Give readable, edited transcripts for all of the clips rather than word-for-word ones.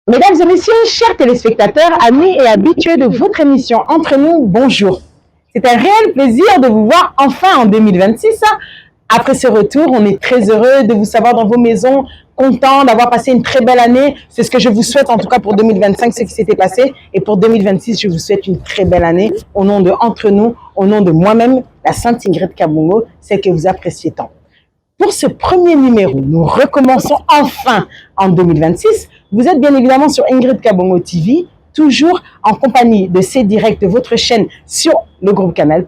Mesdames et messieurs, chers téléspectateurs, amis et habitués de votre émission Entre nous, bonjour. C'est un réel plaisir de vous voir enfin en 2026. Après ce retour, on est très heureux de vous savoir dans vos maisons, content d'avoir passé une très belle année. C'est ce que je vous souhaite en tout cas pour 2025, ce qui s'était passé. Et pour 2026, je vous souhaite une très belle année au nom de Entre nous, au nom de moi-même, la Sainte Ingrid Kabongo, celle que vous appréciez tant. Pour ce premier numéro, nous recommençons enfin en 2026. Vous êtes bien évidemment sur Ingrid Kabongo TV, toujours en compagnie de C-Direct, votre chaîne sur le groupe Canal+.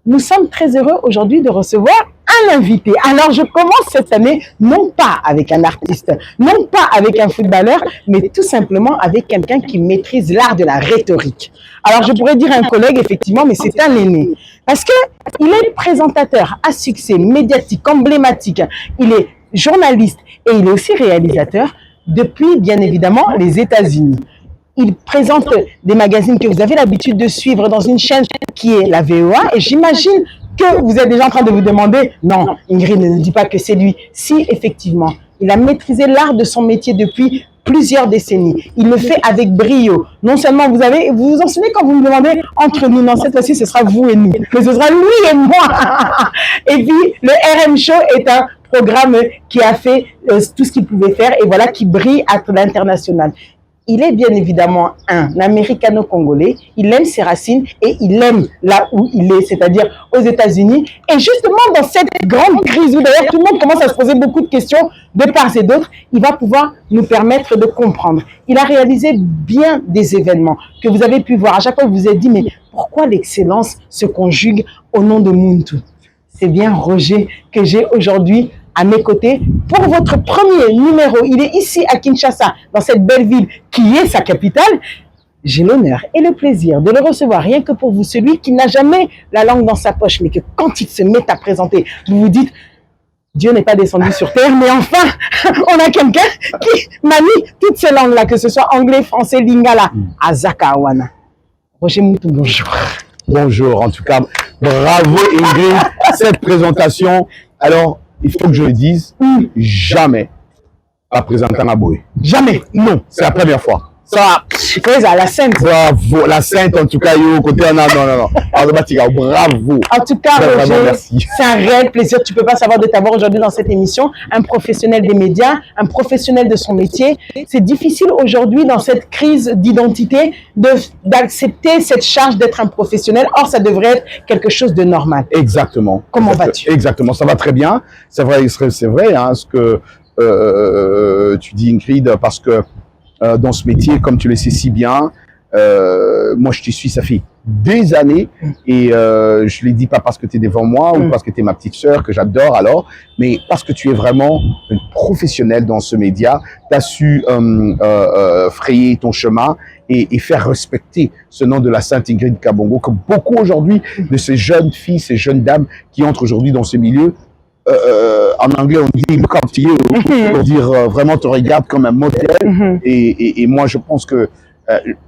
Nous sommes très heureux aujourd'hui de recevoir un invité. Alors je commence cette année non pas avec un artiste, non pas avec un footballeur, mais tout simplement avec quelqu'un qui maîtrise l'art de la rhétorique. Alors je pourrais dire un collègue effectivement, mais c'est un aîné. Parce qu'il est présentateur à succès, médiatique, emblématique. Il est journaliste et il est aussi réalisateur depuis bien évidemment les États-Unis. Il présente des magazines que vous avez l'habitude de suivre dans une chaîne qui est la VOA. Et j'imagine que vous êtes déjà en train de vous demander, non, Ingrid ne dit pas que c'est lui. Si, effectivement, il a maîtrisé l'art de son métier depuis plusieurs décennies. Il le fait avec brio. Non seulement vous vous en souvenez quand vous me demandez entre nous, non, cette fois-ci, ce sera vous et nous. Mais ce sera lui et moi. Et puis, le RM Show est un programme qui a fait tout ce qu'il pouvait faire et voilà, qui brille à l'international. Il est bien évidemment un Américano-Congolais, il aime ses racines et il aime là où il est, c'est-à-dire aux États-Unis. Et justement, dans cette grande crise où d'ailleurs tout le monde commence à se poser beaucoup de questions de part et d'autre, il va pouvoir nous permettre de comprendre. Il a réalisé bien des événements que vous avez pu voir. À chaque fois, vous vous êtes dit, mais pourquoi l'excellence se conjugue au nom de Muntu? C'est bien Roger que j'ai aujourd'hui à mes côtés pour votre premier numéro. Il est ici à Kinshasa, dans cette belle ville qui est sa capitale. J'ai l'honneur et le plaisir de le recevoir, rien que pour vous, celui qui n'a jamais la langue dans sa poche, mais que quand il se met à présenter, vous vous dites, Dieu n'est pas descendu sur terre, mais enfin, on a quelqu'un qui manie toutes ces langues-là, que ce soit anglais, français, lingala, Azaka Awana. Roger Muntu, bonjour. Bonjour, en tout cas, bravo Ingrid, cette présentation. Alors, il faut que je le dise, jamais pas présenté à Boé. Jamais. Non, c'est la première fois. Ça, à la Sainte. Bravo, la Sainte en tout cas, yo, côté non. Bravo. En tout cas, Roger, c'est un réel plaisir. Tu peux pas savoir de t'avoir aujourd'hui dans cette émission. Un professionnel des médias, un professionnel de son métier. C'est difficile aujourd'hui dans cette crise d'identité d'accepter cette charge d'être un professionnel. Or, ça devrait être quelque chose de normal. Exactement. Comment vas-tu? Exactement, ça va très bien. C'est vrai, hein, ce que tu dis Ingrid, parce que dans ce métier, comme tu le sais si bien, moi je te suis, ça fait des années et je ne le dis pas parce que tu es devant moi ou parce que tu es ma petite sœur que j'adore alors, mais parce que tu es vraiment une professionnelle dans ce média. Tu as su frayer ton chemin et faire respecter ce nom de la Sainte Ingrid Kabongo que beaucoup aujourd'hui de ces jeunes filles, ces jeunes dames qui entrent aujourd'hui dans ce milieu, en anglais on dit look up to you, pour dire vraiment te regarde comme un modèle et moi je pense que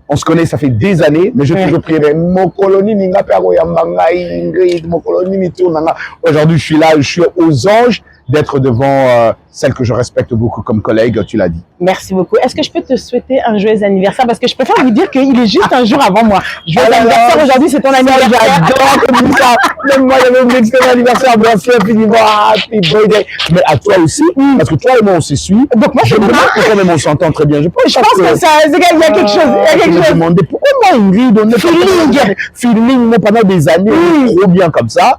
on se connaît, ça fait des années, mais je toujours prie mon colonie aujourd'hui je suis là, je suis aux anges d'être devant celle que je respecte beaucoup comme collègue, tu l'as dit. Merci beaucoup. Est-ce que je peux te souhaiter un joyeux anniversaire? Parce que je préfère vous dire qu'il est juste un jour avant moi. Joyeux anniversaire aujourd'hui, c'est ton anniversaire. J'adore comme ça. Même moi, j'avais oublié que c'était mon anniversaire. Merci infiniment. Happy birthday. Mais à toi aussi, parce que toi et moi, on se suit. Donc moi, je me demande pourquoi même on s'entend très bien. Je pense que ça, il y a quelque chose. Je me demandais pourquoi moi, Ingrid, on est feeling pendant des années, trop bien comme ça.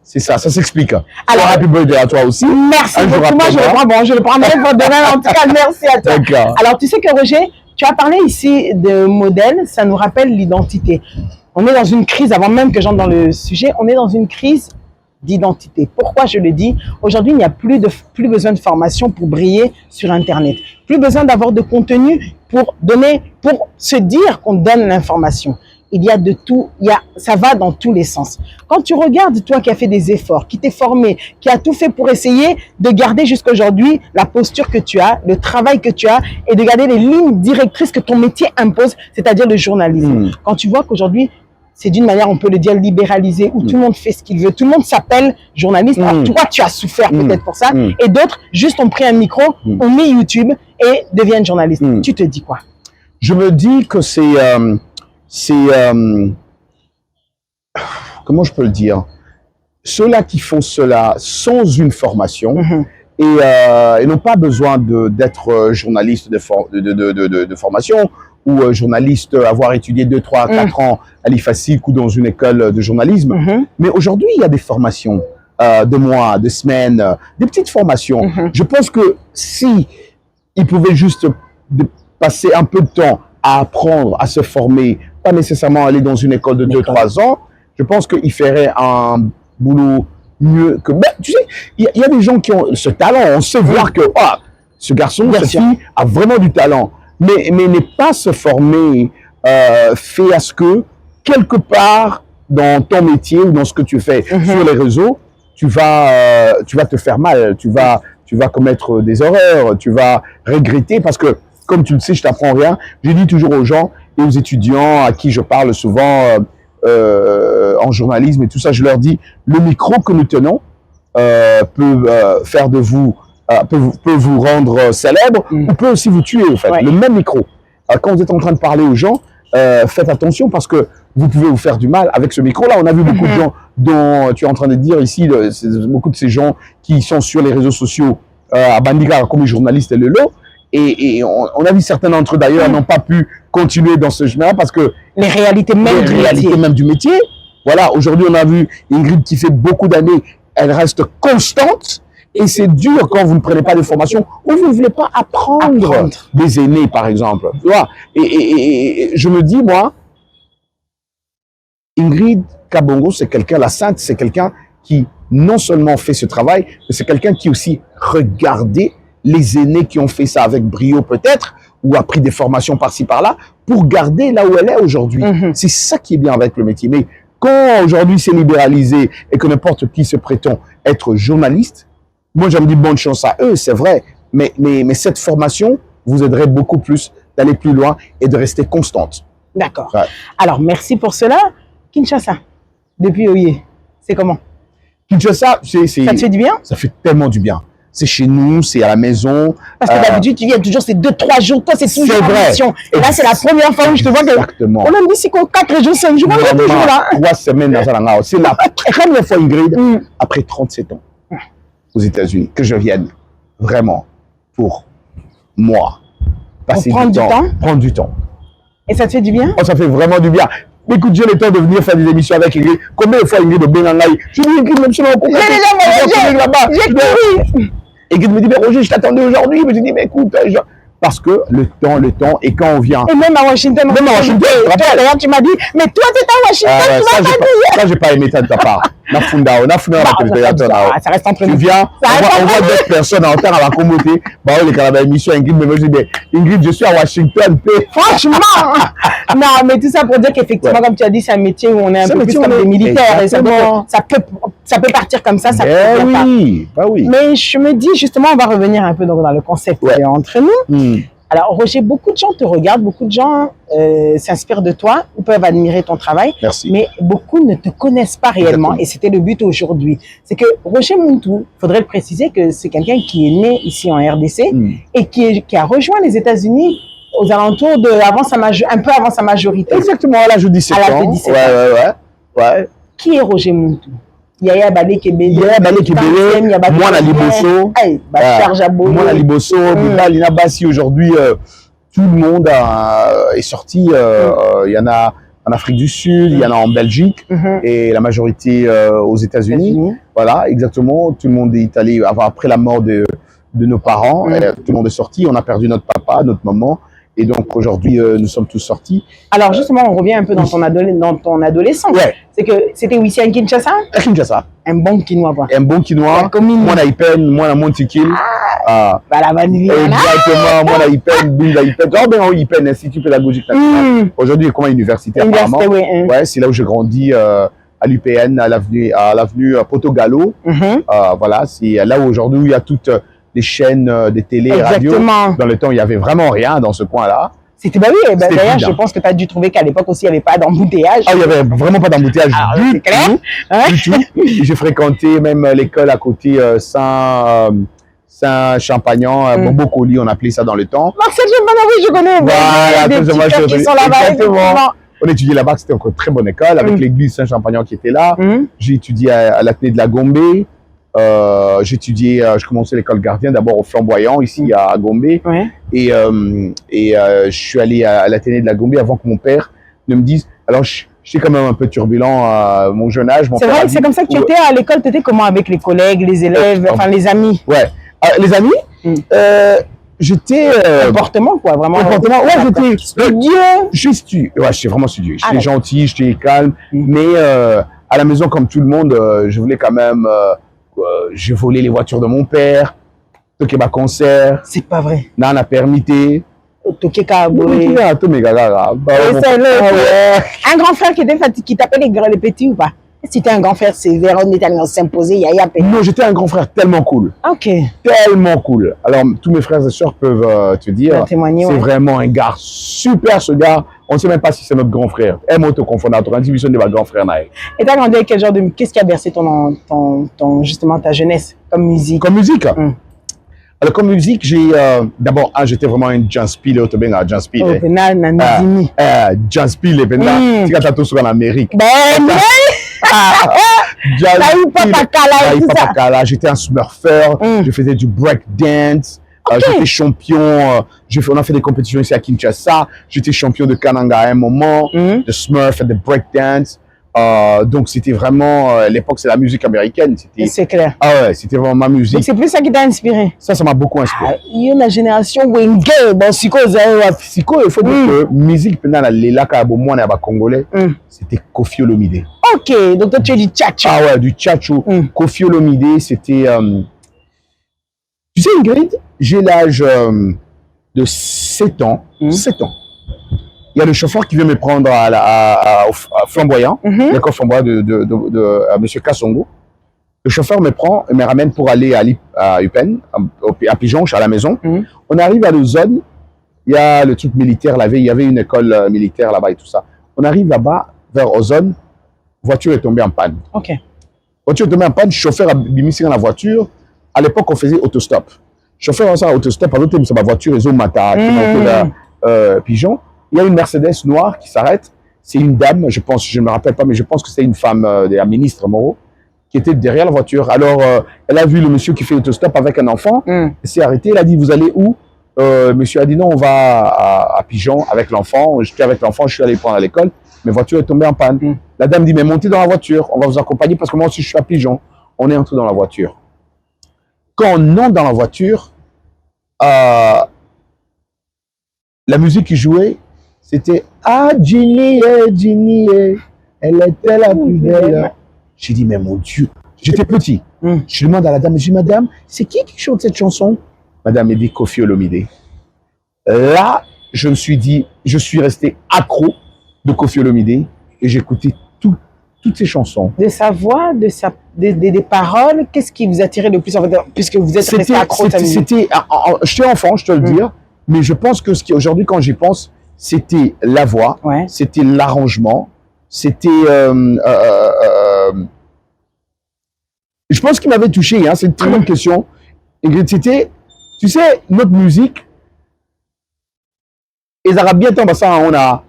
C'est ça, ça s'explique. Alors, happy birthday à toi aussi. Merci beaucoup. Moi, je le prends même pour demain. En tout cas, merci à toi. D'accord. Alors, tu sais que Roger, tu as parlé ici de modèle, ça nous rappelle l'identité. On est dans une crise, avant même que j'entre dans le sujet, on est dans une crise d'identité. Pourquoi je le dis? Aujourd'hui, il n'y a plus besoin de formation pour briller sur Internet. Plus besoin d'avoir de contenu pour se dire qu'on donne l'information. Il y a de tout, ça va dans tous les sens. Quand tu regardes, toi qui as fait des efforts, qui t'es formé, qui a tout fait pour essayer de garder jusqu'à aujourd'hui la posture que tu as, le travail que tu as et de garder les lignes directrices que ton métier impose, c'est-à-dire le journalisme. Quand tu vois qu'aujourd'hui, c'est d'une manière, on peut le dire, libéralisée, où tout le monde fait ce qu'il veut, tout le monde s'appelle journaliste. Alors toi, tu as souffert peut-être pour ça, et d'autres, juste ont pris un micro, ont mis YouTube et deviennent journalistes. Tu te dis quoi? Je me dis que comment je peux le dire? Ceux-là qui font cela sans une formation et n'ont pas besoin d'être journaliste de formation ou journaliste, avoir étudié 2, 3, 4 ans à l'IFASIC ou dans une école de journalisme. Mais aujourd'hui, il y a des formations de mois, de semaines, des petites formations. Je pense que si ils pouvaient juste passer un peu de temps à apprendre, à se former, pas nécessairement aller dans une école de 2, 3 ans, je pense qu'ils feraient un boulot mieux que... Ben, tu sais, il y a des gens qui ont ce talent. On sait voir que ce garçon, cette fille a vraiment du talent. Mais n'est pas se former fait à ce que, quelque part, dans ton métier ou dans ce que tu fais sur les réseaux, tu vas te faire mal, tu vas commettre des erreurs, tu vas regretter parce que, comme tu le sais, je t'apprends rien. Je dis toujours aux gens et aux étudiants à qui je parle souvent en journalisme et tout ça, je leur dis, le micro que nous tenons peut faire de vous, peut vous rendre célèbre ou peut aussi vous tuer, en fait. Le même micro. Quand vous êtes en train de parler aux gens, faites attention parce que vous pouvez vous faire du mal avec ce micro-là. On a vu beaucoup de gens dont tu es en train de dire ici, beaucoup de ces gens qui sont sur les réseaux sociaux à Bandiga comme les journalistes et le lot. Et on a vu certains d'entre eux d'ailleurs n'ont pas pu continuer dans ce chemin parce que les réalités même du métier. Voilà, aujourd'hui on a vu Ingrid qui fait beaucoup d'années, elle reste constante et c'est dur quand vous ne prenez pas de formation ou vous ne voulez pas apprendre des aînés par exemple. Tu vois, et je me dis moi, Ingrid Kabongo c'est quelqu'un, la sainte c'est quelqu'un qui non seulement fait ce travail, mais c'est quelqu'un qui aussi regardait les aînés qui ont fait ça avec brio peut-être, ou a pris des formations par-ci par-là, pour garder là où elle est aujourd'hui. C'est ça qui est bien avec le métier. Mais quand aujourd'hui c'est libéralisé et que n'importe qui se prétend être journaliste, moi je me dis bonne chance à eux, c'est vrai, mais cette formation vous aiderait beaucoup plus d'aller plus loin et de rester constante. D'accord. Ouais. Alors merci pour cela. Kinshasa, depuis Oye, c'est comment? Kinshasa, ça te fait du bien? Ça fait tellement du bien. C'est chez nous, c'est à la maison. Parce que d'habitude, tu viens toujours ces 2-3 jours. Toi, c'est toujours en mission. Et là, c'est la première fois où je te vois que... Exactement. On a dit c'est qu'on 4 jours, 5 jours, on est toujours là. 3 semaines dans Zalanga. C'est la première fois, Ingrid, après 37 ans, aux États-Unis, que je vienne vraiment pour moi. Passer pour prendre du temps. Prendre du temps. Et ça te fait du bien? Oh, ça fait vraiment du bien. Écoute, j'ai le temps de venir faire des émissions avec Ingrid. Combien de fois Ingrid de Benangaï? Je dis Ingrid, même si on a là-bas. J'ai couru. Et qui me dit, mais Roger, je t'attendais aujourd'hui. Je me dis, mais écoute, parce que le temps, et quand on vient. Et même à Washington. D'ailleurs, tu m'as dit, mais toi, tu es à Washington, tu m'as pas dit. Ça, j'ai pas aimé ça de ta part. Ça reste entre nous. Tu viens, on voit d'autres personnes en terre à la communauté. Bah, les Canadiens, émission, Ingrid, mais moi, je dis, Ingrid, je suis à Washington. Franchement. Non, mais tout ça pour dire qu'effectivement, comme tu as dit, c'est un métier où on est un peu plus comme des militaires. Et ça peut partir comme ça, ça peut oui, bah oui. Mais je me dis, justement, on va revenir un peu dans le concept entre nous. Alors, Roger, beaucoup de gens te regardent, beaucoup de gens s'inspirent de toi ou peuvent admirer ton travail. Merci. Mais beaucoup ne te connaissent pas réellement. Exactement. Et c'était le but aujourd'hui. C'est que Roger Muntu, il faudrait le préciser que c'est quelqu'un qui est né ici en RDC et qui a rejoint les États-Unis aux alentours de, un peu avant sa majorité. Exactement, à l'âge de 17 ans. À l'âge de 17 ans. Ouais. Qui est Roger Muntu? Yaya Bale Kebele, moi la Liboso, moi la Liboso, Lina Bassi aujourd'hui, tout le monde est sorti. Il y en a en Afrique du Sud, il y en a en Belgique et la majorité aux États-Unis. Voilà, exactement. Tout le monde est allé après la mort de nos parents. Tout le monde est sorti. On a perdu notre papa, notre maman. Et donc aujourd'hui, nous sommes tous sortis. Alors justement, on revient un peu dans ton adolescence. Ouais. C'est que c'était ici à Kinshasa? À Kinshasa. Un bon Quinois, quoi. Un bon Quinois. Moi, Naipen, moi, la Montikil. Bah, la vanille. Exactement, moi, la Ipen, Binga Ipen. Oh, ben, Ipen, Institut pédagogique national. Aujourd'hui, comment université, apparemment. Ouais, c'est là où j'ai grandi, à l'UPN, à l'avenue Portogallo. Voilà, c'est là où aujourd'hui, il y a toutes les chaînes des télé et radio. Dans le temps, il n'y avait vraiment rien dans ce coin-là. C'était, bah oui, bah, C'était d'ailleurs, évident. je pense que tu as dû trouver qu'à l'époque aussi, il n'y avait pas d'embouteillage. Ah, il n'y avait vraiment pas d'embouteillage Alors, du c'est clair. tout. Hein? Du tout. J'ai fréquenté même l'école à côté Saint-Champagnan, Bobo Coli, on appelait ça dans le temps. Marcel Champagnat, oui, je connais. Voilà, des petits cœurs qui sont là-bas. exactement. effectivement. On étudiait là-bas, c'était encore une très bonne école, avec l'église Saint-Champagnan qui était là. J'ai étudié à l'Athénée de la Gombe. Je commençais l'école gardien d'abord au Flamboyant, ici à Gombe. Ouais. Et je suis allé à l'Athénée de la Gombe avant que mon père ne me dise. Alors, j'étais quand même un peu turbulent à mon jeune âge. C'est vrai, c'est comme ça que tu étais à l'école. Tu étais comment avec les collègues, les élèves, enfin les amis? Ouais. Les amis, j'étais. Comportement, quoi, vraiment. Comportement, ouais, j'étais studieux. Ouais, j'étais vraiment studieux. J'étais Ah, gentil, j'étais calme. Mais à la maison, comme tout le monde, je voulais quand même. J'ai volé les voitures de mon père, toqué ma concert, C'est pas vrai. nana permité. Toké Kaboé. Un grand frère qui était fatigué, qui t'appelle les petits ou pas? Si t'es un grand frère sévère, on est allé s'imposer, yaya pété. Non, j'étais un grand frère tellement cool. Ok. Tellement cool. Alors, tous mes frères et sœurs peuvent te dire, témoigner, c'est ouais. vraiment un gars super, ce gars. On ne sait même pas si c'est notre grand frère. Elle te confondre, tu as une division de ma grand frère. Et t'as grandi avec quel genre de... Qu'est-ce qui a bercé justement ta jeunesse comme musique? Comme musique Alors, comme musique, d'abord, j'étais vraiment un jazz pile, au Tobin, un jazz pile. Oh, penal, nanizimi. Jazz pile, et penal. Tu as tout sur en Amérique. Ben, J'étais un smurfer, je faisais du break dance, j'étais champion, on a fait des compétitions ici à Kinshasa, j'étais champion de Kananga à un moment, de smurf et de break dance. Donc c'était vraiment, l'époque c'est la musique américaine. C'est clair. Ah ouais, c'était vraiment ma musique. Donc c'est plus ça qui t'a inspiré. Ça m'a beaucoup inspiré. Il y a une génération Wenge, bon, Siko, Siko, il faut dire que musique, pendant la Lelaka, moi, on Congolais, c'était Koffi Olomide. Ok, donc toi tu es du tchatcho. Ah ouais, du tchatcho. Koffi Olomide, c'était. Tu sais, Ingrid, j'ai l'âge de 7 ans. 7 ans. Il y a le chauffeur qui vient me prendre à Flamboyant, l'école Flamboyant de M. Kassongo. Le chauffeur me prend et me ramène pour aller à Upen, à Pigeon, à la maison. On arrive à l'Ozone, il y a le truc militaire, il y avait une école militaire là-bas et tout ça. On arrive là-bas, vers Ozone, voiture est tombée en panne. Ok. Voiture est tombée en panne, chauffeur a mis dans la voiture. À l'époque, on faisait autostop. Chauffeur a autostop, à l'autre, c'est ma voiture, ils ont matin, Pigeon. Il y a une Mercedes noire qui s'arrête. C'est une dame, je pense, je ne me rappelle pas, mais je pense que c'est une femme de la ministre Moreau qui était derrière la voiture. Alors, elle a vu le monsieur qui fait autostop avec un enfant. Elle s'est arrêtée. Elle a dit, vous allez où? Monsieur a dit, non, on va à Pigeon avec l'enfant. J'étais avec l'enfant, je suis allé prendre à l'école. Ma voiture est tombée en panne. La dame dit, mais montez dans la voiture. On va vous accompagner parce que moi aussi, je suis à Pigeon. On est entré dans la voiture. Quand on entre dans la voiture, la musique qui jouait, c'était Ah, Ginny, Ginny, elle était la plus belle. J'ai dit, mais mon Dieu, j'étais petit. Je demande à la dame, je dis, madame, c'est qui chante cette chanson? Madame me dit Koffi Olomide. Là, je me suis dit, je suis resté accro de Koffi Olomide et j'écoutais toutes ces chansons. De sa voix, des paroles, qu'est-ce qui vous attirait le plus en fait, puisque vous êtes resté accro de sa musique? J'étais enfant, je te le dis, mais je pense que aujourd'hui, quand j'y pense, c'était la voix, c'était l'arrangement, c'était... je pense qu'il m'avait touché, c'est une très bonne question. Ingrid, c'était, tu sais, notre musique, les Arabiens, on a,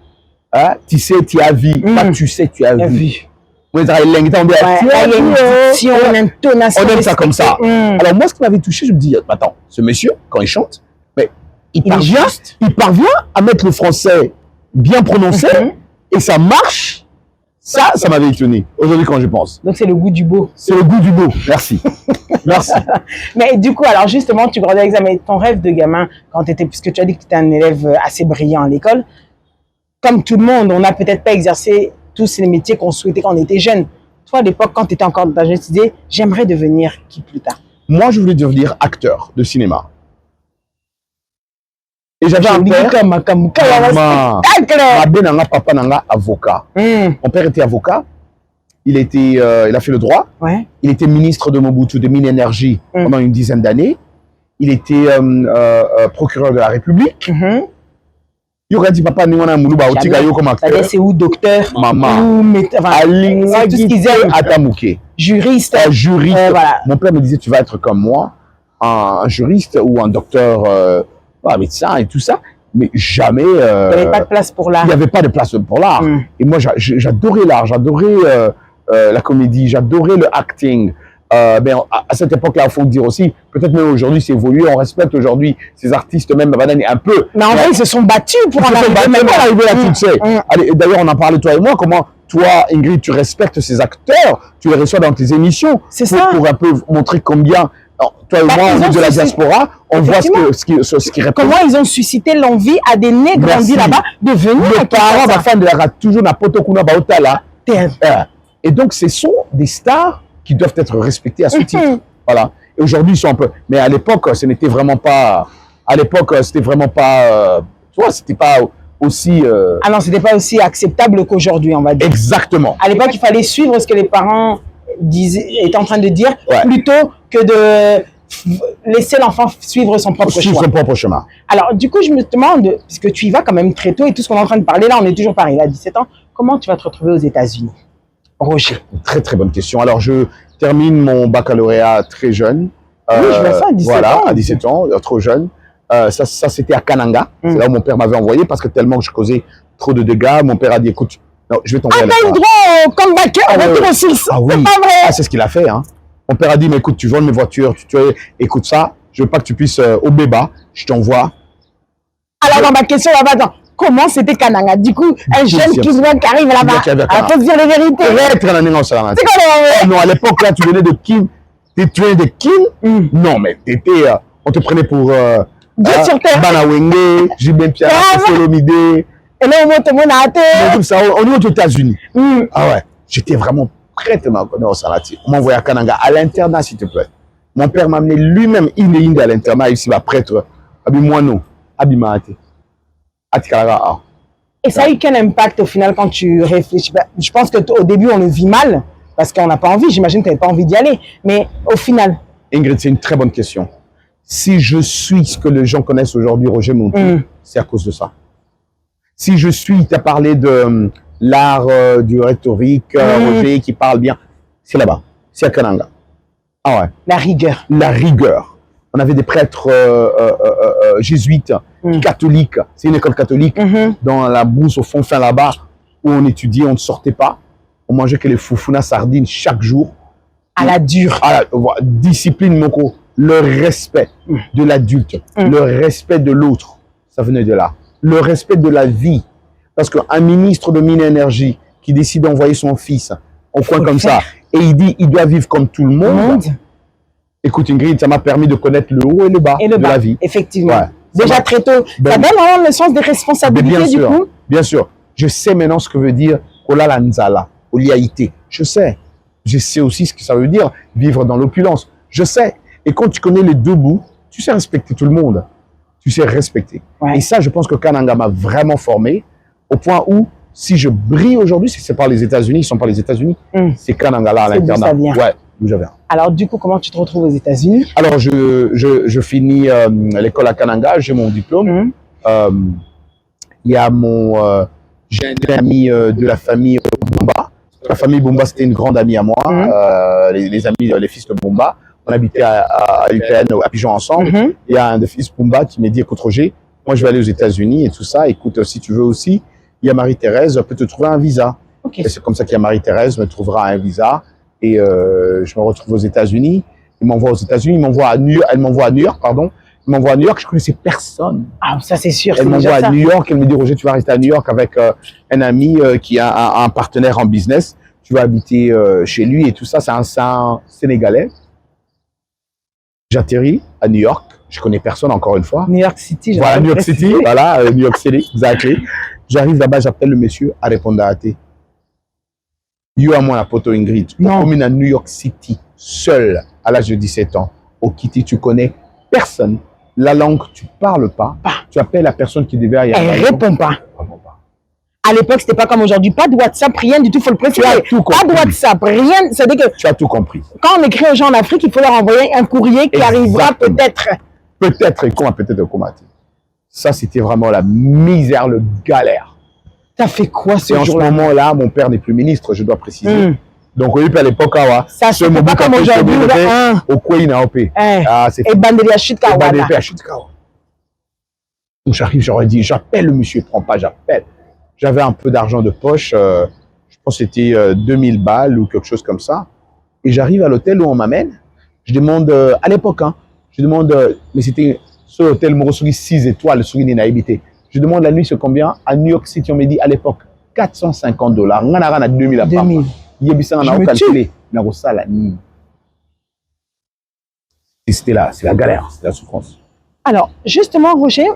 tu sais, tu as vu, pas tu sais, tu as vu. On aime ça comme ça. Alors moi, ce qui m'avait touché, je me dis, attends, ce monsieur, quand il chante, mais il parvient à mettre le français bien prononcé et ça marche. Ça m'avait étonné aujourd'hui quand je pense. Donc c'est le goût du beau. C'est le goût du beau. Merci. Merci. Mais du coup, alors justement, tu grandis avec ça, mais ton rêve de gamin, quand tu étais, puisque tu as dit que tu étais un élève assez brillant à l'école, comme tout le monde, on n'a peut-être pas exercé tous les métiers qu'on souhaitait quand on était jeune. Toi, à l'époque, quand tu étais encore dans ta jeunesse, tu disais, j'aimerais devenir qui plus tard? Moi, je voulais devenir acteur de cinéma. Et j'avais un père, papa nanga avocat. Mon père était avocat. Il a fait le droit. Il était ministre de Mobutu, de Mines Énergie pendant une dizaine d'années. Il était procureur de la République. Yo quand dit papa ni wana muluba otika yo comme acteur. C'est où docteur, maman, c'est tout ce qu'ils aiment. Atamuke. Juriste. Juriste. Voilà. Mon père me disait tu vas être comme moi, un juriste ou un docteur, médecin et tout ça. Mais jamais. Il n'y avait pas de place pour l'art. Il n'y avait pas de place pour l'art. Et moi, j'adorais l'art, j'adorais la comédie, j'adorais le acting. Mais à cette époque-là, il faut le dire aussi, peut-être même aujourd'hui, c'est évolué, on respecte aujourd'hui ces artistes, même un peu. Mais en vrai, ils se sont battus pour en arriver là, tu sais. D'ailleurs, on en parlait, toi et moi, comment toi, Ingrid, tu respectes ces acteurs, tu les reçois dans tes émissions. C'est ça. Pour un peu montrer combien, toi et moi, on de la diaspora, on voit ce qui répond. Comment ils ont suscité l'envie à des nègres grandis là-bas de venir. Les parents, ma femme de la toujours n'a pas là. Et donc, ce sont des stars qui doivent être respectés à ce titre. Voilà. Et aujourd'hui, ils sont un peu... Mais à l'époque, ce n'était vraiment pas... À l'époque, c'était vraiment pas... tu vois, c'était pas aussi... Ah non, c'était pas aussi acceptable qu'aujourd'hui, on va dire. Exactement. À l'époque, il fallait suivre ce que les parents étaient en train de dire, plutôt que de laisser l'enfant suivre son propre choix. Son propre chemin. Alors, du coup, je me demande, puisque tu y vas quand même très tôt, et tout ce qu'on est en train de parler, là, on est toujours pareil, à 17 ans, comment tu vas te retrouver aux États-Unis, Roger? Très, très bonne question. Alors, je termine mon baccalauréat très jeune. Oui, je vois ça, à 17 ans. À 17 ans, trop jeune. Ça c'était à Kananga. C'est là où mon père m'avait envoyé parce que tellement que je causais trop de dégâts. Mon père a dit, écoute, non, je vais t'envoyer à l'école. Ah, t'as eu droit au comebacker, retour au source. Ah oui, c'est pas vrai. Ah, c'est ce qu'il a fait. Hein. Mon père a dit, mais écoute, tu voles mes voitures, écoute ça, je veux pas que tu puisses au béba, je t'envoie. Alors, dans ma question là-bas, comment c'était Kananga? Du coup, un jeune qui arrive là-bas, il faut dire la vérité. C'est quoi non, à l'époque, là, tu venais de Kim. Tu venais de Kim? Non, mais t'étais... on te prenait pour... Dieu sur terre. Banawenge, Jibin Pierre, Solomide. Et là, on monte on est aux États-Unis. Ah ouais, j'étais vraiment prête à connaître au Salati. On m'a envoyé à Kananga, à l'internat, s'il te plaît. Mon père m'a amené lui-même, il est à l'internat, ici, va prêtre, Abimoano, Abimate. Et ça a eu quel impact au final quand tu réfléchis? Je pense qu'au début, on le vit mal, parce qu'on n'a pas envie. J'imagine que tu n'avais pas envie d'y aller. Mais au final... Ingrid, c'est une très bonne question. Si je suis ce que les gens connaissent aujourd'hui, Roger Montou, c'est à cause de ça. Si je suis, tu as parlé de l'art du rhétorique, Roger qui parle bien, c'est là-bas, c'est à Kananga. Ah ouais. La rigueur. La rigueur. On avait des prêtres jésuites, catholiques, c'est une école catholique, dans la brousse au fond fin là-bas, où on étudiait, on ne sortait pas, on mangeait que les foufounas sardines chaque jour. À la dure. Discipline, mon co. Le respect de l'adulte, le respect de l'autre, ça venait de là. Le respect de la vie. Parce qu'un ministre de Mines Énergie qui décide d'envoyer son fils au coin comme ça, et il dit il doit vivre comme tout le monde. Écoute Ingrid, ça m'a permis de connaître le haut et le bas de la vie. Effectivement. Ouais. Déjà très tôt. Ça donne vraiment le sens des responsabilités bien du coup. Bien sûr. Je sais maintenant ce que veut dire Kola Lanzala, Oliaïté. Je sais. Je sais aussi ce que ça veut dire vivre dans l'opulence. Je sais. Et quand tu connais les deux bouts, tu sais respecter tout le monde. Tu sais respecter. Ouais. Et ça, je pense que Kananga m'a vraiment formé au point où, si je brille aujourd'hui, c'est pas les États-Unis, ils sont pas les États-Unis, c'est Kananga là à l'internat. Ouais, d'où j'avais. Alors, du coup, comment tu te retrouves aux États-Unis? Alors, je finis l'école à Kananga, j'ai mon diplôme. Il y a j'ai un ami de la famille Bumba. La famille Bumba, c'était une grande amie à moi, les amis, les fils de Bumba. On habitait à UPN, à Pigeon ensemble. Il y a un des fils Bumba qui m'a dit, écoute Roger, moi je vais aller aux États-Unis et tout ça. Écoute, si tu veux aussi, il y a Marie-Thérèse, peut te trouver un visa. Et c'est comme ça qu'il y a Marie-Thérèse, me trouvera un visa. Et je me retrouve aux États-Unis. Il m'envoie aux États-Unis, elle m'envoie à New York, pardon. Il m'envoie à New York, je connaissais personne. Ah, ça c'est sûr. Elle m'envoie à New York, elle me dit Roger, tu vas rester à New York avec un ami qui a un partenaire en business. Tu vas habiter chez lui et tout ça. C'est un Sénégalais. J'atterris à New York. Je connais personne encore une fois. New York City. Voilà, New York City. Voilà, New York City. Exactly. J'arrive là-bas, j'appelle le monsieur à répondre à AT. Yo à moi la poto Ingrid. Non. Comme à New York City, seul à l'âge de 17 ans. Au Kitty, tu connais personne. La langue, tu parles pas. Tu appelles la personne qui devait y aller. Elle répond pas. À l'époque, c'était pas comme aujourd'hui. Pas de WhatsApp, rien du tout. Il faut le préciser. Pas de WhatsApp, rien. C'est-à-dire que tu as tout compris. Quand on écrit aux gens en Afrique, il faut leur envoyer un courrier qui arrivera peut-être. Peut-être, comment peut-être comment. Ça, c'était vraiment la misère, le galère. T'as fait quoi ce Et en ce jour-là? moment-là, mon père n'est plus ministre, je dois préciser. Donc, oui, à l'époque, ça se fait pas comme aujourd'hui. Au quoi il n'a pas payé. Et bandeli à chute kawa. Donc, j'arrive, j'aurais dit, j'appelle le monsieur, il ne prend pas, j'appelle. J'avais un peu d'argent de poche, je pense que c'était 2000 balles ou quelque chose comme ça. Et j'arrive à l'hôtel où on m'amène. Je demande, à l'époque, hein, je demande, mais c'était ce hôtel Morosuri 6 étoiles, sur une habité. Je demande la nuit, c'est combien? À New York City, on me dit à l'époque, $450. On a 2000 à 2000. Et c'était là, c'est la galère, c'est la souffrance. Alors, justement, Roger,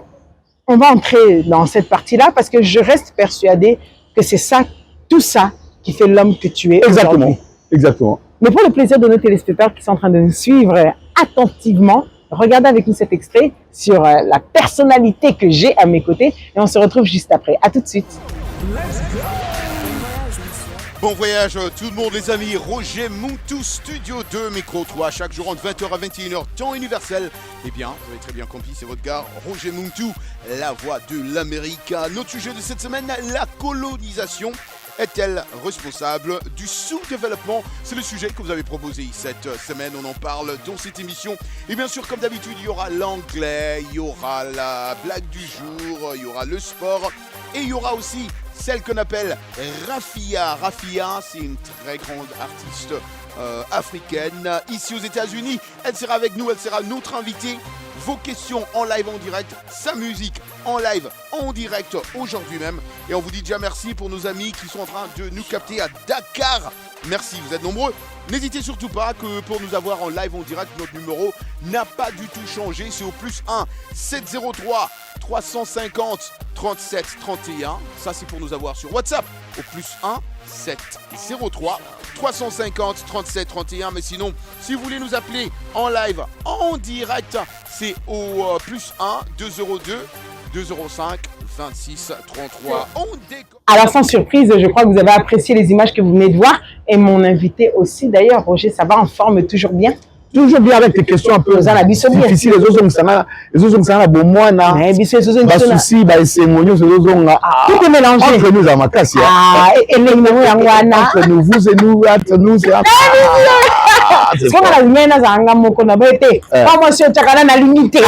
on va entrer dans cette partie-là parce que je reste persuadée que c'est ça, tout ça, qui fait l'homme que tu es. Exactement, exactement. Mais pour le plaisir de nos téléspectateurs qui sont en train de nous suivre attentivement, regardez avec nous cet extrait sur la personnalité que j'ai à mes côtés et on se retrouve juste après. À tout de suite. Bon voyage tout le monde les amis, Roger Muntu, Studio 2, Micro 3, chaque jour entre 20h à 21h, temps universel. Eh bien, vous avez très bien compris, c'est votre gars, Roger Muntu, la voix de l'Amérique. Notre sujet de cette semaine, la colonisation. Est-elle responsable du sous-développement? C'est le sujet que vous avez proposé cette semaine. On en parle dans cette émission. Et bien sûr, comme d'habitude, il y aura l'anglais, il y aura la blague du jour, il y aura le sport. Et il y aura aussi celle qu'on appelle Rafia. Rafia, c'est une très grande artiste africaine ici aux États-Unis. Elle sera avec nous, elle sera notre invitée. Vos questions en live, en direct, sa musique en live, en direct aujourd'hui même. Et on vous dit déjà merci pour nos amis qui sont en train de nous capter à Dakar. Merci, vous êtes nombreux. N'hésitez surtout pas que pour nous avoir en live, en direct, notre numéro n'a pas du tout changé. C'est au +1 703 350 37 31. Ça, c'est pour nous avoir sur WhatsApp. Au +1 703 350 37 31. Mais sinon, si vous voulez nous appeler en live, en direct, c'est au +1 202 205 26 33. Alors sans surprise, je crois que vous avez apprécié les images que vous venez de voir et mon invité aussi. D'ailleurs, Roger, ça va en forme toujours bien. Toujours bien avec tes questions un peu difficiles. Les autres, ça n'a pas moi, na. Pas souci, bah c'est mon c'est les autres, tout est mélangé. Entre nous, à ma casse, entre nous, vous et nous, entre nous, c'est un c'est comme la lumière dans un gamme qu'on a été. Moi, je suis na limité.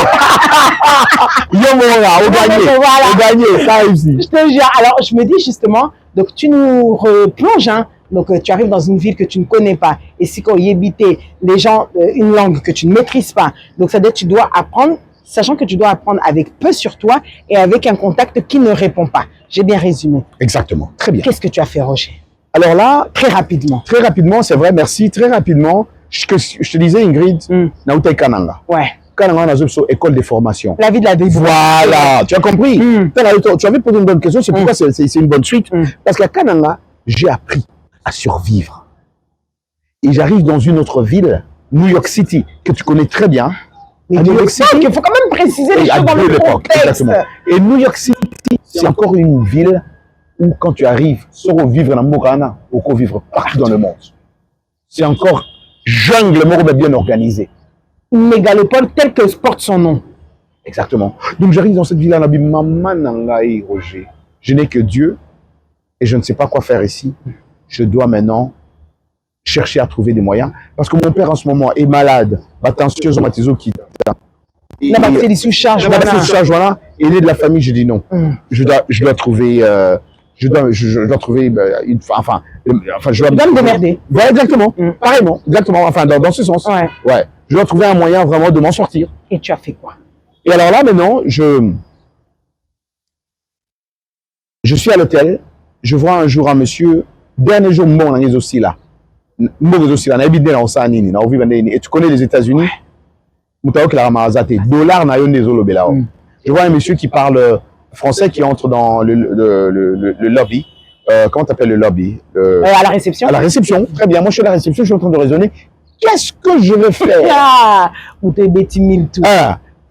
Au gagné, ça réussit. Je te jure. Alors, je me dis justement, donc tu nous replonges, hein. Donc, tu arrives dans une ville que tu ne connais pas. Et si quand y habiter les gens, une langue que tu ne maîtrises pas. Donc, ça veut dire que tu dois apprendre, sachant que tu dois apprendre avec peu sur toi et avec un contact qui ne répond pas. J'ai bien résumé. Exactement. Très bien. Qu'est-ce que tu as fait, Roger? Alors là, très rapidement, c'est vrai, merci. Très rapidement, je te disais, Ingrid, Naoutai Kananga. Ouais. Kananga, dans une école de formation. La vie de la débrouille. Voilà, tu as compris. Tu avais posé une bonne question, c'est pourquoi c'est une bonne suite. Parce qu'à Kananga, j'ai appris à survivre. Et j'arrive dans une autre ville, New York City, que tu connais très bien. À New York City, il faut quand même préciser les choses dans le contexte. Exactement. Et New York City, c'est encore une ville où quand tu arrives, sans vivre dans Morana, ou vivre partout dans le monde. C'est encore jungle, mais bien organisé. Une mégalopole telle que porte son nom. Exactement. Donc j'arrive dans cette ville-là, Roger. Je n'ai que Dieu et je ne sais pas quoi faire ici. Je dois maintenant chercher à trouver des moyens. Parce que mon père en ce moment est malade. Attention, il a fait des sous-charges. Voilà. Il est de la famille, je dis non. Je dois trouver... je dois trouver une... Enfin, je dois me démerder. Ouais, exactement. Pareillement. Exactement. Enfin, dans ce sens. Ouais. Je dois trouver un moyen vraiment de m'en sortir. Et tu as fait quoi? Et alors là, maintenant, je suis à l'hôtel. Je vois un jour un monsieur... Dernier jour, mon année aussi là. Et tu connais les États-Unis? Dollar na je vois un monsieur qui parle français qui entre dans le lobby. Comment t'appelles le lobby? À la réception. À la réception. Très bien. Moi, je suis à la réception. Je suis en train de raisonner. Qu'est-ce que je vais faire?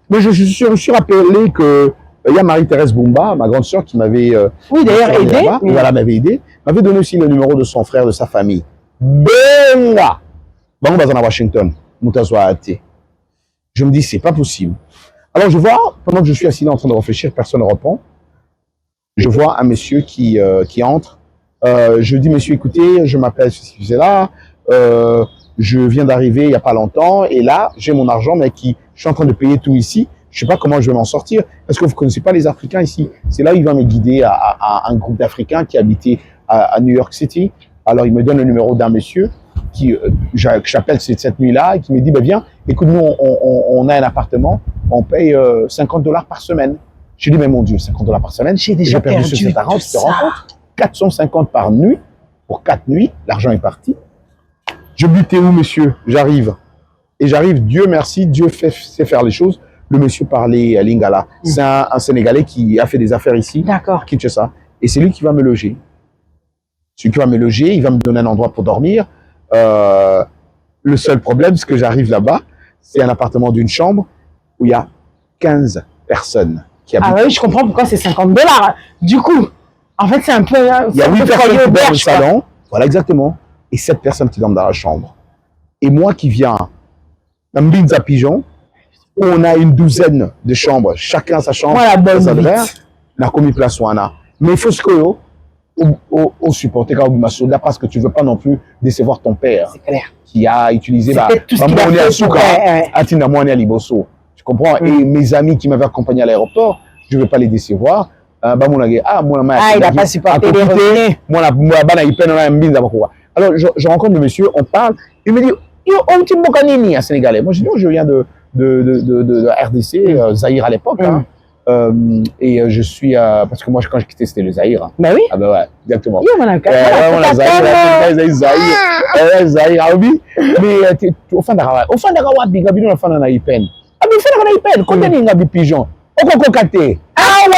Mais je suis rappelé que il y a Marie-Thérèse Boumba, ma grande sœur, qui m'avait d'ailleurs aidé. Voilà, m'avait aidé. M'avait donné aussi le numéro de son frère, de sa famille. Benga! Bon, on va à Washington. Je me dis, c'est pas possible. Alors je vois, pendant que je suis assis là en train de réfléchir, personne ne répond. Je vois un monsieur qui entre. Je dis, monsieur, écoutez, je m'appelle ceci, là. Je viens d'arriver il n'y a pas longtemps. Et là, j'ai mon argent, mais je suis en train de payer tout ici. Je ne sais pas comment je vais m'en sortir. Est-ce que vous ne connaissez pas les Africains ici? C'est là où il va me guider à un groupe d'Africains qui habitait à New York City. Alors, il me donne le numéro d'un monsieur que j'appelle cette nuit-là et qui me dit, ben viens, écoute, nous, on a un appartement, on paye $50 par semaine. Je lui dis, mais mon Dieu, $50 par semaine, J'ai déjà perdu ce cet argent, tu te rends compte? 450 par nuit, pour 4 nuits, l'argent est parti. Je me dis, t'es où, monsieur? J'arrive. Et j'arrive, Dieu merci, Dieu sait faire les choses. Le monsieur parlait à Lingala. C'est un Sénégalais qui a fait des affaires ici, D'accord. à Kinshasa. Et c'est lui qui va me loger. Celui qui va me loger, il va me donner un endroit pour dormir. Le seul problème, c'est que j'arrive là-bas, c'est un appartement d'une chambre où il y a 15 personnes qui habitent. Ah oui, je comprends pourquoi c'est $50. Du coup, en fait, c'est un peu... Il y a 8 personnes qui dorment dans le salon. Voilà, exactement. Et 7 personnes qui dorment dans la chambre. Et moi qui viens d'un Mbinza Pigeon, où on a une douzaine de chambres, chacun sa chambre, voilà, bonne on a commis place Wana. Mais il faut ce que au supporter parce que tu ne veux pas non plus décevoir ton père. C'est clair. Qui a utilisé tout ce qu'il a fait. Tu comprends? Et mes amis qui m'avaient accompagné à l'aéroport, je ne veux pas les décevoir. Il n'a pas supporté les revenus. Alors, je rencontre le monsieur, on parle, il me dit, yo, Sénégalais. Moi, je dis, non, je viens de RDC, Zaïre à l'époque. Hein. Et je suis parce que moi, quand j'ai quitté, c'était le Zaïre. Bah oui. Ah, bah ouais, exactement. Zaïre, oui. Mais, au fin d'Arawa, Bigabino, la fin d'un Aïpen. Ah, mais fin d'un Aïpen, combien de Ngabi Pigeon? Okokokate. Ah, ouais,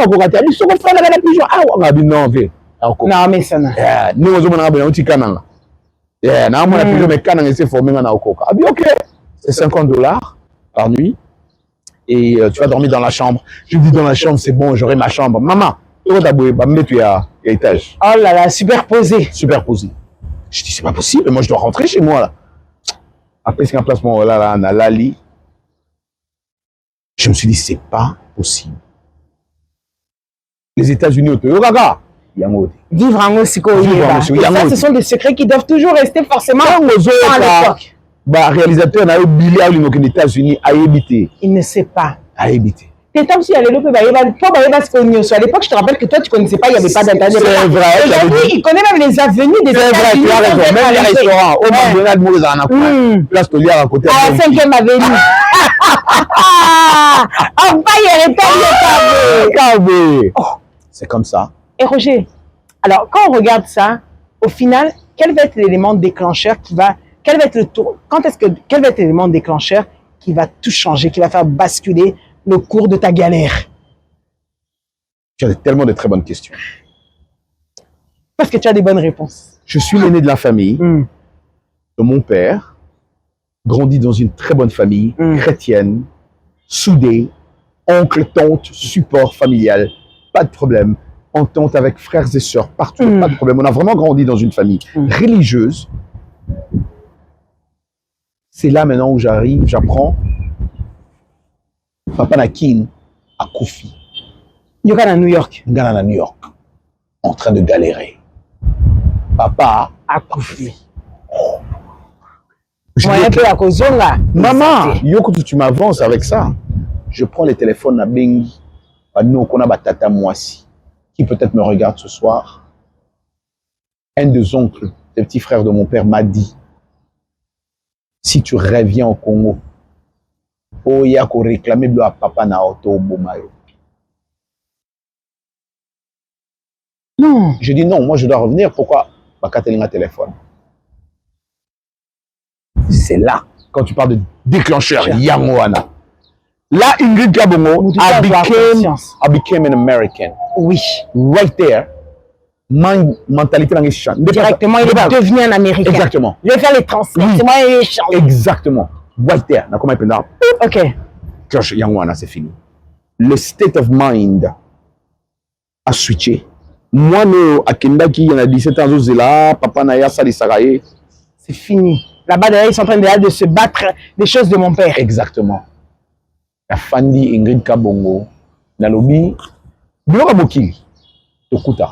okokokate. Mais, ce qu'on fait dans la pigeon, ah, on a dit non, non, mais ça n'a. Nous, on a dit, on dit, Kananga. Yeah, non, moi, la pigeon, mais Kananga, c'est formé dans Okoka. Ah, bien, ok. C'est $50 par nuit. Et tu vas dormir dans la chambre. Je dis dans la chambre, c'est bon, j'aurai ma chambre. Maman, tu vas me mettre à l'étage. Oh là là, superposé. Superposé. Je dis, c'est pas possible, moi je dois rentrer chez moi là. Après, c'est un placement là, on a Lali. Je me suis dit, c'est pas possible. Les États-Unis, vivre en Osiko, ce sont des secrets qui doivent toujours rester forcément à l'époque. Bah, réalisateur n'a eu milliard aux États-Unis à éviter. Il ne sait pas. À éviter. C'est comme si à l'époque, à l'époque, je te rappelle que toi, tu ne connaissais pas, il n'y avait pas d'internet. C'est vrai. Aujourd'hui, il connaît même les avenues des États-Unis. Tu as raison. Même les restaurants, au McDonald's, Maurice en a quoi. Place Tolière à côté. À la 5e avenue. En bas, il y a les C'est comme ça. Et Roger, alors, quand on regarde ça, au final, quel va être l'élément déclencheur qui va... Quel va être le tour? Quel va être l'élément déclencheur qui va tout changer, qui va faire basculer le cours de ta galère? Tu as tellement de très bonnes questions. Parce que tu as des bonnes réponses. Je suis l'aîné de la famille, de mon père, grandi dans une très bonne famille, chrétienne, soudée, oncle, tante, support familial, pas de problème, entente avec frères et sœurs, partout, pas de problème. On a vraiment grandi dans une famille religieuse. C'est là maintenant où j'apprends. Papa Nakin à Kofi. Yoga à New York. Ghana à New York. En train de galérer. Papa à Kofi. Un peu à Kozonga. Maman, Yoko, tu m'avances avec ça. Je prends les téléphones à Bengi. Nous, on a Batata Moissi, qui peut-être me regarde ce soir. Un des oncles, des petits frères de mon père m'a dit, si tu reviens au Congo, il y a qu'à réclamer à papa na auto Bomayo. Non. Je dis non, moi je dois revenir. Pourquoi? Bakatelinga téléphone. C'est là, quand tu parles de déclencheur, Yangwana. Là, Ingrid Gabongo, I became an American. Oui. Right there. Mentalité langue change. Directement, il est devenu un Américain. Exactement. Je vais faire les transferts. C'est moi qui change. Exactement. Right there. Ok. Yangwana, c'est fini. Le state of mind a switché. Moi, à Kendaki, il y en a 17 ans, là, papa Naya, ça, c'est fini. Là-bas, d'ailleurs, ils sont en train de se battre des choses de mon père. Exactement. La Fandi Ingrid Kabongo, Nalobi, Bilora Mokili, Tokuta.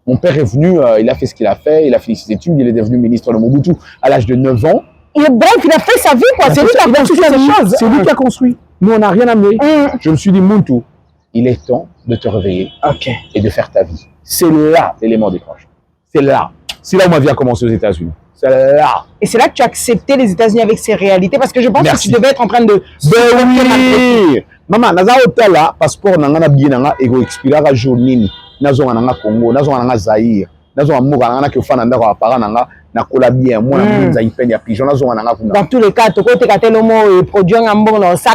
Mon père est venu, il a fait ce qu'il a fait, il a fini ses études, il est devenu ministre de Mobutu à l'âge de 9 ans. Et bref, il a fait sa vie, quoi. C'est lui qui a construit ces choses. C'est lui qui a construit. Nous, on n'a rien amené. Je me suis dit, Muntu, il est temps de te réveiller et de faire ta vie. C'est là l'élément déclencheur. C'est là. C'est là où ma vie a commencé aux États-Unis. C'est là. Et c'est là que tu as accepté les États-Unis avec ses réalités, parce que je pense que tu devais être en train de... Ben oui. Maman, naza hotel là, passeport nanga na bien nanga ego expirera journée. Nazo nanga Congo, nazo nanga Zaïre, nazo amoka nanga ke fana ndako apara nanga na kola bien moi na munza ipeni ya pigeon nazo nanga kuna. Dans tous les cas, to côté katelo mo produit un bon dans ça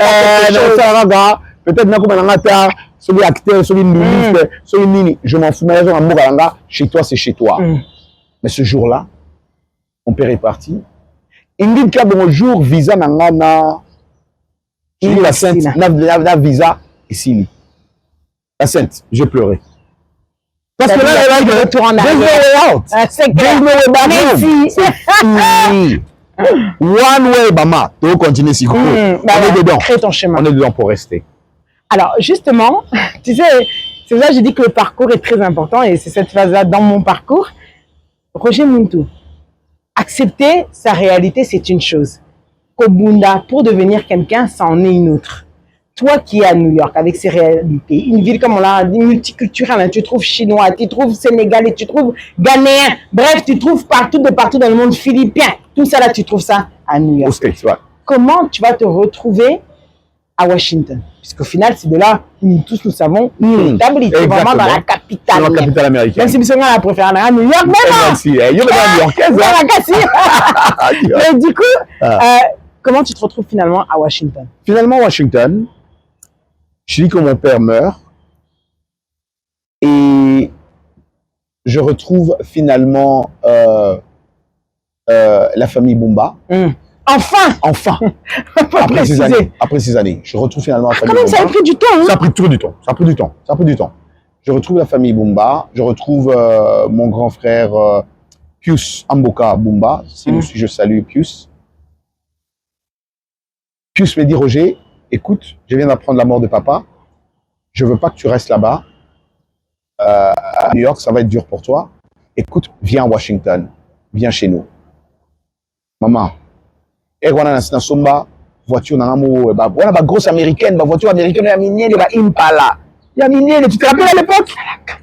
peut-être na ko nanga ta celui acteur, celui ministre, celui nini, je m'en fous, mais nazo amoka nanga chez toi c'est chez toi. Mais ce jour-là, mon père est parti. Ingrid Kabongo jour visa nanga na la Sainte, la visa ici. La Sainte, j'ai pleuré. Parce que là, elle a retour en arrière. C'est One way, Bama. Tu veux continuer si on est dedans. Crée ton chemin. On est dedans pour rester. Alors, justement, tu sais, c'est pour ça que j'ai dit que le parcours est très important et c'est cette phase-là dans mon parcours. Roger Muntu, accepter sa réalité, c'est une chose. Kobunda, pour devenir quelqu'un, ça en est une autre. Toi qui es à New York avec ses réalités, une ville comme on l'a dit, multiculturelle, hein, tu trouves chinois, tu trouves sénégalais, tu trouves ghanéen, bref, tu trouves partout dans le monde, philippien, tout ça là, tu trouves ça à New York. Comment tu vas te retrouver à Washington? Puisqu'au final, c'est de là, nous tous nous savons, il est vraiment dans la capitale. Dans la capitale américaine. Même si nous la préférée à New York, mais du coup, comment tu te retrouves finalement à Washington? Finalement, Washington, je dis que mon père meurt et je retrouve finalement la famille Bumba. Enfin après ces années, je retrouve finalement la famille Bumba. Ça a pris du temps. Hein? Ça a pris tout du temps. Ça a pris du temps. Je retrouve la famille Bumba. Je retrouve mon grand frère Pius Amboka Bumba. Si je salue Pius. Pius me dit, Roger, écoute, je viens d'apprendre la mort de papa. Je veux pas que tu restes là-bas. À New York, ça va être dur pour toi. Écoute, viens à Washington. Viens chez nous. Maman. Et voilà, dans Somba, voiture, voilà, la grosse américaine, la voiture américaine, il y a minier, il y a Impala. Il y a minier, tu te rappelles à l'époque?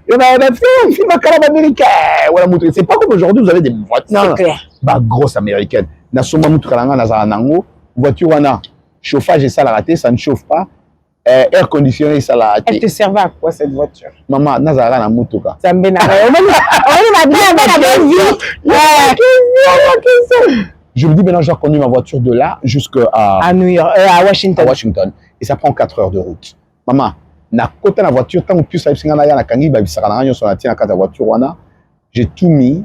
Il y a un film américain. Voilà, c'est pas comme aujourd'hui, vous avez des voitures. C'est clair. Bah, grosse américaine. Dans Somba, voiture, chauffage et ça l'a raté, ça ne chauffe pas. Air conditionné, ça l'a raté. Elle te servait à quoi cette voiture? Maman, Nazara na motoka. Ça me Je me dis maintenant, j'ai conduit ma voiture de là jusqu'à New York, à Washington. Et ça prend 4 heures de route. Maman, na côté la voiture, tant que plus ça na kangi ba bisaka na nyo sur la voiture wana, j'ai tout mis.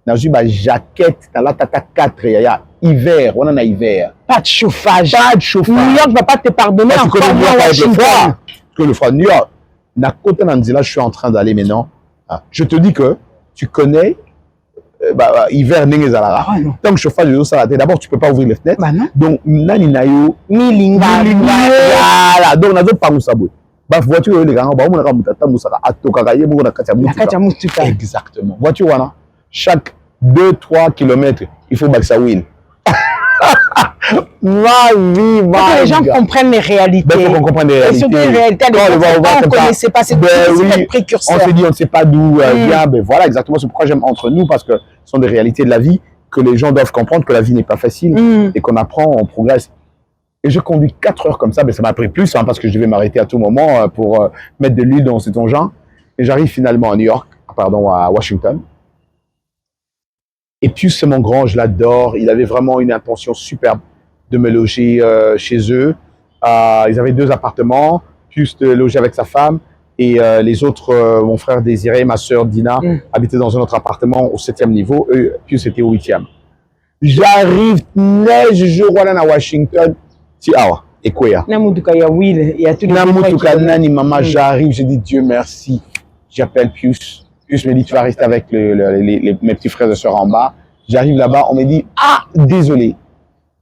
Dans une jaquette, dans la tata 4, il y a hiver, on en a hiver. Pas de chauffage. New York ne va pas te pardonner encore moins Washington. Que le froid de New York. Na côté Nanzila, je suis en train d'aller maintenant. Je te dis que tu connais hiver n'est pas tant que chauffage de l'eau ça d'abord tu peux pas ouvrir les fenêtres. Donc nani nayo voilà donc nazo pas musabou. Ba voiture les gars ba mo na ka mutata musaka atoka ye mo na katia mutuka. Exactement. Voiture wana chaque 2-3 km, il faut back sa wheel. Les gens comprennent les réalités. Il faut qu'on comprenne les réalités. Et surtout les réalités, on ne connaissait pas cette précurseur. On se dit, on ne sait pas d'où vient. Ben voilà, exactement. C'est pourquoi j'aime entre nous, parce que ce sont des réalités de la vie, que les gens doivent comprendre que la vie n'est pas facile et qu'on apprend, on progresse. Et je conduis 4 heures comme ça, mais ça m'a pris plus, parce que je devais m'arrêter à tout moment pour mettre de l'huile dans cet engin. Et j'arrive finalement à New York, à Washington. Et puis c'est mon grand, je l'adore. Il avait vraiment une intention superbe de me loger chez eux. Ils avaient 2 appartements, Pius de loger avec sa femme et les autres, mon frère Désiré, ma sœur Dina, habitaient dans un autre appartement au 7e niveau. Eux, Pius était au 8e. J'arrive, neige, je roule à Washington. Si, et quoi ya? Namutuka ya Will, il y a tout Namutuka nani maman, j'arrive, je dis Dieu merci. J'appelle Pius. Pius me dit, tu vas rester avec mes petits frères et sœurs en bas. J'arrive là-bas, on me dit, désolé.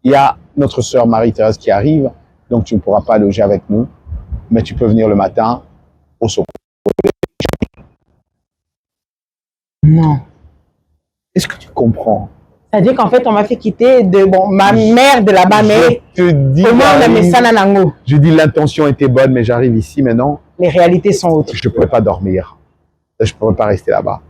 Il y a notre sœur Marie-Thérèse qui arrive. donc tu ne pourras pas loger avec nous, mais tu peux venir le matin au Soko. Non. Est-ce que tu comprends? C'est-à-dire qu'en fait, on m'a fait quitter de ma mère de là-bas, mais Je te dis, comment on a mis ça dans l'ango? je dis l'intention était bonne, mais j'arrive ici maintenant. Les réalités sont autres. Je ne pourrais pas dormir. Je ne pourrais pas rester là-bas.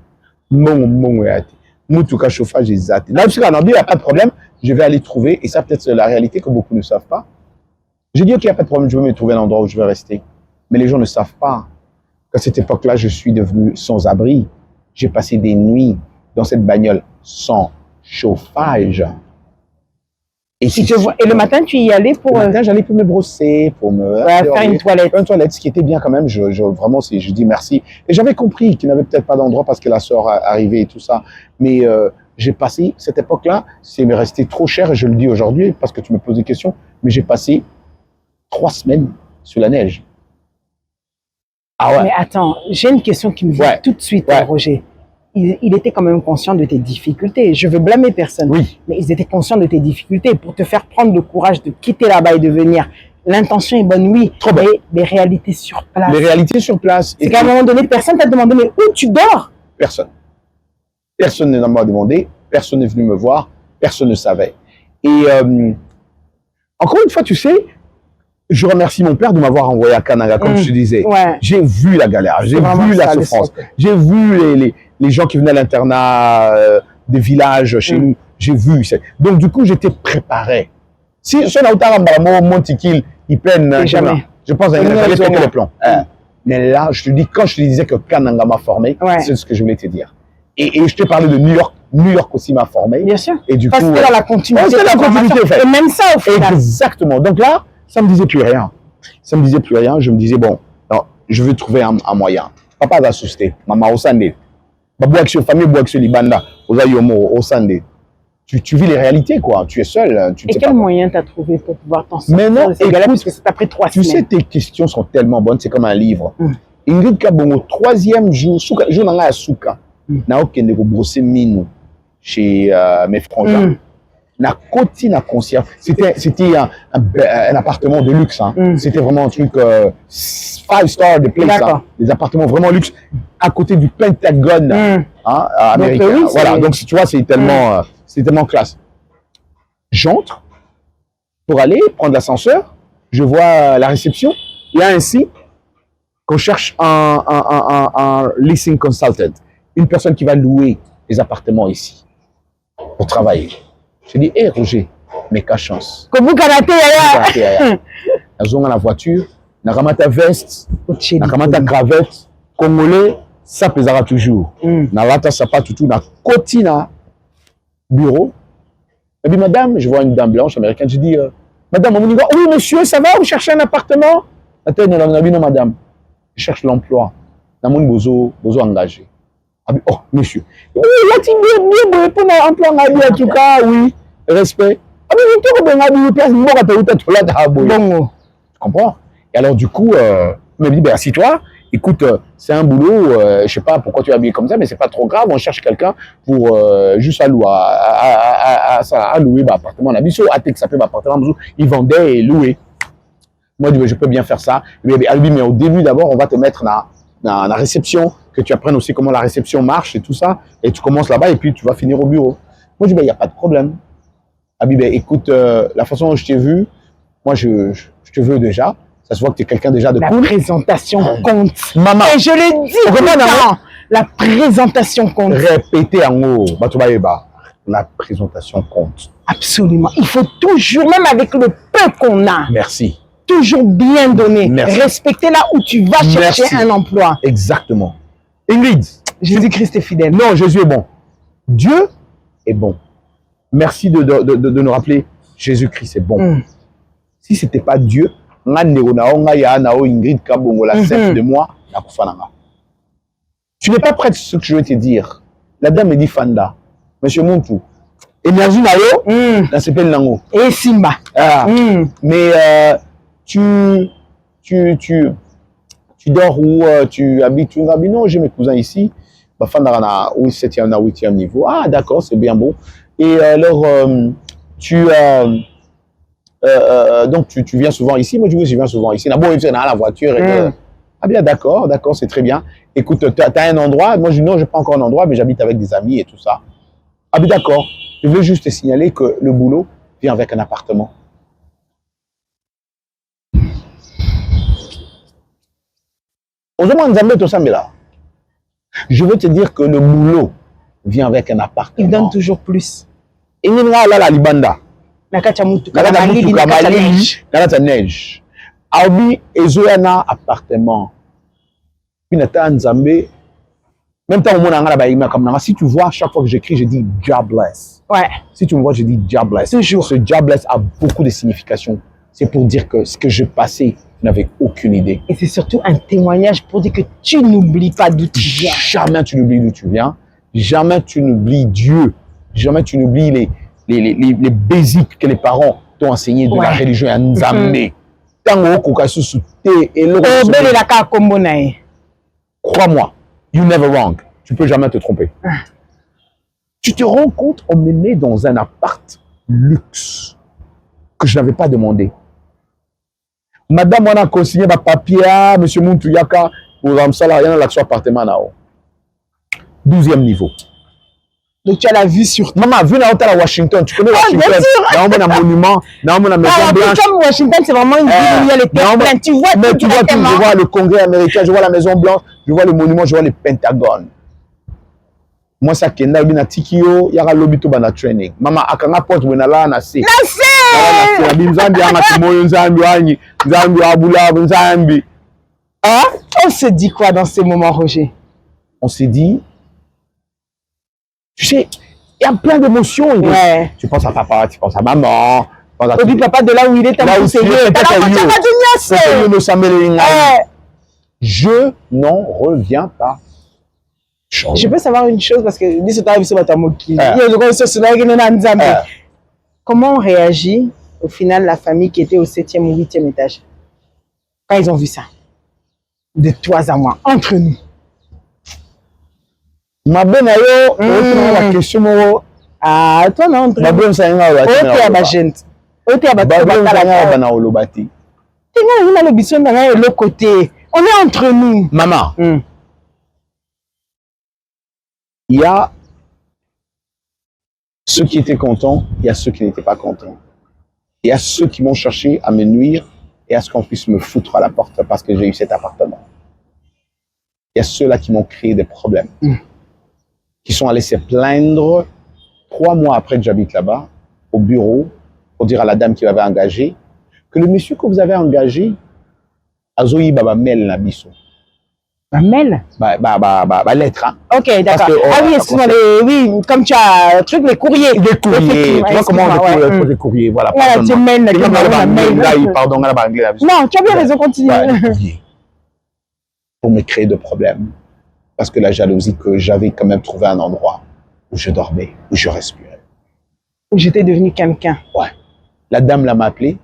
Moutouka chauffage est zaté. Là, il n'y a pas de problème. Je vais aller trouver. Et ça, peut-être, c'est la réalité que beaucoup ne savent pas. J'ai dit, OK, il n'y a pas de problème. Je vais me trouver un endroit où je vais rester. Mais les gens ne savent pas qu'à cette époque-là, je suis devenu sans abri. J'ai passé des nuits dans cette bagnole sans chauffage. Et le matin, tu y allais pour... Le matin, j'allais pour me brosser, pour me... faire une toilette. Une toilette, ce qui était bien quand même. Vraiment, je dis merci. Et j'avais compris qu'il n'avait peut-être pas d'endroit parce que la sœur arrivait et tout ça. Mais j'ai passé cette époque-là, c'est me resté trop cher, et je le dis aujourd'hui parce que tu me poses des questions, mais j'ai passé 3 semaines sur la neige. Ah ouais. Mais attends, j'ai une question qui me vient tout de suite, Roger. Il était quand même conscient de tes difficultés. Je veux blâmer personne. Oui. Mais ils étaient conscients de tes difficultés pour te faire prendre le courage de quitter là-bas et de venir. L'intention est bonne, oui. Trop bien. Mais les réalités sur place. Les réalités sur place. C'est qu'à un moment donné, personne t'a demandé, mais où tu dors? Personne. Personne ne m'a demandé. Personne n'est venu me voir. Personne ne savait. Et encore une fois, tu sais, je remercie mon père de m'avoir envoyé à Kananga, comme je te disais. Ouais. J'ai vu la galère, j'ai vu la souffrance. J'ai vu les gens qui venaient à l'internat des villages chez nous. J'ai vu. Donc, du coup, j'étais préparé. Si ce n'est Montikil, il peine. Je pense qu'il fallait péter les plombs. Mais là, je te dis, quand je te disais que Kananga m'a formé, c'est ce que je voulais te dire. Et je t'ai parlé de New York. New York aussi m'a formé. Bien sûr. Et du parce coup, que dans la continuité. C'est la continuité, en fait. Et même ça, au final. Exactement. Donc là, ça me disait plus rien. Ça me disait plus rien. Je me disais, bon, non, je vais trouver un moyen. Papa va s'assister. Maman, au Sandé. Famille, Libanda. Tu vis les réalités, quoi. Tu es seul. Et quel moyen t'as trouvé pour pouvoir t'en sortir? Maintenant, parce que c'est après 3 semaines. Tu sais, tes questions sont tellement bonnes. C'est comme un livre. Ingrid Kabongo, 3e jour, jour dans la souka. Na okende ko brosser mino chez mes frangins. Na côté na concierge. C'était un appartement de luxe. Hein. C'était vraiment un truc 5-star de place. Hein. Des appartements vraiment luxe à côté du Pentagone hein, américain. Donc, voilà. Donc tu vois, c'est tellement classe. J'entre pour aller prendre l'ascenseur. Je vois la réception. Il y a ainsi qu'on cherche un leasing consultant. Une personne qui va louer les appartements ici pour travailler. Je dis, hé Roger, mais quelle chance. Que vous canatez ailleurs. Nous avons la voiture, nous avons ta veste, nous avons ta cravate. Congolais, ça pesera toujours. Nous avons ça pas tout, nous avons côté bureau. Et puis madame, je vois une dame blanche américaine, je dis, madame, on me dit, oui monsieur, ça va, vous cherchez un appartement? Attends, non madame, je cherche l'emploi. Nous avons besoin engagé. Oh, monsieur. Oui, là, tu bien pour l'emploi, en tout cas, oui. Respect. Ah, mais tu comprends? Et alors, du coup, il me dit, ben, assis-toi. Écoute, c'est un boulot, je sais pas pourquoi tu es habillé comme ça, mais c'est pas trop grave. On cherche quelqu'un pour juste à louer l'appartement. On a vu ça, à ça fait l'appartement. Ils vendaient et louaient. Moi, je dis, je peux bien faire ça. Mais au début, d'abord, on va te mettre dans la réception, que tu apprennes aussi comment la réception marche et tout ça, et tu commences là-bas et puis tu vas finir au bureau. Moi, je dis, il n'y a pas de problème. Abi, écoute, la façon dont je t'ai vu, moi, je te veux déjà. Ça se voit que tu es quelqu'un déjà de cool. La présentation compte. Maman. Et je l'ai dit tout le temps. La présentation compte. Répétez en haut. La présentation compte. Absolument. Il faut toujours, même avec le peu qu'on a. Merci. Toujours bien donner. Merci. Respecter là où tu vas chercher un emploi. Exactement. Ingrid. Jésus-Christ est fidèle. Non, Jésus est bon. Dieu est bon. Merci de nous rappeler Jésus-Christ est bon. Si ce n'était pas Dieu, Ingrid Kabongo, la chef de moi, tu n'es pas prêt de ce que je vais te dire. La dame me dit Fanda. Monsieur Montou. Énergie Nayo, ça s'appelle Nango. Et Simba. Mais tu dors où, tu habites où? Non, j'ai mes cousins ici. Ma femme est au 7e, 8e niveau. Ah, d'accord, c'est bien beau. Et alors, tu donc tu viens souvent ici. Moi, je dis, je viens souvent ici. Bon, c'est dans la voiture. Ah bien, d'accord, c'est très bien. Écoute, tu as un endroit. Moi, je dis, non, je n'ai pas encore un endroit, mais j'habite avec des amis et tout ça. Ah bien, d'accord. Je voulais juste te signaler que le boulot vient avec un appartement. Je veux te dire que le boulot vient avec un appartement. Il donne toujours plus. Et il y a la libanda. La neige. Albi ezoyana appartement. Même temps, si tu vois, chaque fois que j'écris, je dis jobless. Ouais. Si tu me vois, je dis jobless. Toujours. Ce jobless a beaucoup de significations. C'est pour dire que ce que je passais, je n'avais aucune idée. Et c'est surtout un témoignage pour dire que tu n'oublies pas d'où tu viens. Jamais tu n'oublies d'où tu viens. Jamais tu n'oublies Dieu. Jamais tu n'oublies les basiques que les parents t'ont enseigné de la religion à Nzambe. Crois-moi, you never wrong. Tu peux jamais te tromper. Tu te rends compte, on me met dans un appart luxe que je n'avais pas demandé. Madame, on a consigné ma papier, monsieur Mountouyaka, pour Ramsala, il y a l'action appartement là-haut. 12e niveau. Donc tu as la vue sur... Maman, vu là-haut à Washington, tu connais Washington? Là, on a un monument, là, on a la Maison Blanche. Comme Washington, c'est vraiment une ville où il y a les terrains. Tu vois, mais tu vois tout, je vois le Congrès américain, je vois la Maison Blanche, je vois le monument, je vois le Pentagone. Moi, ça qui est là, il Tikio, il y a l'obito bana training. Maman, akanga porte benala na se. Na se. Na binzambi anga tumoyo nzambi wanyi, nzambi abula nzambi. Hein? On se dit quoi dans ces moments, Roger? On s'est dit, tu sais, il y a plein d'émotions. Ouais. Tu penses à papa, tu penses à maman. Tu dis papa de là où il est, là où je n'en reviens pas. Je peux savoir une chose parce que comment on réagit au final la famille qui était au 7e ou 8e étage quand ils ont vu ça? De toi à moi, entre nous. Ma bonne ayo, la question ah toi non entre ma bonne ça y est ok ma gente ok à l'autre côté on est entre nous maman il y a ceux qui étaient contents, il y a ceux qui n'étaient pas contents. Il y a ceux qui m'ont cherché à me nuire et à ce qu'on puisse me foutre à la porte parce que j'ai eu cet appartement. Il y a ceux-là qui m'ont créé des problèmes, qui sont allés se plaindre 3 mois après que j'habite là-bas, au bureau, pour dire à la dame qui m'avait engagé que le monsieur que vous avez engagé, Azoyi Baba Mel Nabiso. Mail? Lettre. Hein. Ok, d'accord. Ah oui, excuse-moi, oui, comme tu as un truc, les courriers. Les courriers. Tu vois comment on écrit les courriers, voilà. Voilà, tu mail. Pardon, non, tu as bien raison, continue. Pour me créer de problèmes. Parce que la jalousie que j'avais quand même trouvé un endroit où je dormais, où je respirais. Où j'étais devenu quelqu'un. Ouais. La dame là m'a appelé.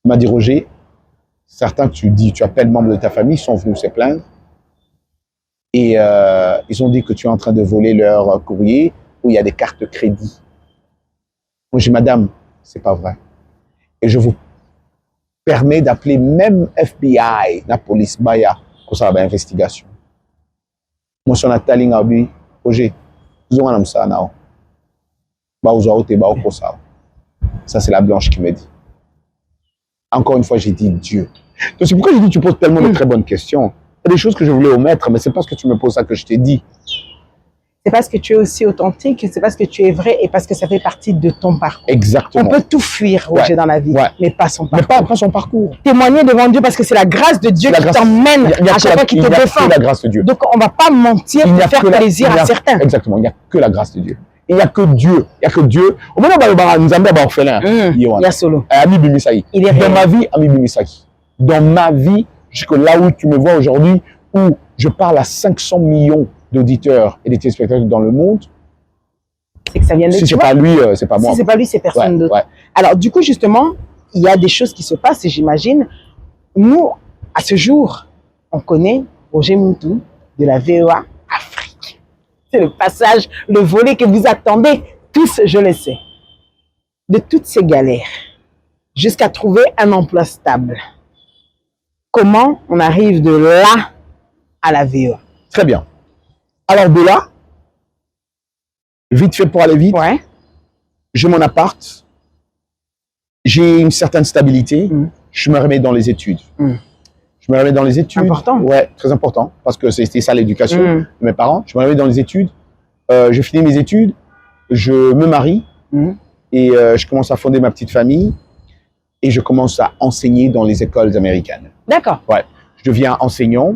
Elle m'a dit, Roger, certains que tu appelles membres de ta famille sont venus se plaindre et ils ont dit que tu es en train de voler leur courrier où il y a des cartes de crédit. Moi, j'ai dit, madame, c'est pas vrai. Et je vous permets d'appeler même FBI, la police, Baya, pour ça, investigation. Moi, je suis en Taling Abi, Roger, vous avez un ça, non? Ça, c'est la blanche qui me dit. Encore une fois, j'ai dit Dieu. Donc, c'est pourquoi j'ai dit tu poses tellement de très bonnes questions. Il y a des choses que je voulais omettre, mais c'est parce que tu me poses ça que je t'ai dit. C'est parce que tu es aussi authentique, c'est parce que tu es vrai et parce que ça fait partie de ton parcours. Exactement. On peut tout fuir, Roger, dans la vie, mais pas son parcours. Mais pas son parcours. Témoigner devant Dieu parce que c'est la grâce de Dieu qui t'emmène à chaque fois qui te défend. Il n'y a que la grâce de Dieu. Donc, on ne va pas mentir pour faire plaisir à certains. Exactement, il n'y a que la grâce de Dieu. Il n'y a que Dieu. Il n'y a que Dieu. Au moment où nous avons orphelin, il y a solo. Ami Bimisaki. Dans ma vie, Ami Bimisaki. Dans ma vie, jusque là où tu me vois aujourd'hui, où je parle à 500 millions d'auditeurs et de téléspectateurs dans le monde. C'est que ça vient de si c'est pas lui, c'est pas moi. Si c'est pas lui, c'est personne d'autre. Ouais. Alors, du coup, justement, il y a des choses qui se passent et j'imagine, nous, à ce jour, on connaît Roger Mountou de la VOA Afrique. C'est le passage, le volet que vous attendez tous, je le sais. De toutes ces galères, jusqu'à trouver un emploi stable. Comment on arrive de là à la VEA? Très bien. Alors de là, vite fait pour aller vite, Ouais. j'ai mon appart, j'ai une certaine stabilité, je me remets dans les études. Je me remets dans les études. Important. Ouais, très important, parce que c'était ça l'éducation de mes parents. Je me remets dans les études, je finis mes études, je me marie et je commence à fonder ma petite famille et je commence à enseigner dans les écoles américaines. D'accord. Ouais, je deviens enseignant.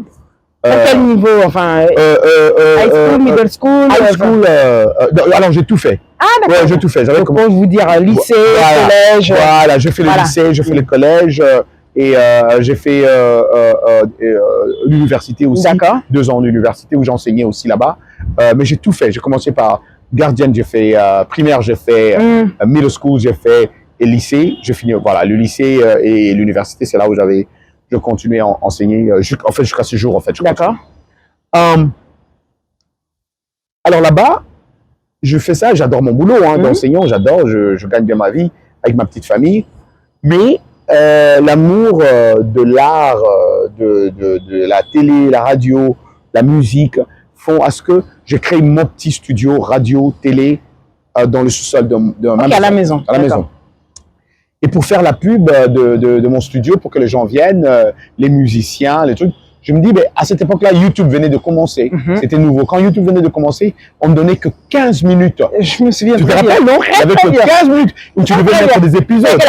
À quel niveau? Enfin, high school, middle school? High school, alors j'ai tout fait. Ah, d'accord. Ouais, j'ai tout fait. J'avais Donc, pour vous dire lycée, Voilà. collège. Voilà, je fais le lycée, je fais le collège et j'ai fait l'université aussi. D'accord. 2 ans d'université où j'enseignais aussi là-bas. Mais j'ai tout fait. J'ai commencé par gardienne, j'ai fait primaire, j'ai fait middle school, j'ai fait et lycée. J'ai fini, voilà, le lycée et l'université, c'est là où je continuais à enseigner. En fait, jusqu'à ce jour, en fait. D'accord. Alors là-bas, je fais ça, j'adore mon boulot d'enseignant, j'adore, je gagne bien ma vie avec ma petite famille. Mais l'amour de l'art, de la télé, la radio, la musique font à ce que j'ai créé mon petit studio radio, télé dans le sous-sol de ma maison. À la maison. À la maison. Et pour faire la pub de mon studio, pour que les gens viennent, les musiciens, les trucs, je me dis, ben, à cette époque-là, YouTube venait de commencer. C'était nouveau. Quand YouTube venait de commencer, on ne donnait que 15 minutes. Je me souviens Tu te très bien. rappelles, non? Il y avait que 15 minutes où tu devais mettre des épisodes.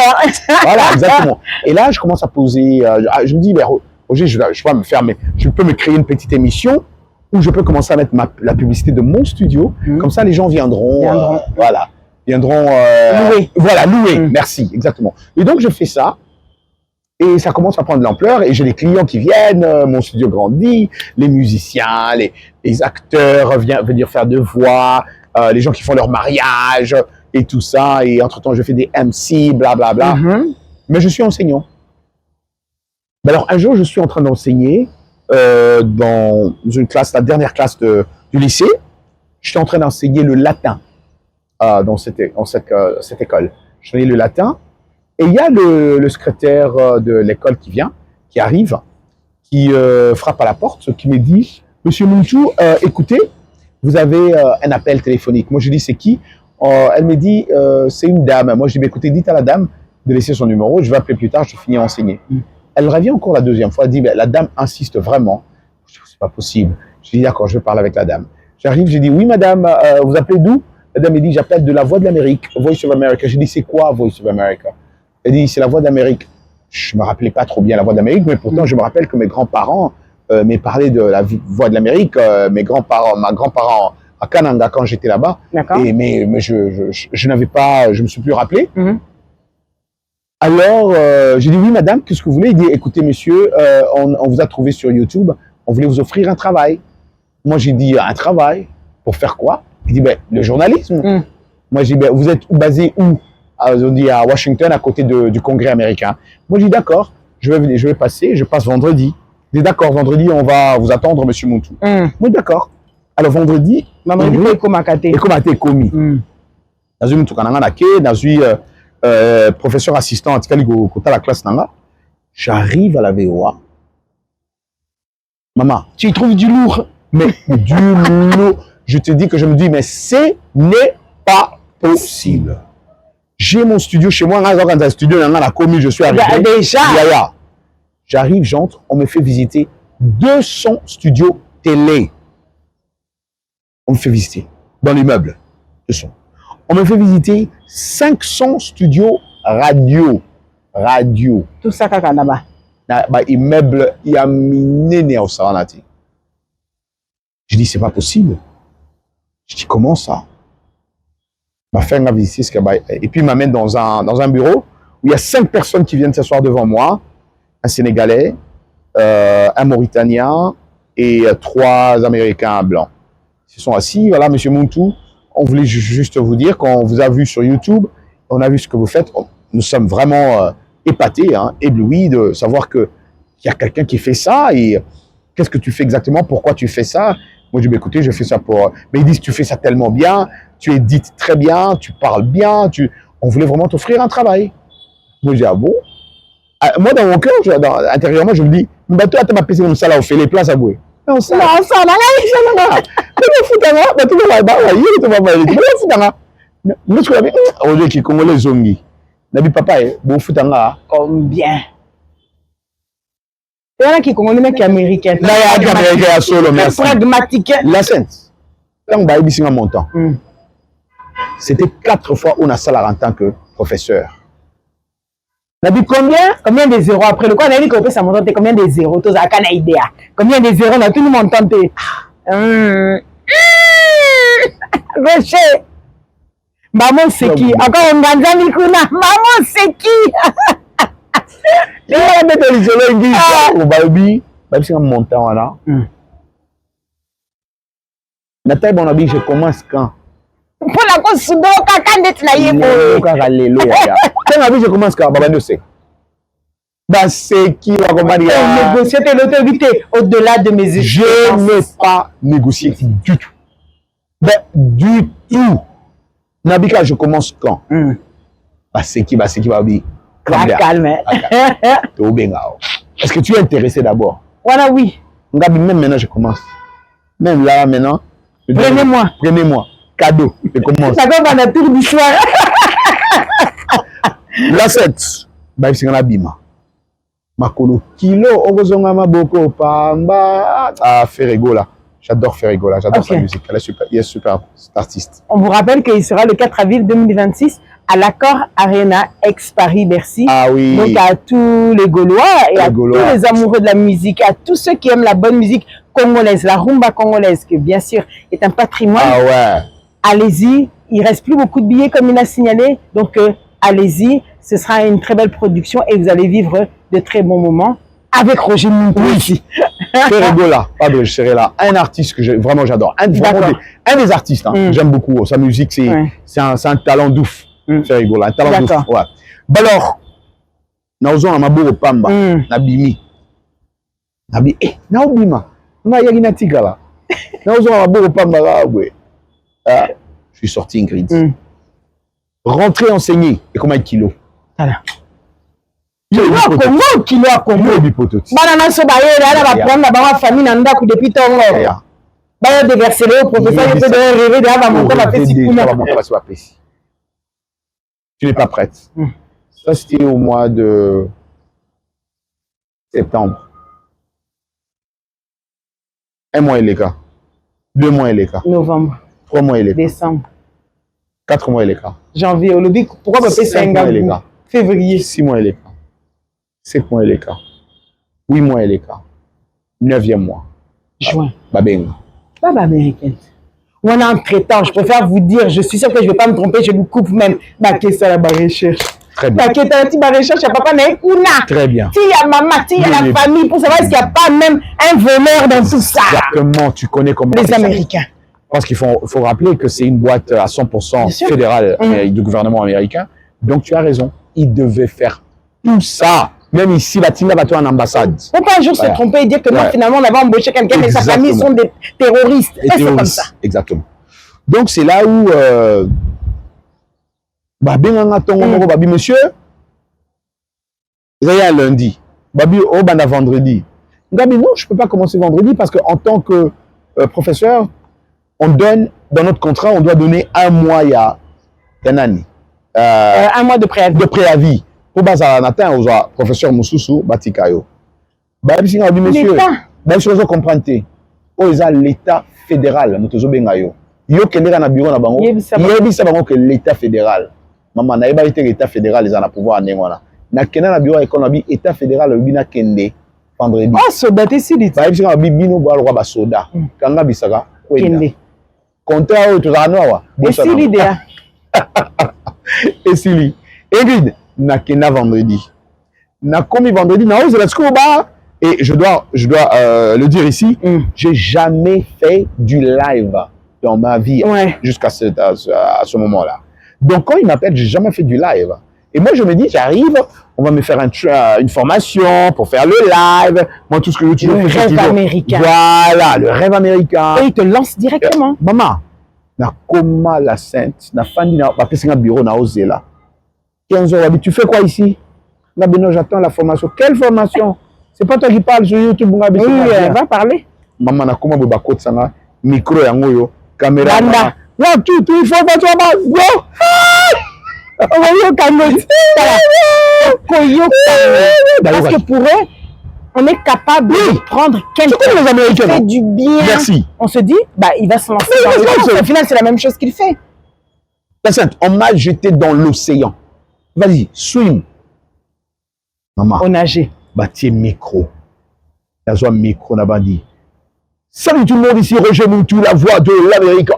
Voilà, exactement. Et là, je commence à poser, je me dis, ben, Roger, je peux me créer une petite émission où je peux commencer à mettre la publicité de mon studio. Comme ça, les gens viendront. Voilà. Viendront louer. Voilà, louer. Merci, exactement. Et donc, je fais ça. Et ça commence à prendre de l'ampleur et j'ai les clients qui viennent, mon studio grandit, les musiciens, les acteurs viennent venir faire de voix, les gens qui font leur mariage et tout ça. Et entre-temps, je fais des MC, blablabla. Mais je suis enseignant. Mais alors, un jour, je suis en train d'enseigner dans une classe, la dernière classe du lycée. J'étais en train d'enseigner le latin dans cette école. Je faisais le latin. Et il y a le secrétaire de l'école qui arrive, qui frappe à la porte, qui me dit « Monsieur Muntu, écoutez, vous avez un appel téléphonique. » Moi, je dis « C'est qui ?» Elle me dit « C'est une dame. » Moi, je dis bah, « Écoutez, dites à la dame de laisser son numéro, je vais appeler plus tard, je finis à enseigner. » Elle revient encore la deuxième fois, elle dit bah, « La dame insiste vraiment. » Je dis « C'est pas possible. » Je dis « D'accord, je vais parler avec la dame. » J'arrive, je dis « Oui, madame, vous appelez d'où ?» La dame me dit « J'appelle de la Voix de l'Amérique, Voice of America. » Je dis « C'est quoi Voice of America ?» Elle dit, c'est la Voix d'Amérique. Je me rappelais pas trop bien la Voix d'Amérique, mais pourtant, je me rappelle que mes grands-parents m'aient parlé de la Voix de l'Amérique. Ma grand-parent à Kananga quand j'étais là-bas. Mais je n'avais pas, je me suis plus rappelé. Alors, j'ai dit, oui, madame, qu'est-ce que vous voulez? Il dit, écoutez, monsieur, on vous a trouvé sur YouTube. On voulait vous offrir un travail. Moi, j'ai dit, un travail? Pour faire quoi? Il dit, ben, le journalisme. Moi, j'ai dit, ben, vous êtes basé où? On dit à Washington, à côté du Congrès américain. Moi, je dis d'accord, je vais passer, je passe vendredi. Je dis d'accord, vendredi, on va vous attendre, monsieur Muntu. Moi, d'accord. Alors, vendredi, professeur assistant à la classe, j'arrive à la VOA. Maman, tu y trouves du lourd. Mais du lourd. Je te dis que je me dis, mais ce n'est pas possible. J'ai mon studio chez moi, dans un studio, je suis arrivé. Déjà. J'arrive, j'entre, on me fait visiter 200 studios télé. On me fait visiter dans l'immeuble. 200. On me fait visiter 500 studios radio. Tout ça, Kakanaba. Immeuble, il y a miné au Saranati. Je dis, c'est pas possible. Je dis, comment ça? M'a fait un visite, et puis il m'amène dans un bureau où il y a 5 personnes qui viennent s'asseoir devant moi, un Sénégalais, un Mauritanien et 3 Américains blancs. Ils se sont assis, voilà, monsieur Muntu, on voulait juste vous dire qu'on vous a vu sur YouTube, on a vu ce que vous faites, nous sommes vraiment épatés, éblouis de savoir qu'il y a quelqu'un qui fait ça, et qu'est-ce que tu fais exactement, pourquoi tu fais ça? Moi, je dis, écoutez, je fais ça pour... Mais ils disent, tu fais ça tellement bien, tu édites très bien, tu parles bien, on voulait vraiment t'offrir un travail. Moi, j'ai ah bon. Moi, dans mon cœur, intérieurement, je me dis, bateau à ta PC, comme ça, là, on fait les places à bouer. Non, ça, là, ça, là, là, Combien? Il y en a qui connaissent mec américain. Là, il y a un américain solo, merci. Pragmatique. La Sainte, quand on va y mon temps, c'était 4 fois on a ça en tant que professeur. On a dit combien de zéros après le quoi? On a dit que ça monte combien de zéros? Tous à Canada. Combien de zéros? On a tout le monde tenté. Rocher. Maman, c'est qui? Encore un Ganza Mikuna. Maman, c'est qui? Il y a des gens qui disent au Babi, c'est un montant là. Nathalie Bonabi, je commence quand? Pour la cause soudo kaka net na yebo. Kaka lelo ya. Quand je commence quand? Baba ne sait. Bah c'est qui va comprendre? Négocier l'autorité au-delà de mes exigences. Je n'ai pas négocié du tout. Ben, du tout. Nabika, je commence quand? Bah c'est qui va dire? Calme. Est-ce que tu es intéressé d'abord? Voilà, oui. Même maintenant, je commence. Même là, maintenant. Prenez-moi. Prenez-moi. Cadeau. Je commence. Ça va dans tour du soir. La 7. Bah, c'est un abîme. Makolo kilo, Orozonga Maboko, Pamba. Ah, Ferrego là. J'adore Ferrego là. J'adore sa musique. Elle est super. Il est super artiste. On vous rappelle qu'il sera le 4 avril 2026 à l'Accor Arena ex-Paris-Bercy. Ah oui. Donc à tous les Gaulois et à tous les amoureux de la musique, à tous ceux qui aiment la bonne musique congolaise, la rumba congolaise, qui bien sûr est un patrimoine. Ah ouais. Allez-y, il ne reste plus beaucoup de billets comme il a signalé. Donc allez-y, ce sera une très belle production et vous allez vivre de très bons moments avec Roger Muntou ici. Ferrego là, pardon, je serai là. Un artiste que vraiment j'adore. Un des artistes, hein. J'aime beaucoup. Sa musique, c'est un talent d'ouf. Ferrego là, un talent d'ouf. Ouais. Bah alors, naozo na maboko pamba, nabimi. Nabi, naobima. Na yagi na tigala. Naozo na maboko pamba là, ouais. Je suis sorti Ingrid. Rentrer enseigner. Et combien de kilos? Voilà. Kilo à Congo. Banana so ba yé là ba prendre ba famille na ndako depuis tongo. Ba déverser le professeur il peut rêver de va monter la fesse. Tu n'es pas prête. Ça c'était au mois de septembre. 1 mois et les cas. 2 mois et les cas. Novembre. 3 mois et les cas. Décembre. 4 mois et les cas. Janvier. Pourquoi pas faire 5 mois et les cas? Février. 6 mois et les cas. 7 mois et les cas. 8 mois et les cas. 9e mois. Juin. Babenga. Baba américaine. On a entre-temps, je préfère vous dire, je suis sûr que je ne vais pas me tromper, je vous coupe même. Baké ça la recherche. Très bien. Baké ta petite recherche, il n'y a papa n'a una. Très bien. Si il y a maman, si il y a la famille, pour savoir s'il n'y a pas même un voleur dans tout ça. Exactement, tu connais comment. Les Américains. Parce qu'il faut rappeler que c'est une boîte à 100% fédérale du gouvernement américain. Donc tu as raison, ils devaient faire tout ça. Même ici, la Tinga va en ambassade. On peut un jour se tromper et dire que non, finalement, on avait embauché quelqu'un et sa famille sont des terroristes. Et c'est comme ça. Exactement. Donc, c'est là où... Babi, monsieur, il y a un lundi. Babi, oh, banda vendredi. Babi, non, je ne peux pas commencer vendredi parce qu'en tant que professeur, on donne, dans notre contrat, on doit donner 1 mois, il y a un an. 1 mois de préavis. De préavis. Pour baza natin aux professeur Moussoussou Batikayo. Bah si on dit monsieur, bah si on comprend té. Oh ils l'état fédéral mutozo bengayo. Yo kendera na bureau na bango. Yebi sa bango que l'état fédéral. Maman na yeba été l'état fédéral ils en a pouvoir ndengona. Na kenda na bureau économie état fédéral bina kende vendredi. Ah soda té sili. Bah si on bibino bo alwa ba soda. Kanga bisaka kende. Contrat to za noa. Et sili dia. Et sili. Ingrid na kena vendredi. Na commis vendredi, na ose la scoba. Et je dois le dire ici, j'ai jamais fait du live dans ma vie jusqu'à ce moment-là. Donc quand il m'appelle, j'ai jamais fait du live. Et moi je me dis, j'arrive, on va me faire une formation pour faire le live. Moi tout ce que je veux. Le rêve américain. Voilà, le rêve américain. Et il te lance directement. Maman, na koma la sainte, na fandi na bureau na ose là. 15 heures, tu fais quoi ici? Beno, j'attends la formation. Quelle formation? C'est pas toi qui parles sur YouTube. Oui, va parler. Maman, na comment boba côte sanga micro yango yo caméra. Banda. Là, tout, il faut pas toi go. Parce que pour eux, on est capable de prendre quelqu'un qui fait du bien. Merci. On se dit, bah, il va se lancer dans le temps. Au final, c'est la même chose qu'il fait. La Sainte, on m'a jeté dans l'océan. Vas-y, swim. Maman. On nageait. Bâti micro. La zone micro n'a pas dit. Salut tout le monde, ici Roger Moutou, la voix de l'Amérique.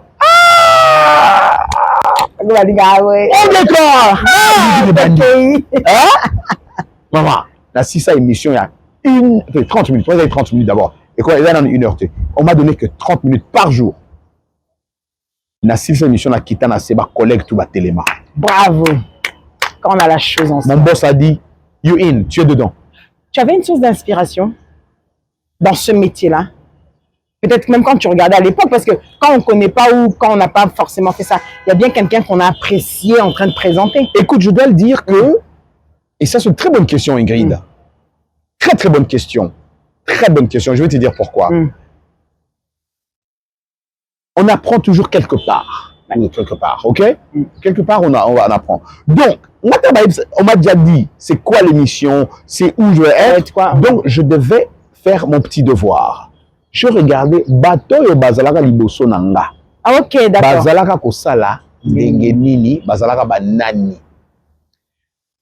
On décor. Maman, la 6 émission, il y a 30 minutes. Moi, j'avais 30 minutes d'abord. Et quoi, il y a une heure. On m'a donné que 30 minutes par jour. La 6 émission, on a quitté ma collègue tout bas téléma. Bravo. Quand on a la chose ensemble. Mon boss a dit, you in, tu es dedans. Tu avais une source d'inspiration dans ce métier-là? Peut-être même quand tu regardais à l'époque, parce que quand on ne connaît pas ou quand on n'a pas forcément fait ça, il y a bien quelqu'un qu'on a apprécié en train de présenter. Écoute, je dois le dire que, et ça c'est une très bonne question Ingrid, très très bonne question, très bonne question, je vais te dire pourquoi. On apprend toujours quelque part, ok? Quelque part on apprend. Donc, on m'a déjà dit, c'est quoi l'émission, c'est où je vais être, donc je devais faire mon petit devoir. Je regardais bateau yo bazalaka liboso nanga. Ah ok, d'accord. Bazalaka kosala ndenge nini, bazalaka banani.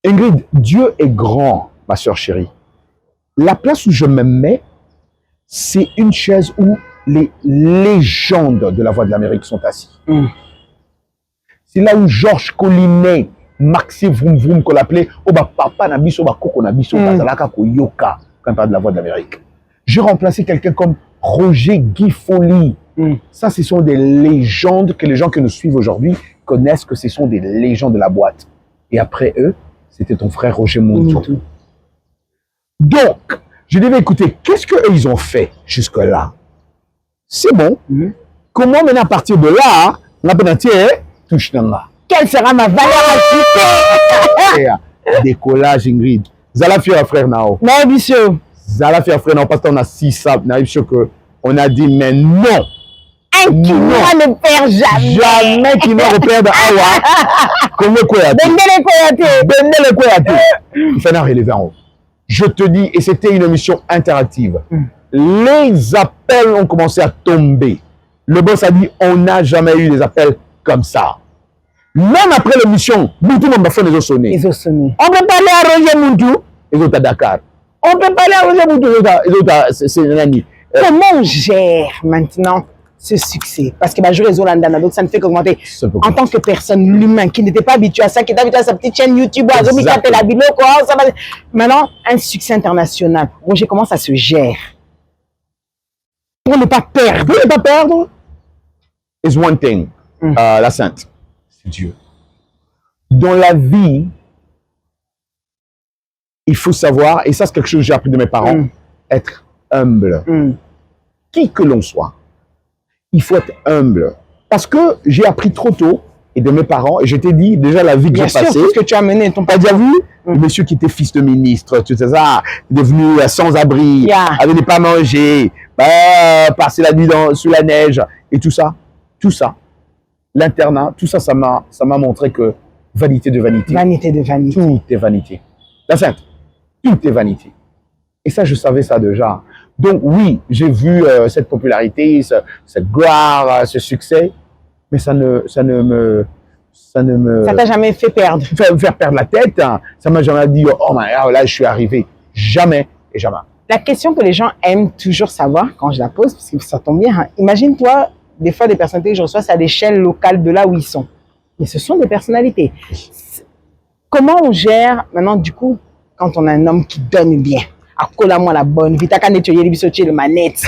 Ingrid, Dieu est grand, ma soeur chérie. La place où je me mets, c'est une chaise où les légendes de la Voix de l'Amérique sont assis. C'est là où Georges Collinet, Maxi Vroom Vroom qu'on l'appelait, papa nabiso koko nabiso bazalaka koyoka quand on parle de la Voix de l'Amérique. J'ai remplacé quelqu'un comme Roger Guy Folly. Ça, ce sont des légendes que les gens qui nous suivent aujourd'hui connaissent que ce sont des légendes de la boîte. Et après eux, c'était ton frère Roger Moutou. Donc, je devais écouter, qu'est-ce qu'eux, ils ont fait jusque-là? C'est bon. Comment maintenant, à partir de là, on a bien touche dans là. Quelle sera ma valeur ajoutée? Décollage, Ingrid. Zala Fia, frère Nao. Non, monsieur. Zala Fia, frère Nao, parce qu'on a 6 sables. On a dit, mais non. Un Kinois ne perd jamais. Jamais Kinois ne perd Awa. Comme le Koyate. Bendele Koyate. Il fallait relever en haut. Je te dis, et c'était une émission interactive. Les appels ont commencé à tomber. Le boss a dit, on n'a jamais eu des appels comme ça. Même après l'émission, Moutou m'a fait les sonner. Ils ont sonné. On peut parler à Roger Moutou, ils ont à Dakar. On peut parler à Roger Moutou, ils ont à Sénani. Comment on gère maintenant ce succès? Parce que les Hollandais, donc ça ne fait qu'augmenter. En tant que personne, l'humain qui n'était pas habitué à ça, qui était habitué à sa petite chaîne YouTube, maintenant, un succès international. Roger, comment ça se gère? Pour ne pas perdre. Pour ne pas perdre, is one thing, la sainte, c'est Dieu. Dans la vie, il faut savoir, et ça c'est quelque chose que j'ai appris de mes parents, être humble. Qui que l'on soit, il faut être humble. Parce que j'ai appris trop tôt, et de mes parents, et je t'ai dit déjà la vie que j'ai passée. Ce que tu as mené, ton père. T'as déjà vu le monsieur qui était fils de ministre, tu sais ça, devenu sans-abri, avait pas mangé, passer la nuit sous la neige, et tout ça, l'internat, tout ça, ça m'a montré que vanité de vanité. Vanité de vanité. Tout est vanité. La sainte, tout est vanité. Et ça, je savais ça déjà. Donc oui, j'ai vu cette popularité, cette gloire, ce succès, mais ça t'a jamais fait perdre. Faire perdre la tête. Hein. Ça m'a jamais dit, oh là, je suis arrivé. Jamais et jamais. La question que les gens aiment toujours savoir quand je la pose, parce que ça tombe bien, hein. Imagine-toi, des fois, des personnalités que je reçois, c'est à l'échelle locale de là où ils sont. Mais ce sont des personnalités. Comment on gère maintenant, du coup, quand on a un homme qui donne bien? Moi la bonne vite à nettoyer le manette.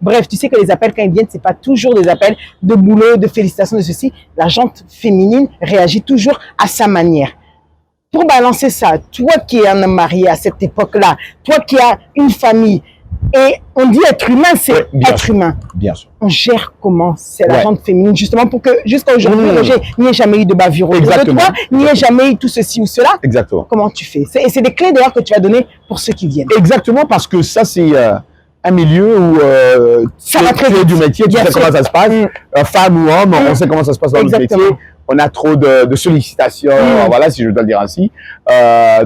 Bref, tu sais que les appels quand ils viennent, c'est pas toujours des appels de boulot, de félicitations, de ceci. La gente féminine réagit toujours à sa manière. Pour balancer ça, toi qui es un homme marié à cette époque-là, toi qui as une famille, Et on dit être humain, c'est Ouais, bien être sûr. humain. Bien sûr. On gère comment c'est la Ouais. gente féminine, justement, pour que jusqu'à aujourd'hui, Mmh. Roger, il n'y ait jamais eu de bavure autour de Exactement. toi, il n'y ait jamais eu tout ceci ou cela. Exactement. Comment tu fais? Et c'est des clés d'ailleurs que tu vas donner pour ceux qui viennent. Exactement, parce que ça, c'est un milieu où Ça tu va es- très tu es vite. du métier, tu Bien sais sûr. comment ça se passe. Femme ou homme, on sait comment ça se passe dans le Exactement. métier. On a trop de sollicitations, voilà, si je dois le dire ainsi.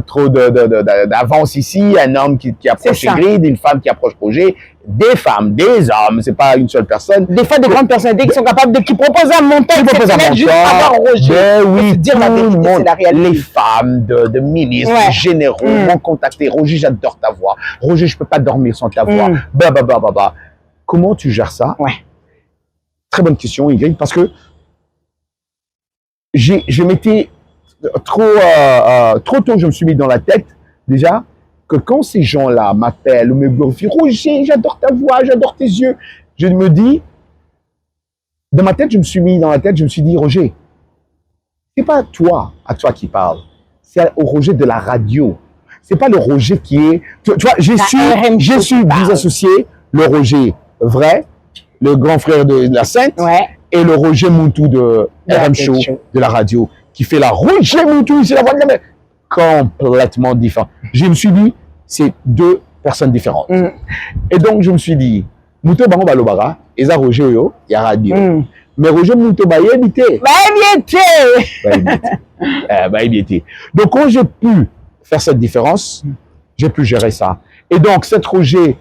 Trop d'avance ici. Un homme qui approche C'est ça. Ingrid, une femme qui approche Roger. Des femmes, des hommes, c'est pas une seule personne. Des fois, des grandes personnalités qui sont capables de, qui proposent un montant Qui propose un exceptionnel juste montant. avant Roger. Ben Faut oui, se dire la tout le vérité, monde. c'est la réalité. Les femmes de ministres, Ouais. généraux m'ont contacté. Roger, j'adore ta voix. Roger, je peux pas dormir sans ta voix. Bah. Comment tu gères ça? Ouais. Très bonne question, Ingrid, parce que je m'étais trop tôt, je me suis mis dans la tête, déjà, que quand ces gens-là m'appellent ou me glorifient, Roger, j'adore ta voix, j'adore tes yeux, je me dis, dans ma tête, je me suis dit, Roger, c'est pas à toi qui parle, c'est au Roger de la radio. C'est pas le Roger qui est, tu vois, j'ai su dissocier le Roger vrai, le grand frère de la Sainte, Ouais. et le Roger Moutou de RM Show, de la radio, qui fait la Roger Moutou, c'est la voix de la mer. Complètement différent. Je me suis dit, c'est deux personnes différentes. Et donc, je me suis dit, Moutou Bango Balobara, et ça Roger Yo, il y a radio. Mais Roger Moutou Baye habité. Bah, donc, quand j'ai pu faire cette différence, j'ai pu gérer ça. Et donc, ce Roger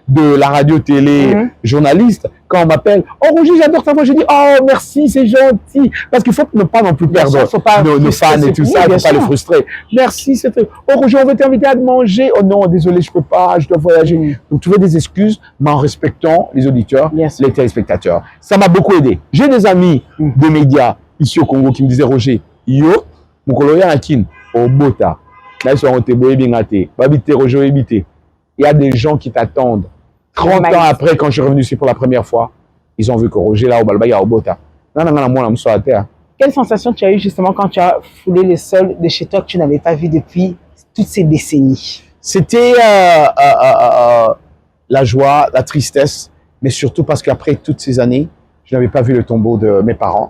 de la radio-télé journaliste, quand on m'appelle, oh Roger, j'adore ta voix, je dis, oh merci, c'est gentil. Parce qu'il faut ne pas non plus perdre nos fans et tout ça, il ne faut pas les frustrer. Merci, c'est très... Oh Roger, on veut t'inviter à manger. Oh non, désolé, je ne peux pas, je dois voyager. Donc, trouver des excuses, mais en respectant les auditeurs, les téléspectateurs. Ça m'a beaucoup aidé. J'ai des amis de médias ici au Congo qui me disaient, Roger, yo, mon coloyen Akin, au Bota. Il y a des gens qui t'attendent. 30 ans après, quand je suis revenu ici pour la première fois, ils ont vu que Roger là au Balbaya au Bota. Quelle sensation tu as eu justement quand tu as foulé le sol de chez toi que tu n'avais pas vu depuis toutes ces décennies? C'était la joie, la tristesse, mais surtout parce qu'après toutes ces années, je n'avais pas vu le tombeau de mes parents.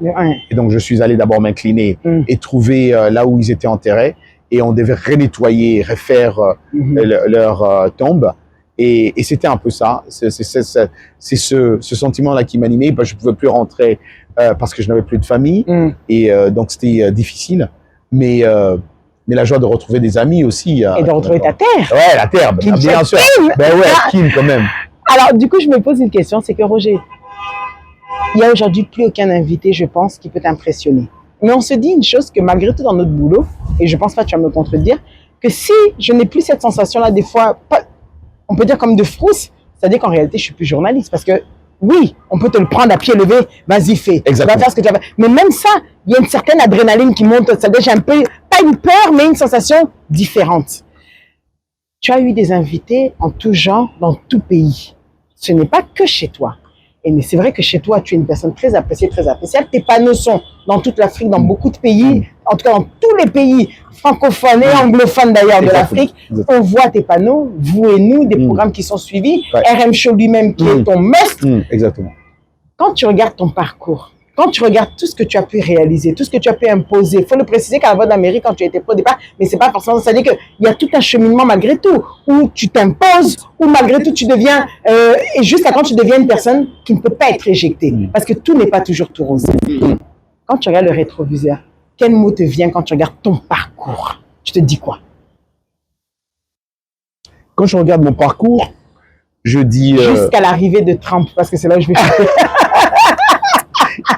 Et donc, je suis allé d'abord m'incliner et trouver là où ils étaient enterrés. Et on devait renettoyer, refaire leur tombe. Et c'était un peu ça. C'est ce sentiment-là qui m'animait. Ben, je ne pouvais plus rentrer parce que je n'avais plus de famille. Et donc, c'était difficile. Mais la joie de retrouver des amis aussi. Et de retrouver ta terre. Ouais, la terre, bien sûr. Ben ouais, Kim quand même. Alors, du coup, je me pose une question. C'est que Roger, il n'y a aujourd'hui plus aucun invité, je pense, qui peut t'impressionner. Mais on se dit une chose que malgré tout dans notre boulot, et je pense pas que tu vas me contredire, que si je n'ai plus cette sensation-là, des fois, on peut dire comme de frousse, c'est-à-dire qu'en réalité, je suis plus journaliste. Parce que oui, on peut te le prendre à pied levé, vas-y, fais. Exactement. Tu vas faire ce que tu vas faire. Mais même ça, il y a une certaine adrénaline qui monte. C'est-à-dire j'ai un peu, pas une peur, mais une sensation différente. Tu as eu des invités en tout genre, dans tout pays. Ce n'est pas que chez toi. Mais c'est vrai que chez toi, tu es une personne très appréciée, très appréciable. Tes panneaux sont dans toute l'Afrique, dans beaucoup de pays, en tout cas dans tous les pays francophones et anglophones d'ailleurs de l'Afrique. On voit tes panneaux, vous et nous, des programmes qui sont suivis. RM Show lui-même qui est ton must. Exactement. Quand tu regardes ton parcours, quand tu regardes tout ce que tu as pu réaliser, tout ce que tu as pu imposer, il faut le préciser qu'à la Voix d'Amérique, quand tu étais pro au départ, mais c'est pas forcément, c'est-à-dire qu'il y a tout un cheminement malgré tout, où tu t'imposes, où malgré tout tu deviens, et jusqu'à quand tu deviens une personne qui ne peut pas être éjectée, parce que tout n'est pas toujours tout rose. Quand tu regardes le rétroviseur, quel mot te vient quand tu regardes ton parcours? Tu te dis quoi? Quand je regarde mon parcours, je dis... Jusqu'à l'arrivée de Trump, parce que c'est là où je vais...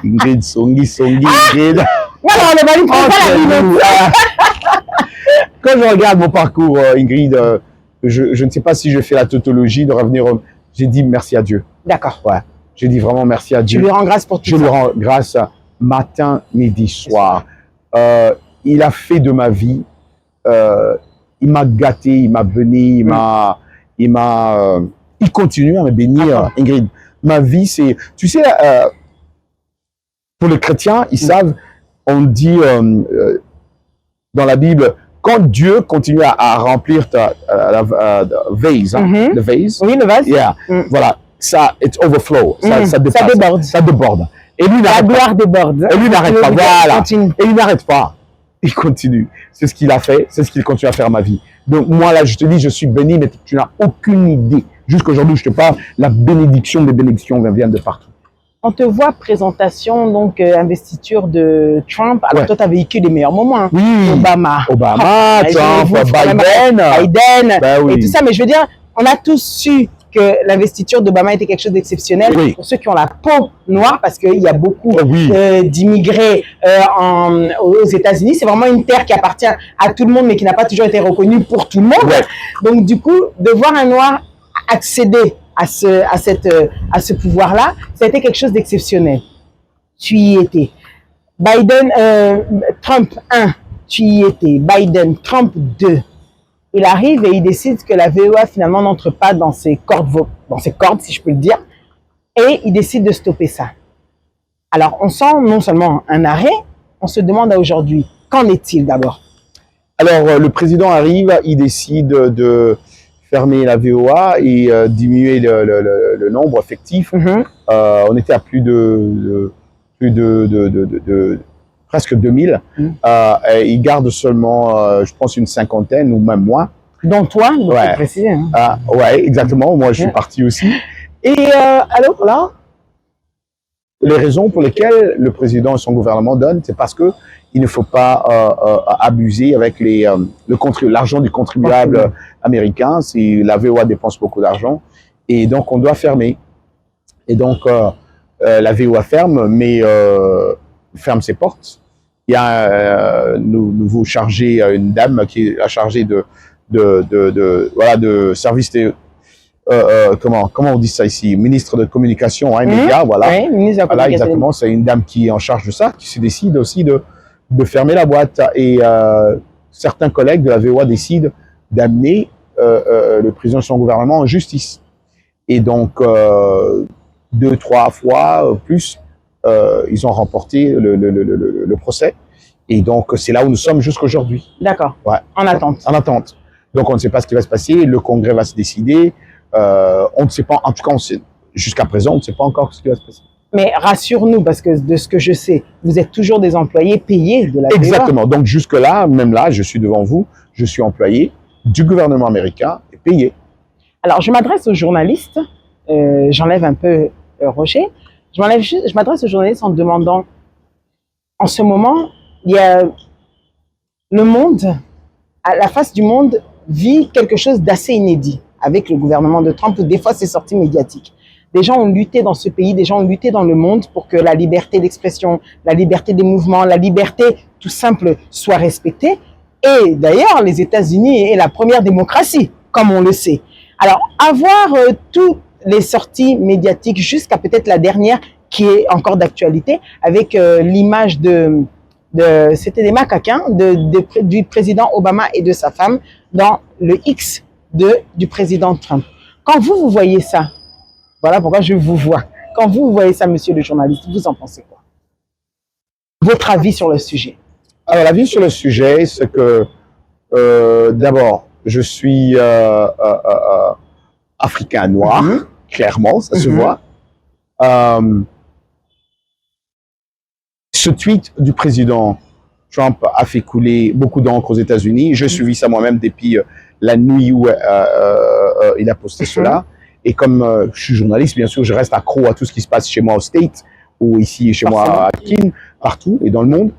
Ingrid, Ingrid. Voilà, on va lui prendre Quand je regarde mon parcours, Ingrid, je ne sais pas si je fais la tautologie de revenir. J'ai dit merci à Dieu. D'accord. Ouais. J'ai dit vraiment merci à Dieu. Tu lui rends grâce pour tout ça. Je lui rends grâce matin, midi, soir. Il a fait de ma vie. Il m'a gâté, il m'a béni, il continue à me bénir, Ingrid. Ma vie, c'est, tu sais, pour les chrétiens, ils savent, on dit dans la Bible, quand Dieu continue à remplir la vase, Mhm. le vase, Oui, le vase. yeah, voilà, ça, it overflow, ça dépasse, ça déborde. Et lui La n'arrête pas. gloire déborde. Et lui n'arrête pas, Il voilà. continue. Et il n'arrête pas. Il continue. C'est ce qu'il a fait, c'est ce qu'il continue à faire ma vie. Donc moi là, je te dis, je suis béni, mais tu n'as aucune idée. Jusqu'aujourd'hui, je te parle, la bénédiction des bénédictions vient de partout. On te voit présentation, donc investiture de Trump. Alors Ouais. toi, tu as vécu les meilleurs moments. Hein. Oui. Obama, Obama, Trump, Biden, Ben oui. et tout ça. Mais je veux dire, on a tous su que l'investiture d'Obama était quelque chose d'exceptionnel Oui. pour ceux qui ont la peau noire, parce qu'il y a beaucoup Oui. d'immigrés aux États-Unis. C'est vraiment une terre qui appartient à tout le monde, mais qui n'a pas toujours été reconnue pour tout le monde. Ouais. Donc du coup, de voir un noir accéder à ce pouvoir-là, ça a été quelque chose d'exceptionnel. Tu y étais. Trump 1, tu y étais. Biden, Trump 2. Il arrive et il décide que la VOA finalement n'entre pas dans ses cordes, si je peux le dire, et il décide de stopper ça. Alors, on sent non seulement un arrêt, on se demande à aujourd'hui, qu'en est-il d'abord? Alors, le président arrive, il décide de fermer la VOA et diminuer le nombre effectif. Mhm. On était à plus de presque 2000. Et il garde seulement, je pense, une cinquantaine ou même moins. Dont toi, donc Ouais. c'est précisé. Hein. Ouais, exactement. Moi, je suis Ouais. parti aussi. Et alors là, les raisons pour lesquelles le président et son gouvernement donnent, c'est parce que il ne faut pas abuser avec l'argent du contribuable américain. La VOA dépense beaucoup d'argent et donc on doit fermer. Et donc la VOA ferme, mais ferme ses portes. Il y a un nouveau chargé, une dame qui est la chargée de service comment on dit ça ici, ministre de communication, hein, médias, voilà. Oui, ministre de la Voilà, communication. exactement. C'est une dame qui est en charge de ça, qui se décide aussi de fermer la boîte. Et certains collègues de la VOA décident d'amener le président de son gouvernement en justice. Et donc, 2-3 fois plus, ils ont remporté le procès. Et donc, c'est là où nous sommes jusqu'aujourd'hui. D'accord. Ouais. En attente. En attente. Donc, on ne sait pas ce qui va se passer. Le Congrès va se décider. On ne sait pas, en tout cas, jusqu'à présent, on ne sait pas encore ce qui va se passer. Mais rassure-nous, parce que de ce que je sais, vous êtes toujours des employés payés de la VOA. Exactement. Donc, jusque-là, même là, je suis devant vous, je suis employé du gouvernement américain et payé. Alors, je m'adresse aux journalistes. J'enlève un peu Roger. Je m'adresse aux journalistes en demandant, en ce moment, il y a le monde, à la face du monde, vit quelque chose d'assez inédit avec le gouvernement de Trump, où des fois c'est sorti médiatique. Des gens ont lutté dans ce pays, des gens ont lutté dans le monde pour que la liberté d'expression, la liberté des mouvements, la liberté tout simple soit respectée. Et d'ailleurs, les États-Unis est la première démocratie, comme on le sait. Alors, avoir toutes les sorties médiatiques jusqu'à peut-être la dernière qui est encore d'actualité, avec l'image c'était des macaques, hein, du président Obama et de sa femme dans le X du président Trump. Quand vous voyez ça, voilà pourquoi je vous vois. Quand vous voyez ça, monsieur le journaliste, vous en pensez quoi? Votre avis sur le sujet? Alors, l'avis sur le sujet, c'est que d'abord, je suis africain noir, clairement, ça se voit. Ce tweet du président Trump a fait couler beaucoup d'encre aux États-Unis. J'ai suivi ça moi-même depuis la nuit où il a posté cela. Et comme je suis journaliste, bien sûr, je reste accro à tout ce qui se passe chez moi au States ou ici chez moi à Kin, partout et dans le monde.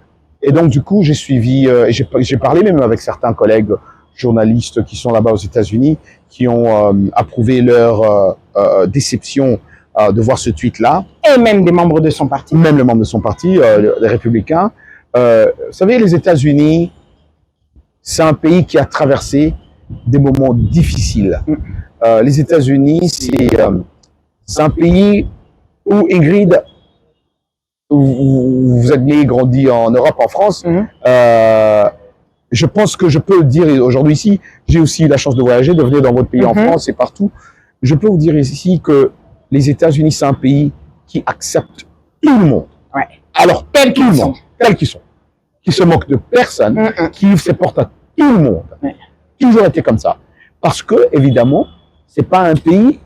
Et donc, du coup, j'ai suivi, et j'ai parlé même avec certains collègues journalistes qui sont là-bas aux États-Unis, qui ont approuvé leur déception de voir ce tweet-là. Et même des membres de son parti. Même le membre de son parti, les Républicains. Vous savez, les États-Unis, c'est un pays qui a traversé des moments difficiles. Les États-Unis, c'est un pays où, Ingrid, vous êtes né et grandi en Europe, en France. Je pense que je peux le dire aujourd'hui ici, j'ai aussi eu la chance de voyager, de venir dans votre pays en France et partout. Je peux vous dire ici que les États-Unis, c'est un pays qui accepte tout le monde. Ouais. Alors, tel qu'ils sont, qui se moque de personne, qui ouvre ses portes à Tout le monde. Ouais. Toujours été comme ça. Parce que, évidemment, c'est pas un pays,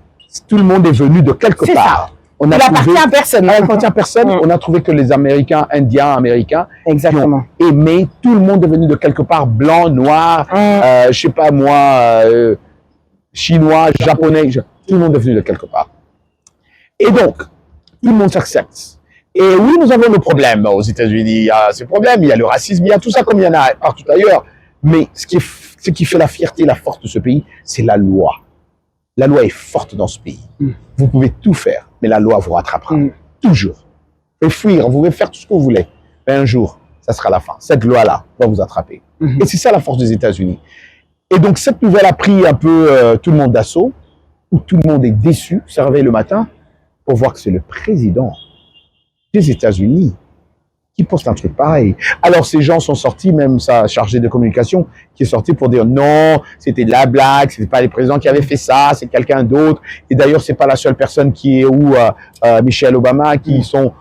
tout le monde est venu de quelque C'est part. ça. On Il appartient à personne. Il appartient à personne. Mm. On a trouvé que les Américains, Indiens, Américains, Exactement. qui ont aimé, tout le monde est venu de quelque part, blanc, noir, je sais pas moi, chinois, japonais, tout le monde est venu de quelque part. Et donc, tout le monde s'accepte. Et oui, nous avons nos problèmes aux États-Unis. Il y a ces problèmes, il y a le racisme, il y a tout ça comme il y en a partout ailleurs. Mais ce qui fait la fierté, la force de ce pays, c'est la loi. La loi est forte dans ce pays. Vous pouvez tout faire, mais la loi vous rattrapera. Toujours. Vous pouvez fuir, vous pouvez faire tout ce que vous voulez. Mais un jour, ça sera la fin. Cette loi-là va vous attraper. Et c'est ça la force des États-Unis. Et donc, cette nouvelle a pris un peu tout le monde d'assaut, où tout le monde est déçu, se réveille le matin, pour voir que c'est le président des États-Unis qui poste un truc pareil. Alors, ces gens sont sortis, même sa chargée de communication, qui est sortie pour dire non, c'était de la blague, c'était pas les présidents qui avaient fait ça, c'est quelqu'un d'autre. Et d'ailleurs, c'est pas la seule personne qui est où Michelle Obama, qui sont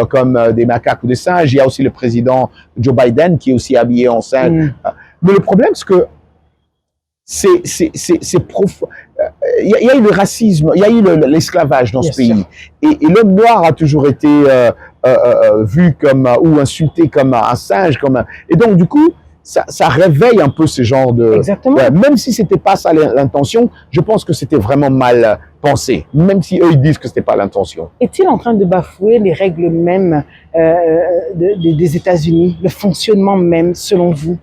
comme des macaques ou des singes. Il y a aussi le président Joe Biden qui est aussi habillé en singe. Mais le problème, c'est que c'est profond. Il y a eu le racisme, il y a eu l'esclavage dans ce pays. Et l'homme noir a toujours été vu comme, ou insulté comme un singe. Et donc, du coup, ça réveille un peu ce genre de... Exactement. Même si c'était pas ça l'intention, je pense que c'était vraiment mal pensé. Même si eux, ils disent que c'était pas l'intention. Est-il en train de bafouer les règles mêmes des États-Unis, le fonctionnement même, selon vous?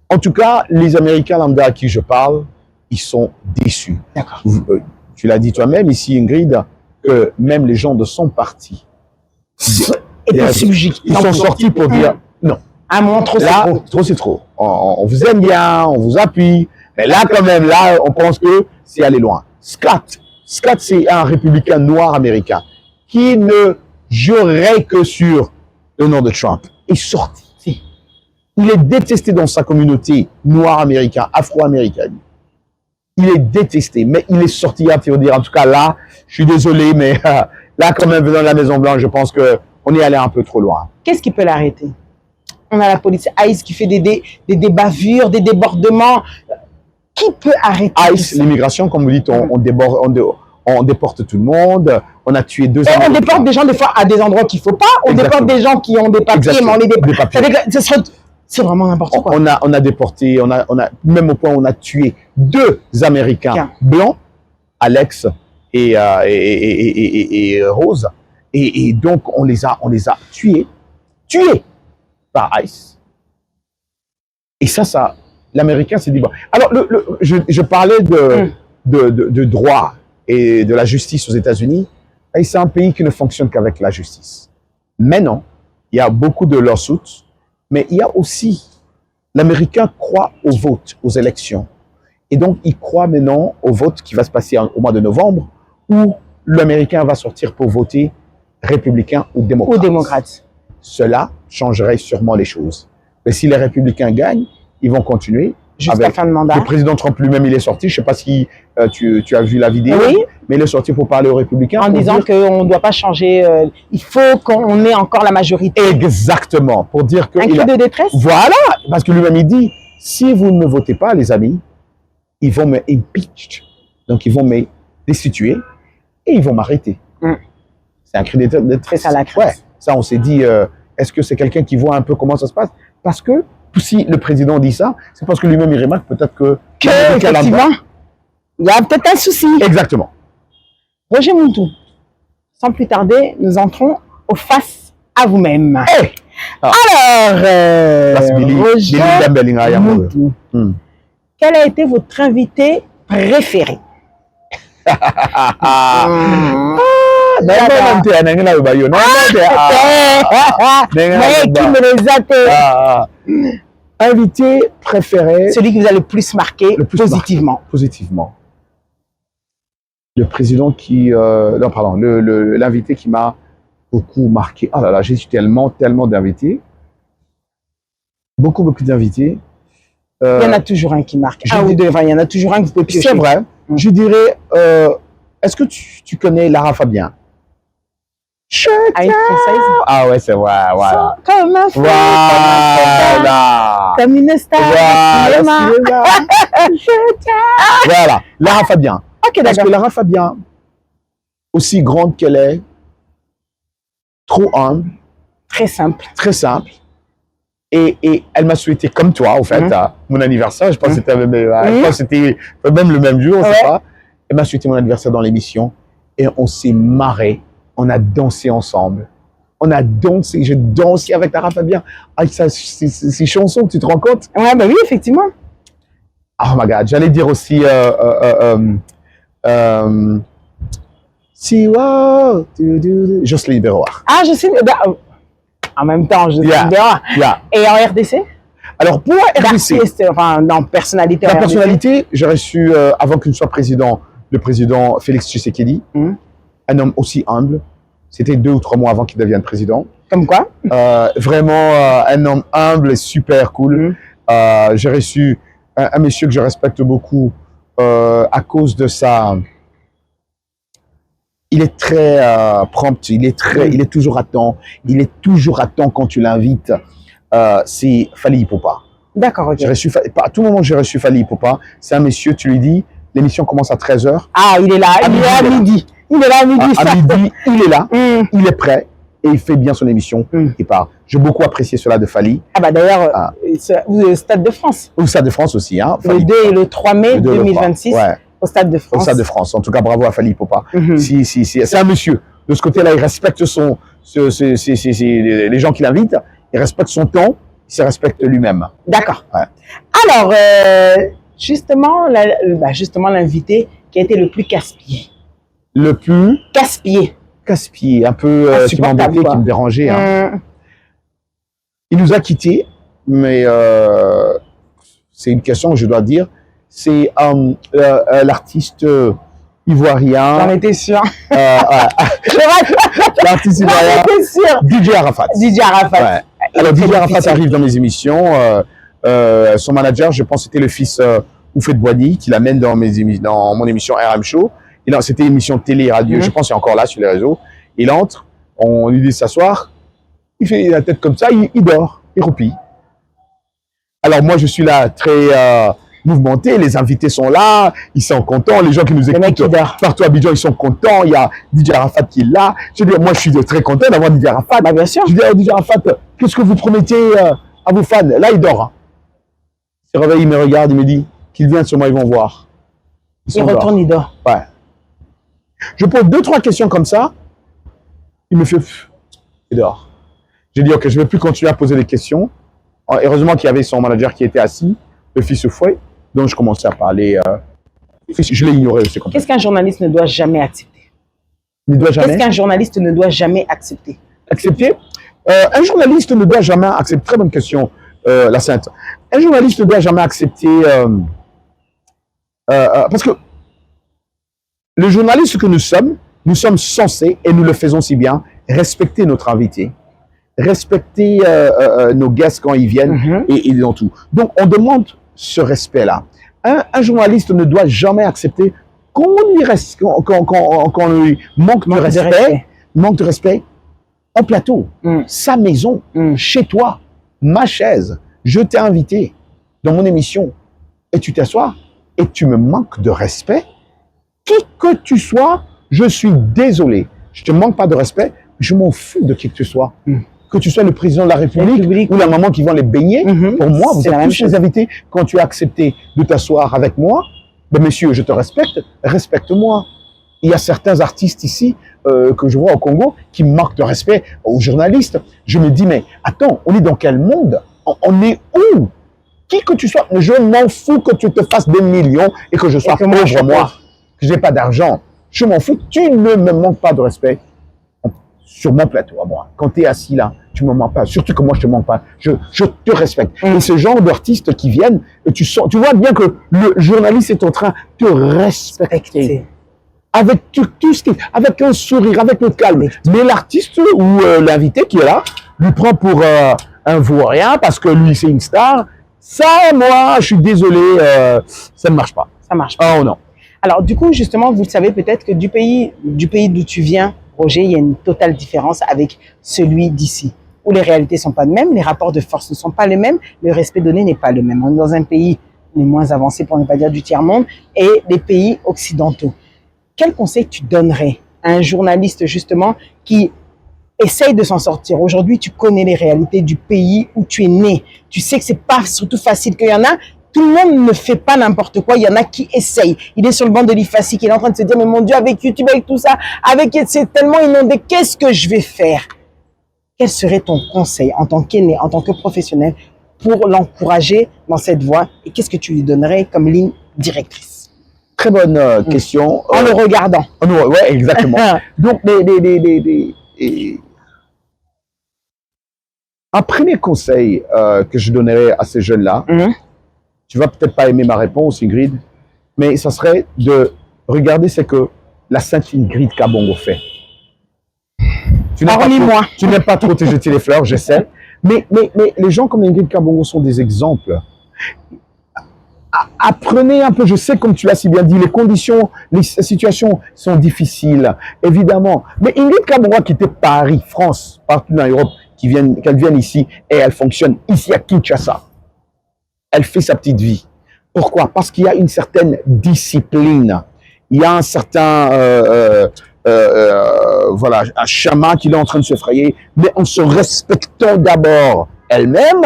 En tout cas, les Américains lambda à qui je parle, ils sont déçus. D'accord. Tu l'as dit toi-même ici, Ingrid, que même les gens de son parti, ils sont sortis pour dire non. Un moment trop, c'est là, trop. Trop, c'est trop. On vous aime bien, on vous appuie, mais là, quand même, là, on pense que c'est aller loin. Scott, c'est un républicain noir américain qui ne jurerait que sur le nom de Trump. Est sorti. Il est détesté dans sa communauté noire américaine, afro-américaine. Il est détesté, mais il est sorti à dire, en tout cas là, je suis désolé, mais là, quand même, venant de la Maison-Blanche, je pense qu'on est allé un peu trop loin. Qu'est-ce qui peut l'arrêter? On a la police ICE qui fait des bavures, des débordements. Qui peut arrêter ICE, l'immigration, comme vous dites, on déporte tout le monde. On a tué 2 Américains. On déporte des gens, des fois, à des endroits qu'il ne faut pas. On déporte des gens qui ont des papiers, mais on les déporte. C'est vraiment n'importe quoi. On a déporté, même au point où on a tué 2 Américains blancs, Alex et Rose. Et donc, on les a tués par ICE. Et ça, l'Américain s'est dit, bon. Alors, je parlais de droit et de la justice aux États-Unis. Et c'est un pays qui ne fonctionne qu'avec la justice. Maintenant, il y a beaucoup de lawsuits. Mais il y a aussi, l'Américain croit au vote, aux élections. Et donc, il croit maintenant au vote qui va se passer au mois de novembre, où l'Américain va sortir pour voter républicain ou démocrate. Cela changerait sûrement les choses. Mais si les républicains gagnent, ils vont continuer. Jusqu'à la fin de mandat. Le président Trump lui-même, il est sorti. Je ne sais pas si tu as vu la vidéo. Oui. Mais il est sorti pour parler aux républicains. En disant qu'on ne doit pas changer. Il faut qu'on ait encore la majorité. Exactement. Pour dire que. Un cri de détresse. Voilà. Parce que lui-même, il dit, si vous ne me votez pas, les amis, ils vont me impeach. Donc, ils vont me destituer et ils vont m'arrêter. C'est un cri de détresse. C'est ça la crise. Ouais. Ça, on s'est dit, est-ce que c'est quelqu'un qui voit un peu comment ça se passe? Parce que si le président dit ça, c'est parce que lui-même, il remarque peut-être que effectivement, il y a peut-être un souci. Exactement. Roger Muntu, sans plus tarder, nous entrons au face à vous-même. Hey. Alors, Roger Muntu, quel a été votre invité préféré? Invité préféré. Celui qui vous a le plus marqué positivement. Positivement. Le président qui... non, pardon. L'invité qui m'a beaucoup marqué. Oh là là, j'ai eu tellement d'invités. Beaucoup d'invités. Il y en a toujours un qui marque. Un ou deux, il y en a toujours un que vous pouvez piocher. C'est vrai. Je dirais... est-ce que tu connais Lara Fabian? Je à une Française. Ah ouais, c'est vrai, voilà. Comme un fou, Voilà. comme une star. Voilà, cinéma. cinéma. Je t'aime. Voilà, Lara Fabian. Ok, Parce que d'accord. Lara Fabian, aussi grande qu'elle est, trop humble, Très simple. très simple. Et elle m'a souhaité, comme toi, au fait, à mon anniversaire. Je pense que c'était même le même jour, on sait pas. Elle m'a souhaité mon anniversaire dans l'émission. Et on s'est marré. On a dansé ensemble. On a dansé. J'ai dansé avec Lara Fabian. Avec ces chansons, tu te rends compte? Ouais, bah oui, effectivement. Oh my God. J'allais dire aussi... si, wow, Jocelyne Béroir. Ah, je sais. Bah, en même temps, je sais. Yeah. Et en RDC? Alors, pour la RDC, D'artiste, enfin, dans personnalité. la en RDC. personnalité, j'ai reçu, avant qu'il ne soit président, le président Félix Tshisekedi, un homme aussi humble. C'était 2 ou 3 mois avant qu'il devienne président. Comme quoi? Vraiment un homme humble et super cool. J'ai reçu un monsieur que je respecte beaucoup à cause de sa... Il est très prompt, il est toujours à temps. Il est toujours à temps quand tu l'invites. C'est Fally Ipupa. D'accord, ok. J'ai reçu, à tout moment, j'ai reçu Fally Ipupa. C'est un monsieur, tu lui dis, l'émission commence à 13h. Ah, il est là, il est là à midi. Il est là à midi. À midi, il est là, il est prêt et il fait bien son émission. Il part. J'ai beaucoup apprécié cela de Fally. Ah bah d'ailleurs, au Stade de France. Au Stade de France aussi. Hein, Le 2 et le 3 mai 2026. Ouais. Au Stade de France. Au Stade de France. En tout cas, bravo à Fally Ipupa. Si. C'est un monsieur. De ce côté-là, il respecte les gens qui l'invitent. Il respecte son temps. Il se respecte lui-même. D'accord. Ouais. Alors, justement, l'invité qui a été le plus casse-pied. Le plus Casse-pied. un peu qui m'embêtait, qui me dérangeait. Hein. Il nous a quittés, mais c'est une question que je dois dire. C'est l'artiste ivoirien. J'en étais sûr. L'artiste ivoirien. J'en étais sûr. DJ Arafat. DJ Arafat. Ouais. Alors DJ Arafat arrive dans mes émissions. Son manager, je pense, c'était le fils Oufet de Boigny, qui l'amène dans mon émission RM Show. C'était une émission de télé radio. Je pense qu'il est encore là sur les réseaux. Il entre, on lui dit de s'asseoir. Il fait la tête comme ça, il dort, il roupille. Alors moi, je suis là très mouvementé. Les invités sont là, ils sont contents. Les gens qui nous écoutent partout à Abidjan, ils sont contents. Il y a DJ Arafat qui est là. Je dis, moi, je suis très content d'avoir DJ Arafat. Bah, bien sûr. Je dis à DJ Arafat, qu'est-ce que vous promettez à vos fans? Là, il dort. Hein. Il se réveille, il me regarde, il me dit qu'ils viennent sur moi, ils vont voir. Il retourne, il dort. Ouais. Je pose 2-3 questions comme ça. Il me fait, il dort. J'ai dit, ok, je ne vais plus continuer à poser des questions. Heureusement qu'il y avait son manager qui était assis, le fils Fouet. Donc, je commençais à parler. Je l'ai ignoré aussi. Qu'est-ce qu'un journaliste ne doit jamais accepter? Ne doit jamais. Qu'est-ce qu'un journaliste ne doit jamais accepter? Accepter? Un journaliste ne doit jamais accepter. Très bonne question, la Sainte. Un journaliste ne doit jamais accepter. Parce que le journaliste que nous sommes censés, et nous le faisons si bien, respecter notre invité, respecter nos guests quand ils viennent et dans tout. Donc, on demande ce respect-là. Un journaliste ne doit jamais accepter qu'on lui manque de respect en plateau, sa maison, chez toi, ma chaise. Je t'ai invité dans mon émission et tu t'assois et tu me manques de respect. Qui que tu sois, je suis désolé. Je ne te manque pas de respect, je m'en fous de qui que tu sois. Que tu sois le président de la République ou la maman qui vont les baigner, pour moi, vous êtes tous les invités. Quand tu as accepté de t'asseoir avec moi, ben monsieur, je te respecte, respecte-moi. Il y a certains artistes ici que je vois au Congo qui manquent de respect aux journalistes. Je me dis, mais attends, on est dans quel monde? On est où? Qui que tu sois, je m'en fous que tu te fasses des millions et que je sois pauvre, moi, que je n'ai pas d'argent. Je m'en fous, tu ne me manques pas de respect sur mon plateau à moi. Quand tu es assis là, tu ne me manques pas. Surtout que moi, je ne te manque pas. Je te respecte. Et ce genre d'artistes qui viennent, tu vois bien que le journaliste est en train de te respecter. Avec tout ce qui est, avec un sourire, avec le calme. Mais l'artiste ou l'invité qui est là, lui prend pour un vaurien parce que lui, c'est une star. Ça, moi, je suis désolé, ça ne marche pas. Ça marche pas. Oh non. Alors, du coup, justement, vous le savez peut-être que du pays d'où tu viens, Roger, il y a une totale différence avec celui d'ici, où les réalités ne sont pas les mêmes, les rapports de force ne sont pas les mêmes, le respect donné n'est pas le même. On est dans un pays les moins avancés, pour ne pas dire du tiers-monde, et les pays occidentaux. Quel conseil tu donnerais à un journaliste, justement, qui essaye de s'en sortir? Aujourd'hui, tu connais les réalités du pays où tu es né. Tu sais que c'est pas surtout facile, qu'il y en a, tout le monde ne fait pas n'importe quoi. Il y en a qui essayent. Il est sur le banc de l'IFACI, il est en train de se dire, mais mon Dieu, avec YouTube, avec tout ça, c'est tellement inondé, qu'est-ce que je vais faire? Quel serait ton conseil en tant qu'aîné, en tant que professionnel, pour l'encourager dans cette voie? Et qu'est-ce que tu lui donnerais comme ligne directrice? Très bonne question. En le regardant. Oui, exactement. Donc, un premier conseil que je donnerais à ces jeunes-là, tu vas peut-être pas aimer ma réponse, Ingrid, mais ça serait de regarder ce que la sainte Ingrid Kabongo fait. Tu n'aimes pas trop te jeter les fleurs, je sais, mais les gens comme Ingrid Kabongo sont des exemples. Apprenez un peu, je sais comme tu l'as si bien dit, les conditions, les situations sont difficiles, évidemment. Mais Ingrid Kabongo a quitté Paris, France, partout dans l'Europe, qu'elle vienne ici et elle fonctionne ici à Kinshasa. Elle fait sa petite vie. Pourquoi? Parce qu'il y a une certaine discipline. Il y a un certain voilà, un chemin qu'il est en train de se frayer, mais en se respectant d'abord elle-même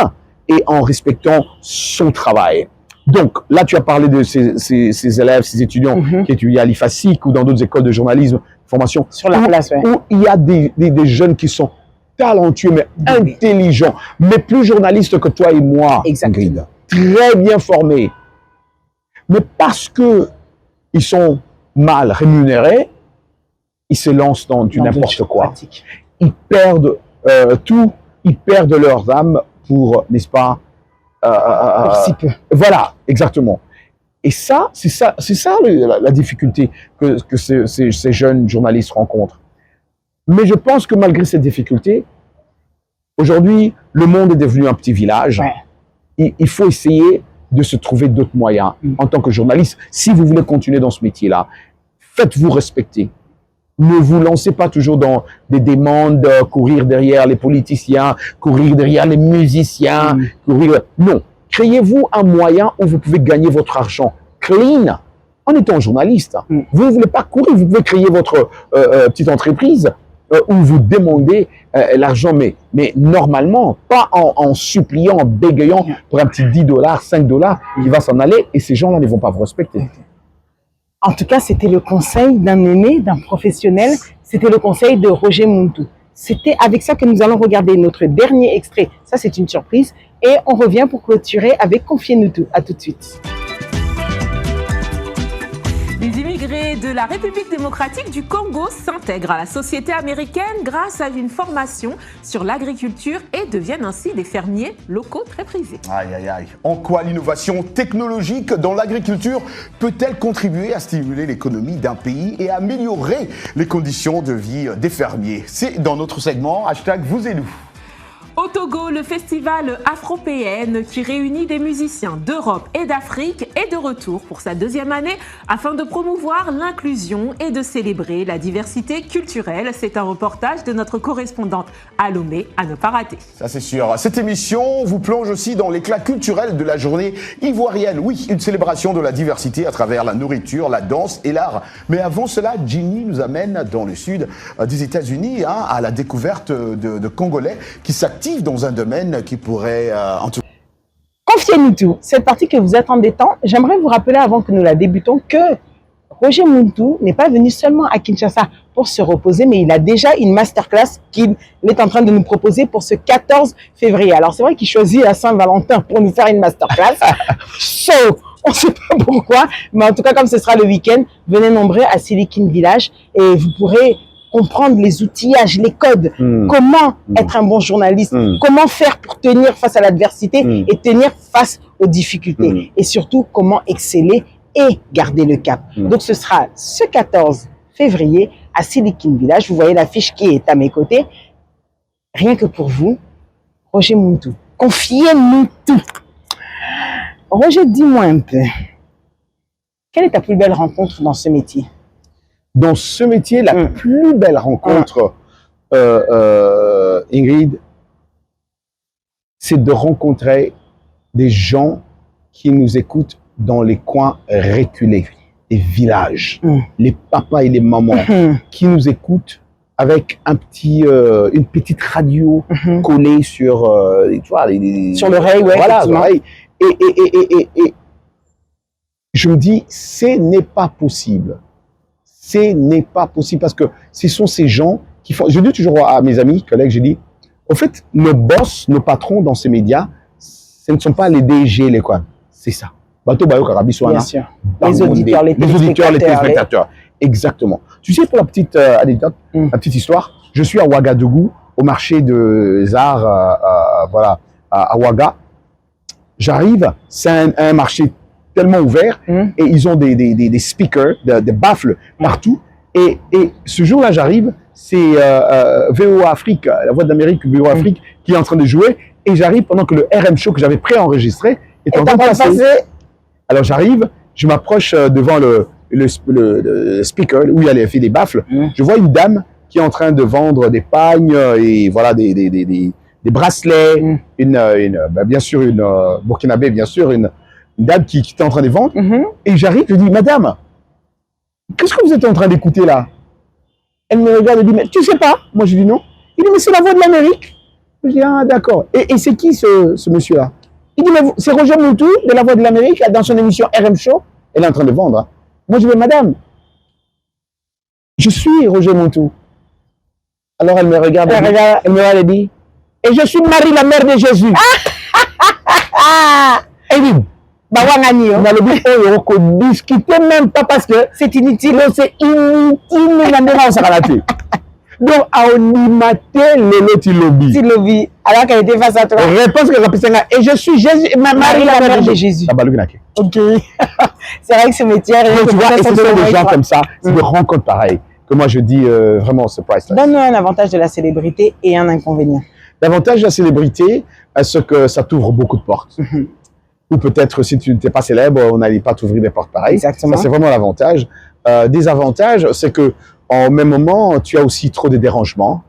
et en respectant son travail. Donc, là, tu as parlé de ces élèves, ces étudiants qui étudient à l'IFACIC ou dans d'autres écoles de journalisme, formation. Sur la place, ouais. Où il y a des jeunes qui sont talentueux, mais intelligents, mais plus journalistes que toi et moi, Ingrid. Très bien formés. Mais parce que ils sont mal rémunérés, ils se lancent dans du n'importe quoi. Pratique. Ils perdent tout, ils perdent leurs âmes pour, n'est-ce pas, pour si peu. Voilà, exactement. Et ça, c'est ça la difficulté que ces jeunes journalistes rencontrent. Mais je pense que malgré cette difficulté, aujourd'hui, le monde est devenu un petit village. Ouais. Il faut essayer de se trouver d'autres moyens. En tant que journaliste, si vous voulez continuer dans ce métier-là, faites-vous respecter. Ne vous lancez pas toujours dans des demandes, courir derrière les politiciens, courir derrière les musiciens, courir... Non, créez-vous un moyen où vous pouvez gagner votre argent clean en étant journaliste. Vous ne voulez pas courir, vous pouvez créer votre petite entreprise où vous demandez l'argent, mais normalement, pas en suppliant, en bégayant pour un petit $10, $5 qui va s'en aller et ces gens-là ne vont pas vous respecter. En tout cas, c'était le conseil d'un aîné, d'un professionnel. C'était le conseil de Roger Muntu. C'était avec ça que nous allons regarder notre dernier extrait. Ça, c'est une surprise. Et on revient pour clôturer avec Confiez-nous tout. À tout de suite. Les immigrés de la République démocratique du Congo s'intègrent à la société américaine grâce à une formation sur l'agriculture et deviennent ainsi des fermiers locaux très prisés. Aïe, aïe, aïe. En quoi l'innovation technologique dans l'agriculture peut-elle contribuer à stimuler l'économie d'un pays et améliorer les conditions de vie des fermiers? C'est dans notre segment #vous et nous. Au Togo, le festival Afropéenne qui réunit des musiciens d'Europe et d'Afrique est de retour pour sa deuxième année afin de promouvoir l'inclusion et de célébrer la diversité culturelle. C'est un reportage de notre correspondante à Lomé, à ne pas rater. Ça c'est sûr. Cette émission vous plonge aussi dans l'éclat culturel de la journée ivoirienne. Oui, une célébration de la diversité à travers la nourriture, la danse et l'art. Mais avant cela, Ginny nous amène dans le sud des États-Unis à la découverte de Congolais qui s'activent dans un domaine qui pourrait en tout... Confiez-nous tout. Cette partie que vous attendez tant, j'aimerais vous rappeler avant que nous la débutons que Roger Muntu n'est pas venu seulement à Kinshasa pour se reposer, mais il a déjà une masterclass qu'il est en train de nous proposer pour ce 14 février. Alors c'est vrai qu'il choisit la Saint-Valentin pour nous faire une masterclass. On ne sait pas pourquoi, mais en tout cas comme ce sera le week-end, venez nombreux à Silicon Village et vous pourrez comprendre les outillages, les codes, comment être un bon journaliste, comment faire pour tenir face à l'adversité et tenir face aux difficultés et surtout comment exceller et garder le cap. Donc ce sera ce 14 février à Silicon Village. Vous voyez l'affiche qui est à mes côtés. Rien que pour vous, Roger Muntu. Confiez-nous tout. Roger, dis-moi un peu, quelle est ta plus belle rencontre dans ce métier? Dans ce métier, la plus belle rencontre, Ingrid, c'est de rencontrer des gens qui nous écoutent dans les coins reculés, les villages, les papas et les mamans qui nous écoutent avec une petite radio collée sur, tu vois, sur l'oreille, ouais, voilà, l'oreille. Et je me dis, ce n'est pas possible. Ce n'est pas possible parce que ce sont ces gens qui font. Je dis toujours à mes amis, collègues, je dis, au fait, nos boss, nos patrons dans ces médias, ce ne sont pas les DG, les quoi. C'est ça. Bateau Bayo Karabiswana. Bien sûr. Les auditeurs, les téléspectateurs. Exactement. Tu sais, pour la petite anecdote, la petite histoire, je suis à Ouagadougou, au marché des arts, voilà, à Ouaga. J'arrive, c'est un marché tellement ouvert et ils ont des speakers, des baffles partout. Et ce jour-là, j'arrive, c'est VOA Afrique, la Voix d'Amérique, VOA Afrique, qui est en train de jouer. Et j'arrive pendant que le RM Show que j'avais préenregistré est en train de passer. Alors j'arrive, je m'approche devant le speaker où il y a fait des baffles. Je vois une dame qui est en train de vendre des pagnes et voilà des bracelets, bien sûr une burkinabé, bien sûr une dame qui était en train de vendre. Et j'arrive, je dis, madame, qu'est-ce que vous êtes en train d'écouter là? Elle me regarde et dit, mais tu sais pas? Moi je dis non. Il dit, mais c'est la Voix de l'Amérique. Je dis, ah d'accord. Et c'est qui ce monsieur-là? Il dit, mais c'est Roger Moutou de la Voix de l'Amérique dans son émission RM Show. Elle est en train de vendre. Moi je dis, madame, je suis Roger Moutou. Alors elle me regarde, elle me regarde et dit, et je suis Marie, la mère de Jésus. Elle dit, on a le but, on ne discutait même pas parce que c'est inutile, donc, on y matait le Tilobi. Alors qu'elle était face à toi. Réponse que la et je suis Jésus, Marie, la mère de Jésus. Ok. C'est vrai que ce métier, tu vois, et ce sont des gens comme ça, c'est des rencontres pareilles. Que moi je dis vraiment surprise. Donne-nous un avantage de la célébrité et un inconvénient. L'avantage de la célébrité, c'est que ça t'ouvre beaucoup de portes. Ou peut-être si tu n'étais pas célèbre, on n'allait pas t'ouvrir des portes pareilles. Exactement. Ça, c'est vraiment l'avantage. Des avantages, c'est que en même moment, tu as aussi trop de dérangements.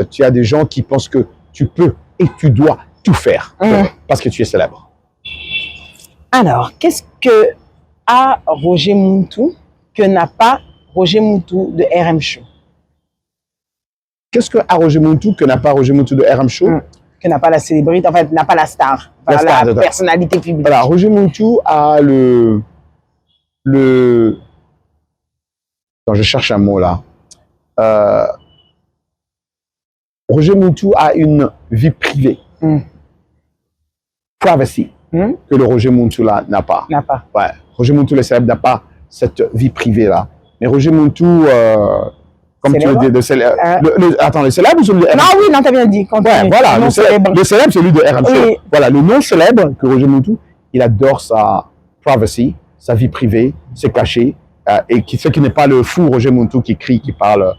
Tu as des gens qui pensent que tu peux et tu dois tout faire parce que tu es célèbre. Alors, qu'est-ce que a Roger Moutou que n'a pas Roger Moutou de RM Show? Qu'est-ce que a Roger Moutou que n'a pas Roger Moutou de RM Show? Que n'a pas la célébrité, en fait, n'a pas la star, la personnalité publique. Voilà, Roger Moutou a Attends, je cherche un mot là. Roger Moutou a une vie privée. Privacy. Que le Roger Moutou là n'a pas. Ouais. Roger Moutou, le célèbre, n'a pas cette vie privée là. Mais Roger Moutou, comme célèbre? tu veux dire, attends, le célèbre ou celui de RM? Non, oui, non, t'as bien dit. Ouais, voilà, le célèbre, c'est celui de RM. Oui. Voilà, le non célèbre que Roger Moutou, il adore sa privacy, sa vie privée, ses cachets, et ce qui n'est pas le fou Roger Moutou qui crie, qui parle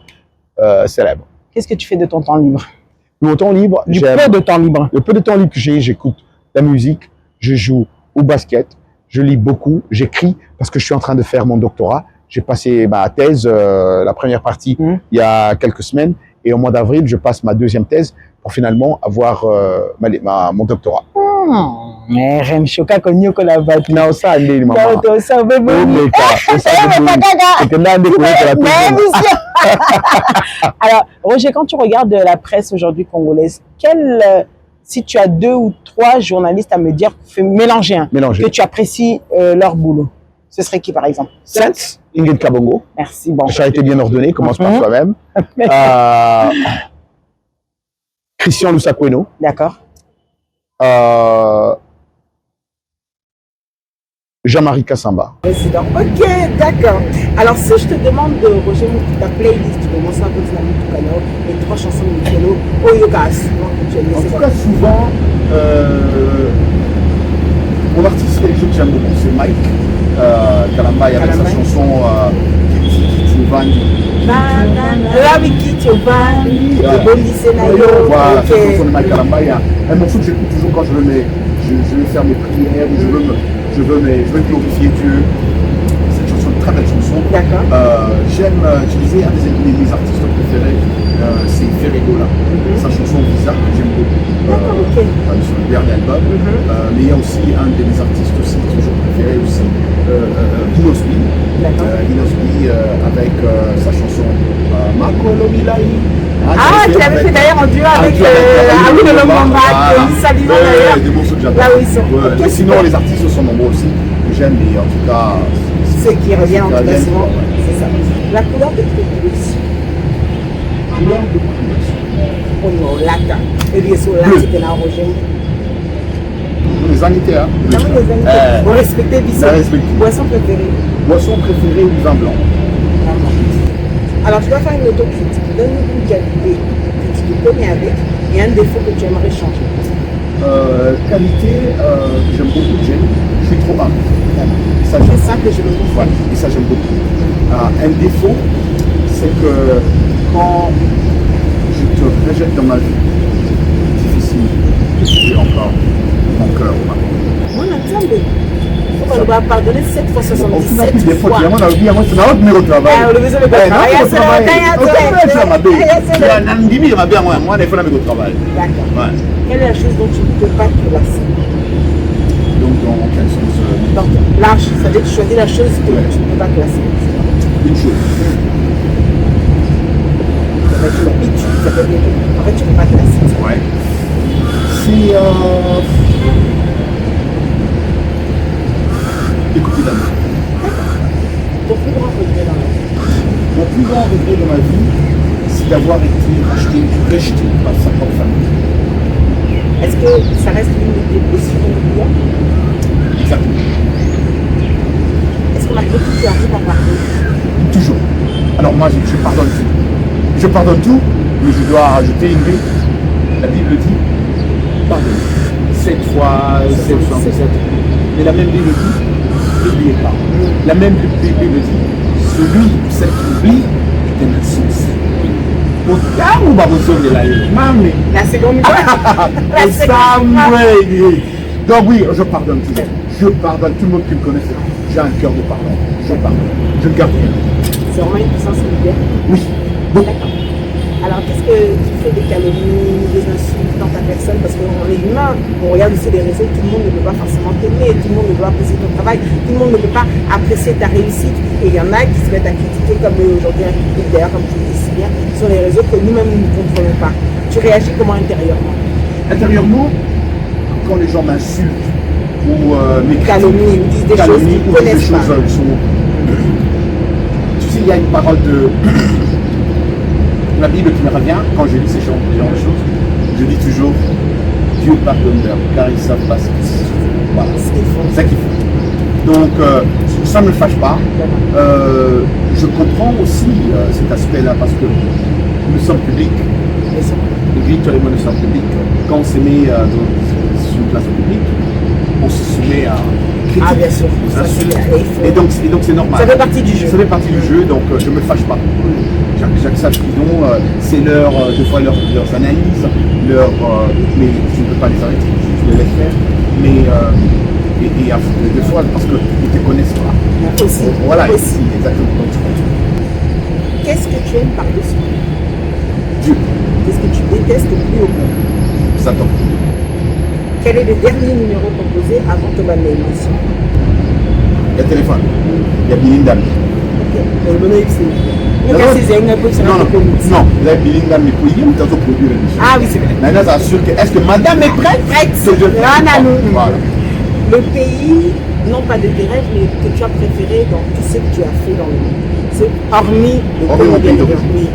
célèbre. Qu'est-ce que tu fais de ton temps libre? Mon temps libre, du peu de temps libre. Le peu de temps libre que j'ai, j'écoute la musique, je joue au basket, je lis beaucoup, j'écris parce que je suis en train de faire mon doctorat. J'ai passé ma thèse, la première partie, il y a quelques semaines, et au mois d'avril, je passe ma deuxième thèse pour finalement avoir mon doctorat. Mais Remchoka connu que la vague. Non, ça, allez, maman. Non, ça va bien. Alors, Roger, quand tu regardes la presse aujourd'hui congolaise, si tu as 2 ou 3 journalistes à me dire, mélanger un, que tu apprécies leur boulot, ce serait qui par exemple? Sense, Ingrid Kabongo. Merci. Bon. Ça a été bien ordonné, commence par toi-même. Christian Lusakweno. D'accord. Jean-Marie Kassamba. Président. Ok, d'accord. Alors, si je te demande de Roger Moutou, ta playlist, tu commences un peu de la Moutou Kano, les 3 chansons de Mikelo, Oyoka, souvent que tu aimes. En tout cas, souvent, mon artiste religieux que j'aime beaucoup, c'est Mike Kalambay avec sa chanson Kiti Vandi. Ravi Kiti Vandi, Boli Senayo. Voilà, cette chanson de Mike Kalambay, un morceau que j'écoute toujours quand je veux faire mes prières, je veux glorifier Dieu. Cette chanson est très belle chanson. D'accord. J'aime, je disais, un de mes artistes préférés, c'est Ferregola. Sa chanson Visa, que j'aime beaucoup. D'accord, ok. Sur le dernier album. Mais il y a aussi un de mes artistes aussi, toujours préféré aussi, Inosbi. D'accord. Inosbi avec sa chanson Makolo Milai. Ah, tu l'avais fait d'ailleurs en duo avec Aoui de Lomamba, que saluons d'ailleurs. Des morceaux que j'adore. Là où ils sont. Ouais. Ok, Mais sinon, super. les artistes sont nombreux aussi, que j'aime, mais en tout cas. Ceux qui reviennent en tout cas souvent, ouais. c'est ça. La couleur de prédilection. Couleur de prédilection. On est lata. Et bien sûr, là, c'était là, Roger. Les invités, hein. Comment les amis vous respectez Bissot. Je respecte. Boisson préférée. Boisson préférée ou vin blanc? Alors, tu vas faire une autocritique. Donne-nous une qualité que tu te connais avec et un défaut que tu aimerais changer. Qualité, j'aime beaucoup le gel. Je suis trop humble. Ça, C'est ça que je veux vous voilà. Et ça, j'aime beaucoup. Un défaut, c'est que quand je te rejette dans ma vie, difficile de trouver encore mon cœur. Moi, attendez. On va pardonner 7 fois 77 Des fois, fois. tu as un numéro de travail. Ah, le besoin de travail. Non, Ah, c'est le travail. D'accord. Ouais. Quelle est la chose dont tu ne peux pas te lasser? Donc, dans quel sens Donc, large, c'est-à-dire que tu choisis la chose que Ouais. tu ne peux pas te lasser. une chose. Ça peut être une habitude, ça peut être des trucs. En fait, tu ne peux pas te lasser. Ouais. C'est écouter la musique. Ton plus grand regret dans la vie. Mon plus grand regret de ma vie, c'est d'avoir été rejeté par sa propre famille. Est-ce que ça reste l'une de tes blessures régulières? Exactement. Est-ce que malgré tout, tu arrives à pardonner? Toujours. Alors moi, je pardonne tout. Je pardonne tout, mais je dois rajouter une vie. La Bible dit, pardonne. 7 fois 7. Mais la même Bible dit, n'oubliez pas. La même Bible dit, celui ou celle qui oublie est un insensé. Autant ou pas besoin de la Mami. La seconde fois. La Et ça, seconde fois. ouais. Donc oui, je pardonne tout le monde. Je pardonne tout le monde qui me connaît. J'ai un cœur de pardon. Je pardonne. Je ne garde rien. C'est vraiment une puissance militaire. Oui. Bon. D'accord. Alors, qu'est-ce que tu fais des calomnies, des insultes dans ta personne? Parce qu'on est humain, on regarde aussi les réseaux, tout le monde ne peut pas forcément t'aimer, tout le monde ne peut pas apprécier ton travail, tout le monde ne peut pas apprécier ta réussite. Et il y en a qui se mettent à critiquer, comme aujourd'hui un critique d'ailleurs, comme tu le dis si bien, sur les réseaux que nous-mêmes nous ne contrôlons pas. Tu réagis comment intérieurement? Intérieurement, quand les gens m'insultent ou m'écrivent, Calomnie, ils disent des choses qu'ils ne connaissent pas. Tu sais, il y a une parole de la Bible qui me revient quand je lis ces genre de choses. Je dis toujours, Dieu pardonne leur, car ils ne savent pas ce qu'ils font. Voilà, Ce qu'ils font. c'est ça qu'ils font. Donc, ça ne me fâche pas. Je comprends aussi cet aspect-là parce que nous sommes publics. L'église, toi et moi, nous sommes publics. Quand on se met sur une place publique, on se soumet à critiques, Ah, bien sûr. aux Ça, c'est insultes. bien. Et il faut- Et donc c'est normal. Ça fait partie du jeu. Ça fait partie du jeu, donc je ne me fâche pas. J'accepte qu'ils ont, c'est des fois leurs analyses, mais je ne peux pas les arrêter, je les laisse faire. Mais des fois, parce qu'ils ne te connaissent pas. Aussi. Voilà, Aussi. exactement. Qu'est-ce que tu aimes par-dessus? Dieu, Qu'est-ce que tu détestes plus au monde? Satan. Quel est le dernier numéro composé avant de battre l'émission? Il y a téléphone, il y a Bilindam. Ok. Le bonheur, c'est. Mais qu'est-ce que c'est un peu sur Non, un peu non, il y a Bilindam, mais pour y aller, tu as produit l'émission. Ah oui, c'est vrai. Maintenant, ça assure que, est-ce que madame est prête? Prête. Que je fais Ah, pas. non. Voilà. Le pays, non pas de tes rêves, mais que tu as préféré dans tout ce que tu as fait dans le monde. C'est hormis le Hormis mon Congo, pays bien d'origine. évidemment, oui.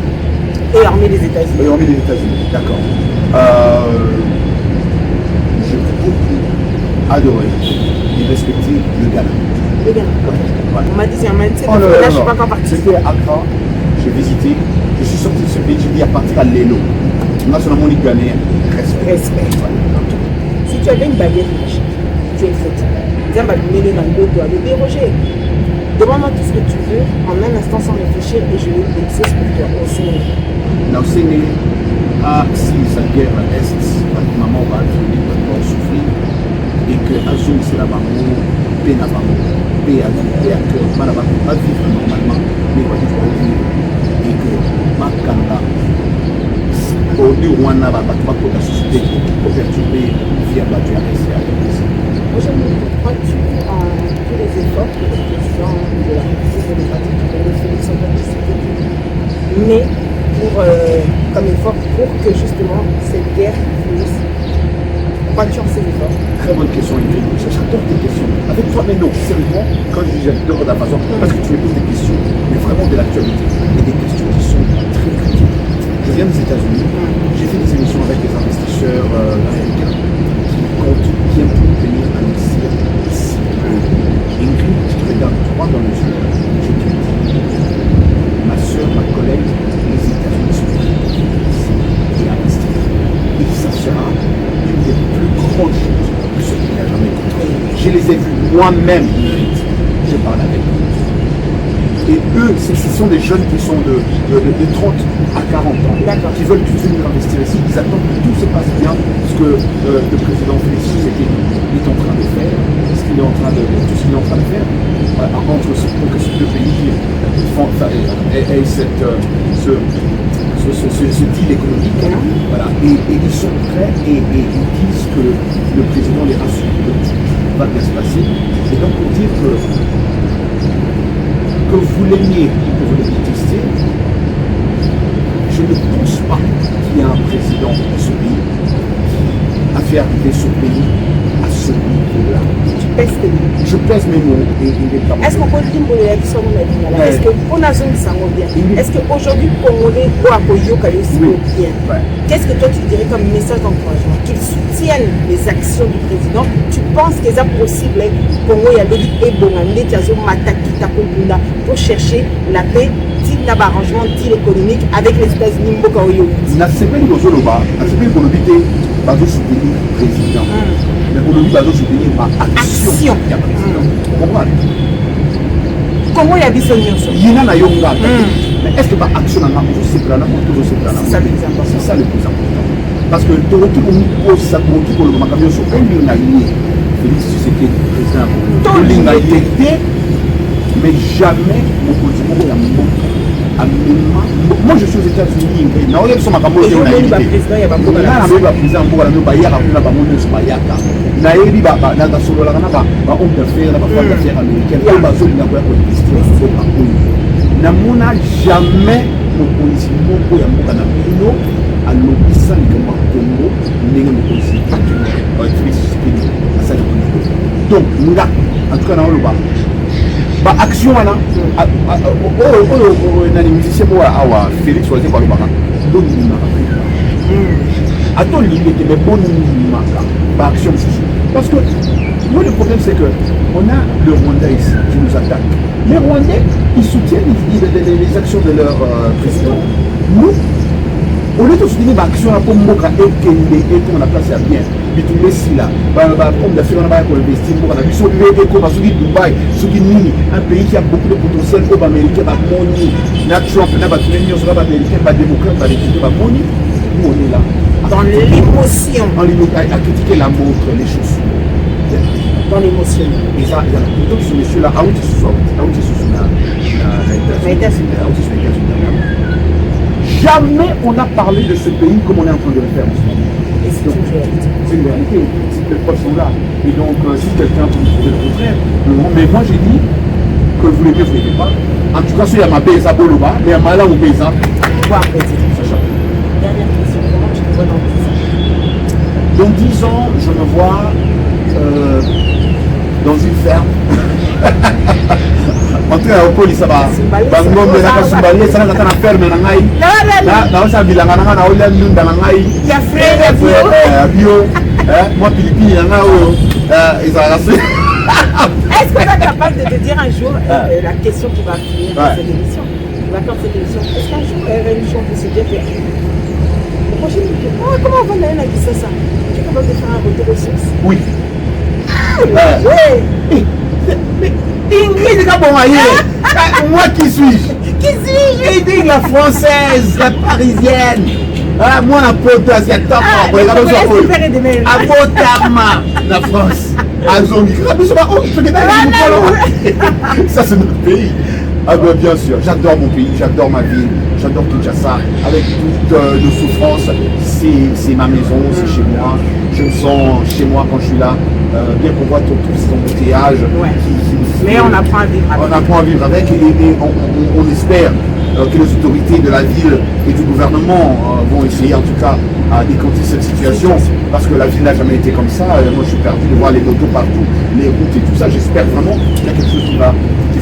Et hormis les États-Unis. Et hormis les États-Unis, d'accord. J'ai beaucoup adoré et respecté le Ghana. Le Ghana. Ouais. On m'a dit, c'est un mindset. Oh Là, je ne suis pas encore partie. C'était à Accra, j'ai visité, je suis sorti de ce pays, j'ai dit à partir à Lélo. Nationalement ghanéen, respect. Respect. Si tu avais une baguette magique, tu es faute. Tiens, bah, mets-le dans le dos, toi, le déroger. Demande-moi tout ce que tu veux en un instant sans réfléchir et je l'exauce pour toi. Au Sénégal. Dans ce n'est si sa guerre à l'Est, maman va venir souffrir et que Azul c'est la maman, peine à maman. paix à que Manaba va vivre normalement, mais va vivre et que Makanda, au lieu où on a la société pour perturber via la dualité. Aujourd'hui, crois-tu en tous les efforts que le président de la République démocratique de Félix Antoine Tshisekedi met comme effort pour que justement cette guerre finisse? Crois-tu en ces efforts? Très bonne question, Ingrid. J'adore tes questions. Avec toi, mais non, sérieusement, quand je dis j'adore la façon, parce que tu me poses des questions, mais vraiment de l'actualité, et des questions qui sont très critiques. Je viens des États-Unis, j'ai fait des émissions avec des investisseurs américains qui comptent bien pour venir investir ici. Ingrid, je te regarde droit dans les yeux, je te dis, ma soeur, ma collègue, les États-Unis sont ici et investir. Et ça sera une des plus grandes choses que ce pays n'a jamais connues. Je les ai vus moi-même, je parle avec eux. Et eux, ce sont des jeunes qui sont de 30 à 40 ans, qui veulent tous venir investir ici. Ils attendent que tout se passe bien, ce que le président Félix Tshisekedi est en train de faire, tout ce qu'il est en train de faire, pour que ces deux pays aient ce deal économique. Voilà. Et ils sont prêts et ils disent que le président les rassure que tout va bien se passer. Et donc pour dire que vous l'aimiez ou que vous le détestiez, je ne pense pas qu'il y ait un président de ce pays qui a fait arriver ce pays à ce niveau-là. Tu pèses tes mots. Je pèse mes mots et il est pas bon. Est-ce qu'on peut dire que est-ce que pour la zone sango bien? Est-ce qu'aujourd'hui, Congolais doit accueillir bien? Qu'est-ce que toi tu dirais comme message d'encouragement? Qu'ils soutiennent les actions du président. Tu penses que c'est possible Congo y a des ébongandés qui ont mataki tapobunda pour chercher la paix, type d'arrangement, deal économique avec les États-Unis? Na sepeli bozoloba, na sepeli kolobite bazo soutenir président. Mais aujourd'hui bazo soutenir ma action ya président. Comprendre? Comment y a biso nyonso? Yina na yonga. Mais est-ce que ma action na ngamo zo seplana mo to zo seplana? C'est ça le plus important. Parce que to retour au pose ça pour tout le makamio so olinga yé. Félix Tshisekedi président. To linga yé, mais jamais mon politique ya mboka. Moi je suis aux États-Unis, mais on est sur ma campagne de président, il y a pas de président pour la nouvelle barrière, on a pas mon neuf bayaka. Naïbi baba, na solo la na ba homme d'affaires, na ba femme d'affaires américaine, on va sur la boîte pour investir au Congo. Na mona jamais mon politique moko ya mboka na bino à l'obisa ni comme Congo, ndenge mon politique pas à ça donc nga en tout cas na oloba ba action wana na les musiciens moi awa Félix Oazé kwa lobaka donc ni maka attends l'idée que les bonnes maka ba action parce que moi le problème c'est que on a le Rwanda ici qui nous attaque. Les Rwandais ils soutiennent les actions de leur président. Nous on est aussi une action pour Moka et Kende et qu'on a placé à bien. Bitumé Sila, comme d'affaires on a pour investir pour la vision et comme à Dubaï, un pays qui a beaucoup de potentiel comme américain, Moni, Trump, l'Union américaine, démocrate, Moni. Nous on est là. Dans l'émotion. À critiquer la montre, les chaussures. Dans l'émotion. Et ça, donc ce monsieur-là, à où tu sors, jamais on a parlé de ce pays comme on est en train de le faire en ce moment. Et c'est une réalité. Si les preuves sont là. Et donc, si quelqu'un peut me prouver le contraire, mais moi j'ai dit que vous l'aimez, vous l'aimez pas. En tout cas, il y a ma baise à Boloba, mais il y a ma là où baise à dernière question, comment tu te vois dans 10 ans? Dans 10 ans, je me vois dans une ferme. En tout cas, au police, ça va. Bangombe, na kasumbalie, ça na ferme na ngai. Na osa bilanga na na ola ndunda na ngai. Ya frère bio. Moi pilipili na ngai Est-ce que tu es capable de te dire un jour la question qui va finir cette émission? Qui va faire cette émission. Est-ce qu'un jour l'émission peut se dire que le prochain comment on va aller à ça? Tu es capable de faire un retour aux sources? Oui. Oui. Ingrid Kabongaye, moi qui suis-je? Qui suis-je? Ingrid la française, la parisienne. Ah, moi, la pota, c'est top. Abotama, la France. Ça, c'est notre pays. Ah ben bien sûr, j'adore mon pays, j'adore ma ville, j'adore Kinshasa. Avec toutes nos souffrances, c'est ma maison, c'est chez moi. Je me sens chez moi quand je suis là. Bien qu'on voit tous ces embouteillages. Ouais. Mais on apprend à vivre avec. On apprend à vivre avec et on espère que les autorités de la ville et du gouvernement vont essayer en tout cas à décanter cette situation parce que la ville n'a jamais été comme ça. Moi je suis perdu de voir les motos partout, les routes et tout ça. J'espère vraiment qu'il y a quelque chose qui va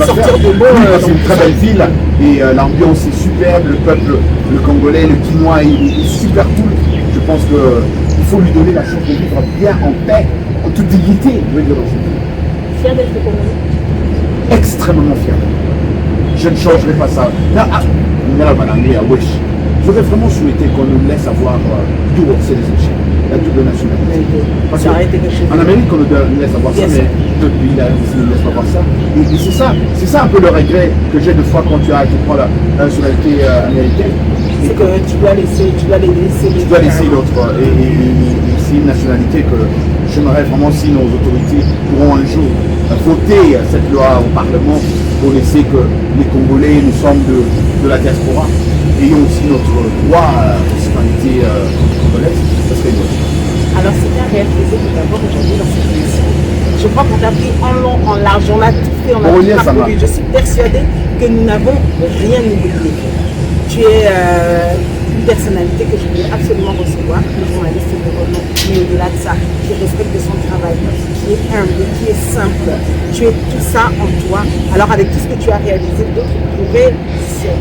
sortir faire. de l'eau. C'est une très belle ville et l'ambiance est superbe, le peuple, le Congolais, le Guinois est super cool. Je pense qu'il faut lui donner la chance de vivre bien en paix, en toute dignité. Fier d'être Congolais. Extrêmement fier. Je ne changerai pas ça. J'aurais vraiment souhaité qu'on nous laisse avoir dual citizenship, la double nationalité. Parce Ça aurait été quelque chose. en Amérique, on nous laisse avoir ça, mais d'autres pays là aussi ne laissent pas avoir ça. Et c'est ça un peu le regret que j'ai de fois quand tu prends la nationalité américaine. C'est que tu dois laisser l'autre. Et c'est une nationalité que j'aimerais vraiment si nos autorités pourront un jour voter cette loi au Parlement pour laisser que les Congolais, nous sommes de la diaspora, ayons aussi notre droit à la citoyenneté congolaise. Ça serait une bonne chose. Alors c'est un réel plaisir de t'avoir aujourd'hui dans cette émission. Je crois qu'on t'a pris en long, en large, on a tout fait, on a tout parcouru. Je suis persuadée que nous n'avons rien oublié. Tu es une personnalité que je voulais absolument recevoir, une journaliste de renom, mais au-delà de ça, qui respecte son travail, qui est humble, qui est simple. Tu es tout ça en toi. Alors avec tout ce que tu as réalisé, d'autres pourraient,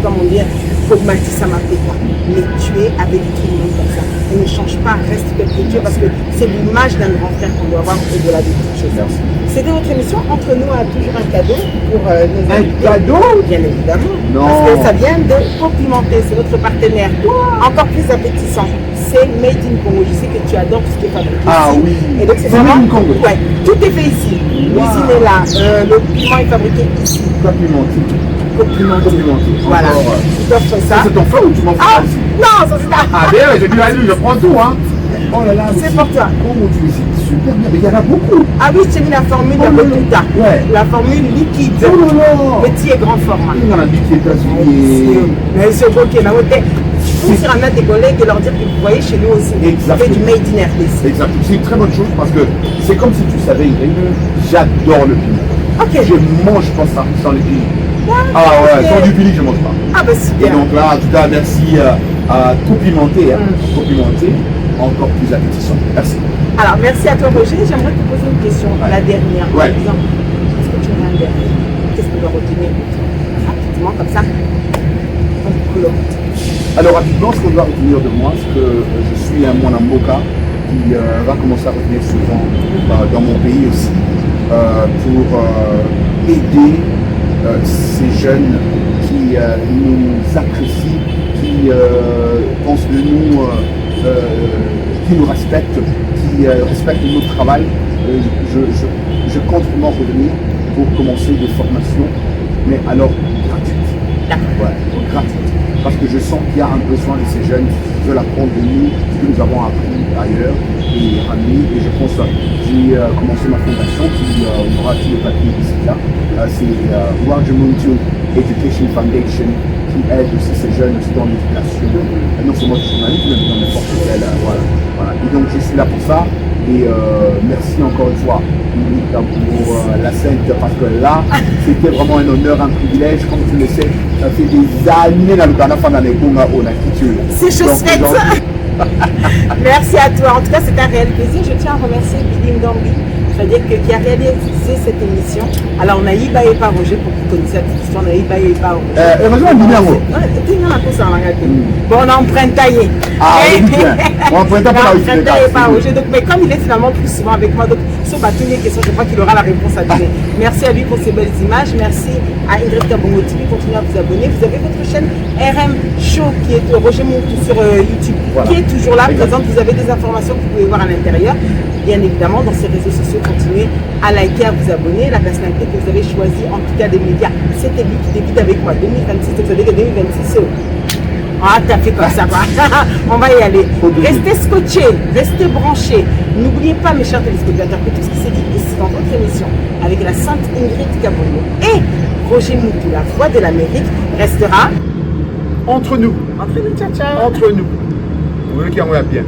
comment dire, dogmatique, ça m'appelle pas. Mais tu es avec tout le monde comme ça. Et ne change pas, reste tel que tu es, parce que c'est l'image d'un grand frère qu'on doit avoir au-delà de toutes choses. Merci. C'était votre émission. Entre nous a toujours un cadeau pour nos invités. Cadeau? Bien évidemment. Non. Parce que ça vient de complimenter, c'est notre partenaire. Encore plus appétissant. C'est Made in Congo. Je sais que tu adores tout ce qui est fabriqué Ah ici. oui. Et donc c'est C'est vraiment. Made in Congo. Ouais, tout est fait ici. L'usine est là. Le piment est fabriqué ici. Complimenté. Complimenté. Voilà. Tu t'offres ça. C'est ton frère ou tu m'en fais Ah ici? non, ça c'est ta. Ah bien, j'ai dit vas-y, je prends tout hein. Oh là là, C'est pour toi. Oh mon Dieu, c'est super bien, mais il y en a beaucoup. Ah oui, je t'ai mis la formule Oh là là. Yakuta. Ouais. La formule liquide. Oh là là. Petit et grand format. Il y en a qui est États-Unis. Mais c'est ok, là, on était. Pour dire à tes collègues et leur dire que vous voyez chez nous aussi. Exactement. On fait du made in RDC. Exact. C'est une très bonne chose parce que c'est comme si tu savais, Ingrid, j'adore le piment. Ok. Je mange pas ça sans le piment. Ah ouais, sans du piment, je mange pas. Ah bah Et super. donc là, en tout cas, merci à complimenter, complimenter, encore plus appétissant. Merci. Alors merci à toi Roger. J'aimerais te poser une question, Ouais. la dernière. Par Ouais. exemple, est-ce que tu as un dernier? Qu'est-ce qu'on doit retenir rapidement comme ça? On clôt. Alors rapidement, ce qu'on doit retenir de moi, c'est que je suis un Mwanamboka qui va commencer à revenir souvent dans mon pays aussi pour aider ces jeunes qui nous apprécient, qui pensent de nous, qui nous respectent, qui respectent notre travail. Je compte vraiment revenir pour commencer des formations, mais alors gratuites. Ouais, gratuites. Parce que je sens qu'il y a un besoin de ces jeunes qui veulent apprendre de nous ce que nous avons appris ailleurs et ramener. Et je pense que j'ai commencé ma fondation qui aura tous les papiers d'ici là. C'est Roger Muntu Education Foundation qui aide aussi ces jeunes aussi dans l'éducation. Non seulement du journalisme, mais dans n'importe quel. Voilà. Et donc je suis là pour ça. Et merci encore une fois pour la Sainte, parce que là, c'était vraiment un honneur, un privilège. Comme tu le sais, ça fait des années dans le Ghana, on a quitté. C'est chose faite. Merci à toi. En tout cas, c'est un réel plaisir. Je tiens à remercier Billy Ngambi, c'est-à-dire qui a réalisé cette émission. Alors, on a Ibaye par Roger pour que vous connaissiez cette histoire. On a Ibaye par Roger. Heureusement, numéro. Bon, on a emprunté. Ah, oui, bien. On emprunte pas la Roger. Donc, mais comme il est finalement plus souvent avec moi, donc, sur toutes les questions, je crois qu'il aura la réponse à donner. Merci à lui pour ces belles images. Merci à Ingrid Kabongo TV. Continuez à vous abonner. Vous avez votre chaîne RM Show qui est Roger Muntu sur YouTube, qui est toujours là, présente. Vous avez des informations que vous pouvez voir à l'intérieur. Bien évidemment, dans ces réseaux sociaux, continuez à liker, à vous abonner. La personnalité que vous avez choisie, en tout cas des médias, c'était lui qui débute avec moi 2026. Donc, vous savez que 2026, c'est Ah, t'as fait comme ça, va. On va y aller. Restez scotchés, restez branchés. N'oubliez pas, mes chers téléspectateurs, que tout ce qui s'est dit ici dans votre émission avec la sainte Ingrid Kabono et Roger Moutou, la voix de l'Amérique, restera Entre nous. entre nous. Ciao, ciao. Entre nous. Vous voulez qu'il y en ait bien.